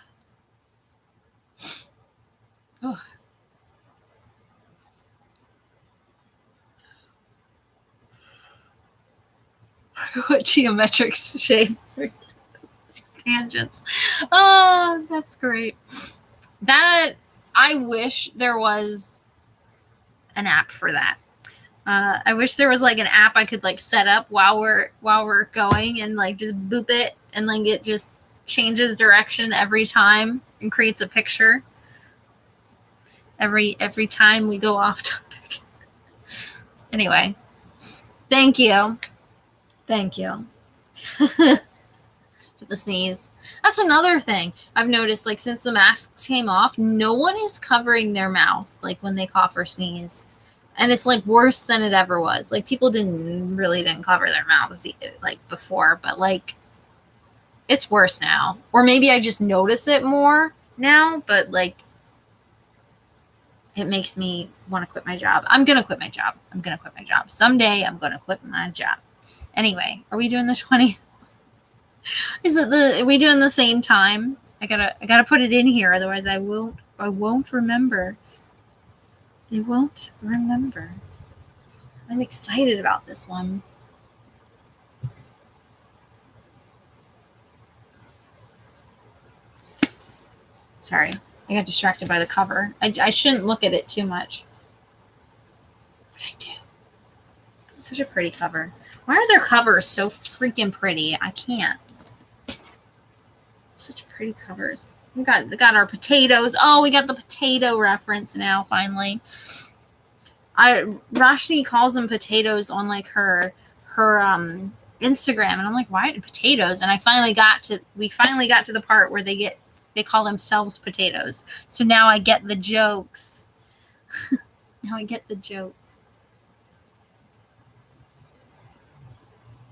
What geometric shape tangents. Oh, that's great. That I wish there was an app for that. I wish there was like an app I could like set up while we're going and like just boop it and like it just changes direction every time and creates a picture every time we go off topic. Anyway, thank you for the sneeze. That's another thing I've noticed, like since the masks came off, no one is covering their mouth like when they cough or sneeze. And it's like worse than it ever was. Like people didn't cover their mouths like before, but like it's worse now. Or maybe I just notice it more now, but like it makes me want to quit my job. I'm going to quit my job. Someday I'm going to quit my job. Anyway, are we doing the 20? Are we doing the same time? I gotta put it in here. Otherwise I won't remember. They won't remember. I'm excited about this one. Sorry. I got distracted by the cover. I shouldn't look at it too much. But I do. It's such a pretty cover. Why are their covers so freaking pretty? I can't. Such pretty covers. We got our potatoes. Oh, we got the potato reference now, finally. Roshni calls them potatoes on like her Instagram, and I'm like, why potatoes? And we finally got to the part where they call themselves potatoes. So now I get the jokes. Now I get the jokes.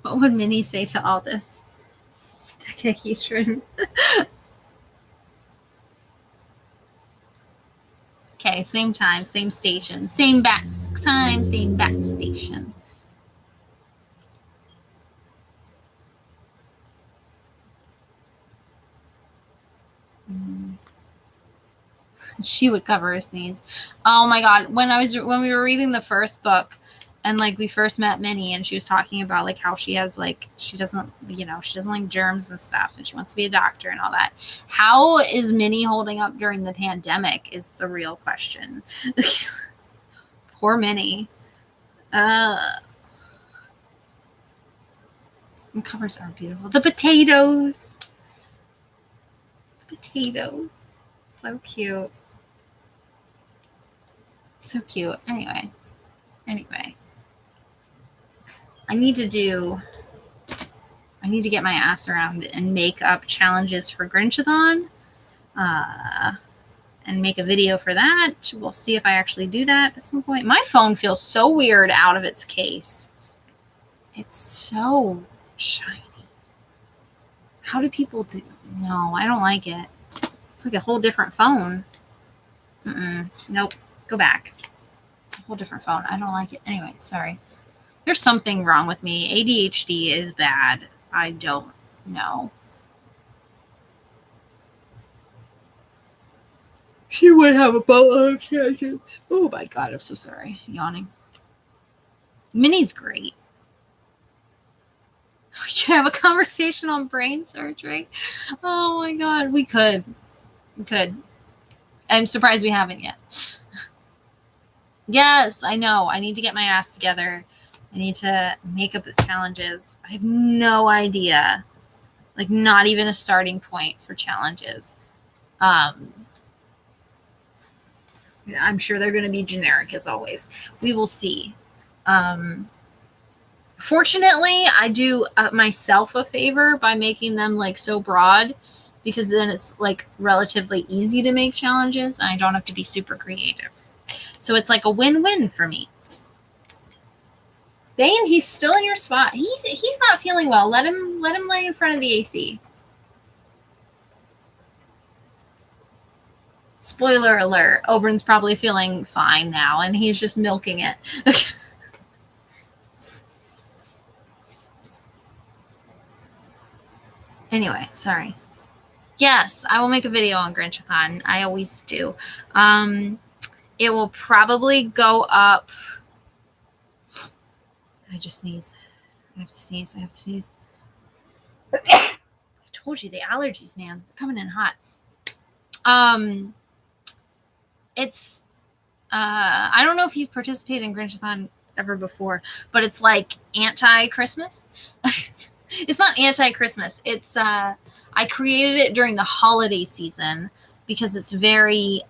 What would Minnie say to all this? Decahedron. Okay, same time, same station. Same bat time, same bat station. She would cover her sneeze. Oh my god, when we were reading the first book, and like we first met Minnie, and she was talking about like how she has like she doesn't like germs and stuff, and she wants to be a doctor and all that. How is Minnie holding up during the pandemic is the real question. Poor Minnie. The covers are beautiful. The potatoes. So cute. So cute. Anyway. I need to get my ass around and make up challenges for Grinchathon. And make a video for that. We'll see if I actually do that at some point. My phone feels so weird out of its case. It's so shiny. How do people do? No, I don't like it. It's like a whole different phone. Nope. Go back. It's a whole different phone. I don't like it. Anyway, sorry. There's something wrong with me. ADHD is bad. I don't know. She would have a boatload of tangents. Oh my god, I'm so sorry. Yawning. Minnie's great. We could have a conversation on brain surgery. Oh my god, we could. I'm surprised we haven't yet. Yes, I know. I need to get my ass together. I need to make up the challenges. I have no idea. Like, not even a starting point for challenges. I'm sure they're going to be generic as always. We will see. Fortunately, I do myself a favor by making them like so broad, because then it's like relatively easy to make challenges and I don't have to be super creative. So it's like a win-win for me. Bane, he's still in your spot. He's not feeling well. Let him lay in front of the AC. Spoiler alert, Oberyn's probably feeling fine now and he's just milking it. Anyway, sorry. Yes, I will make a video on Grinchathon. I always do. It will probably go up. I just sneeze. I have to sneeze. I told you, the allergies, man. They're coming in hot. It's I don't know if you've participated in Grinchathon ever before, but it's like anti-Christmas. It's not anti-Christmas. It's I created it during the holiday season because it's very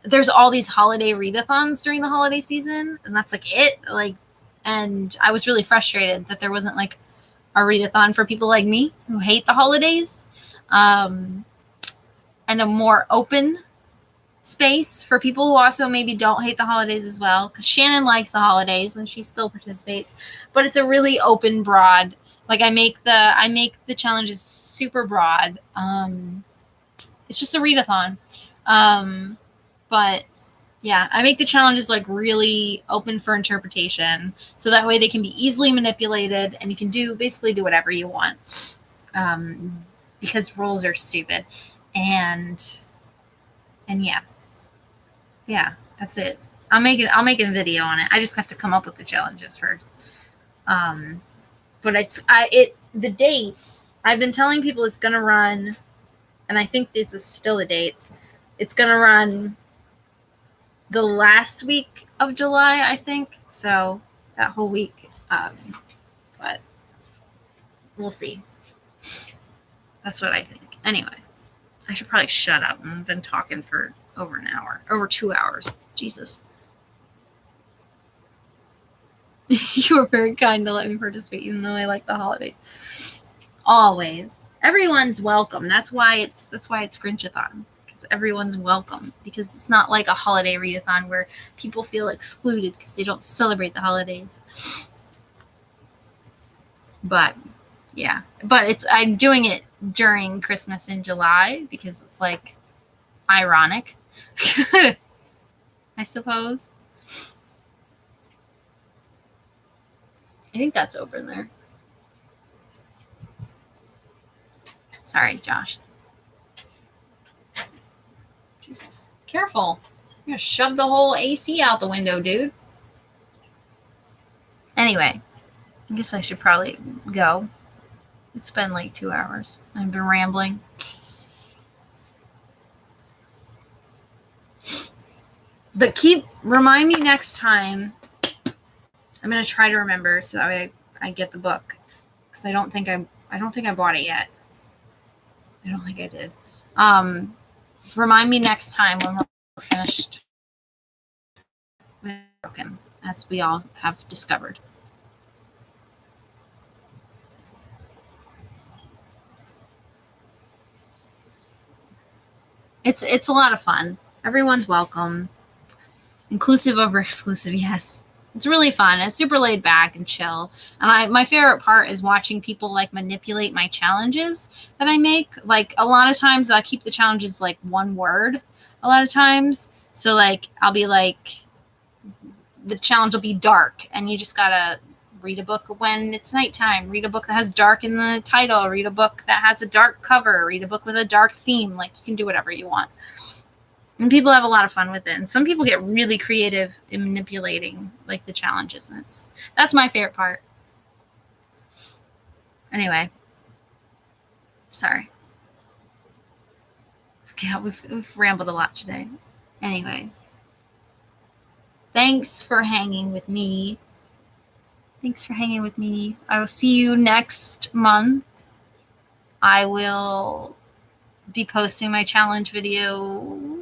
there's all these holiday readathons during the holiday season, and that's like it. Like, and I was really frustrated that there wasn't like a readathon for people like me who hate the holidays, and a more open space for people who also maybe don't hate the holidays as well. Because Shannon likes the holidays and she still participates, but it's a really open, broad. Like I make the challenges super broad. It's just a readathon. But yeah, I make the challenges like really open for interpretation. So that way they can be easily manipulated and you can basically do whatever you want. Because rules are stupid. And yeah. Yeah, that's it. I'll make a video on it. I just have to come up with the challenges first. But the dates, I've been telling people it's going to run and I think this is still the dates. It's going to run the last week of July, I think. So that whole week. But we'll see. That's what I think. Anyway, I should probably shut up. I've been talking for over an hour, over 2 hours. Jesus. You were very kind to let me participate, even though I like the holidays. Always. Everyone's welcome. That's why it's Grinchathon. Because everyone's welcome. Because it's not like a holiday readathon where people feel excluded because they don't celebrate the holidays. But yeah. But I'm doing it during Christmas in July because it's like ironic. I suppose. I think that's open there. Sorry, Josh. Jesus. Careful. You're going to shove the whole AC out the window, dude. Anyway, I guess I should probably go. It's been like 2 hours. I've been rambling. But remind me next time. I'm going to try to remember so that way I get the book. Because I don't think I bought it yet. I don't think I did. Remind me next time when we're finished with Broken, as we all have discovered. It's a lot of fun. Everyone's welcome. Inclusive over exclusive, yes. It's really fun. It's super laid back and chill. And my favorite part is watching people like manipulate my challenges that I make. Like a lot of times I'll keep the challenges like one word a lot of times. So like I'll be like, the challenge will be dark and you just gotta read a book when it's nighttime, read a book that has dark in the title, read a book that has a dark cover, read a book with a dark theme. Like you can do whatever you want. And people have a lot of fun with it. And some people get really creative in manipulating like the challenges. And that's my favorite part. Anyway. Sorry. Yeah, we've rambled a lot today. Anyway. Thanks for hanging with me. I will see you next month. I will be posting my challenge video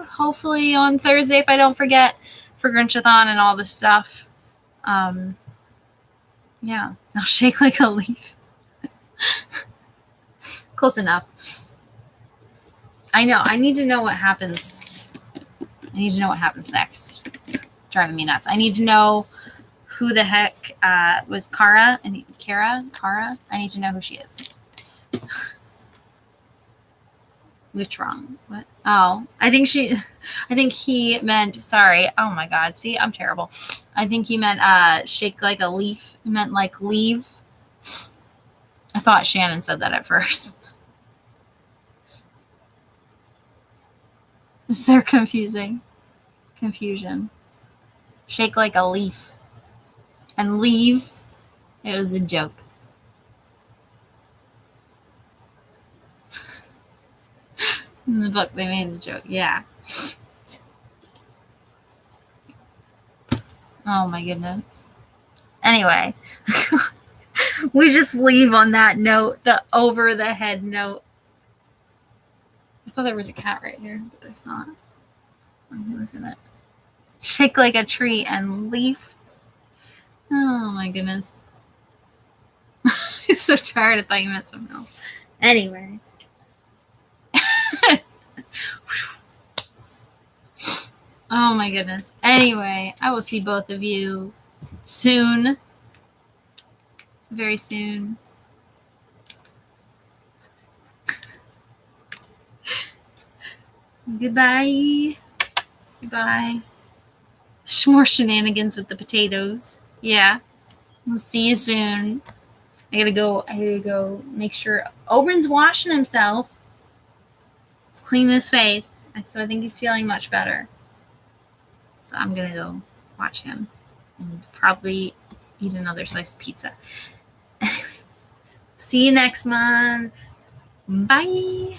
hopefully on Thursday if I don't forget for Grinchathon and all this stuff. Yeah, I'll shake like a leaf. Close enough. I know. I need to know what happens. Next. It's driving me nuts. I need to know who the heck was Kara. Kara. I need to know who she is. Which wrong? What? Oh, I think he meant, sorry. Oh my God. See, I'm terrible. I think he meant shake like a leaf. He meant like leave. I thought Shannon said that at first. Is there confusion? Shake like a leaf. And leave. It was a joke. In the book, they made a joke. Yeah. Oh my goodness. Anyway, we just leave on that note, the over the head note. I thought there was a cat right here, but there's not. Who was in it? Shake like a tree and leaf. Oh my goodness. I'm so tired. I thought you meant something else. Anyway. Oh my goodness. Anyway, I will see both of you soon. Very soon. Goodbye. More shenanigans with the potatoes. Yeah. We'll see you soon. I gotta go make sure Oben's washing himself. He's cleaning his face. So I think he's feeling much better. So I'm gonna go watch him and probably eat another slice of pizza. See you next month. Bye.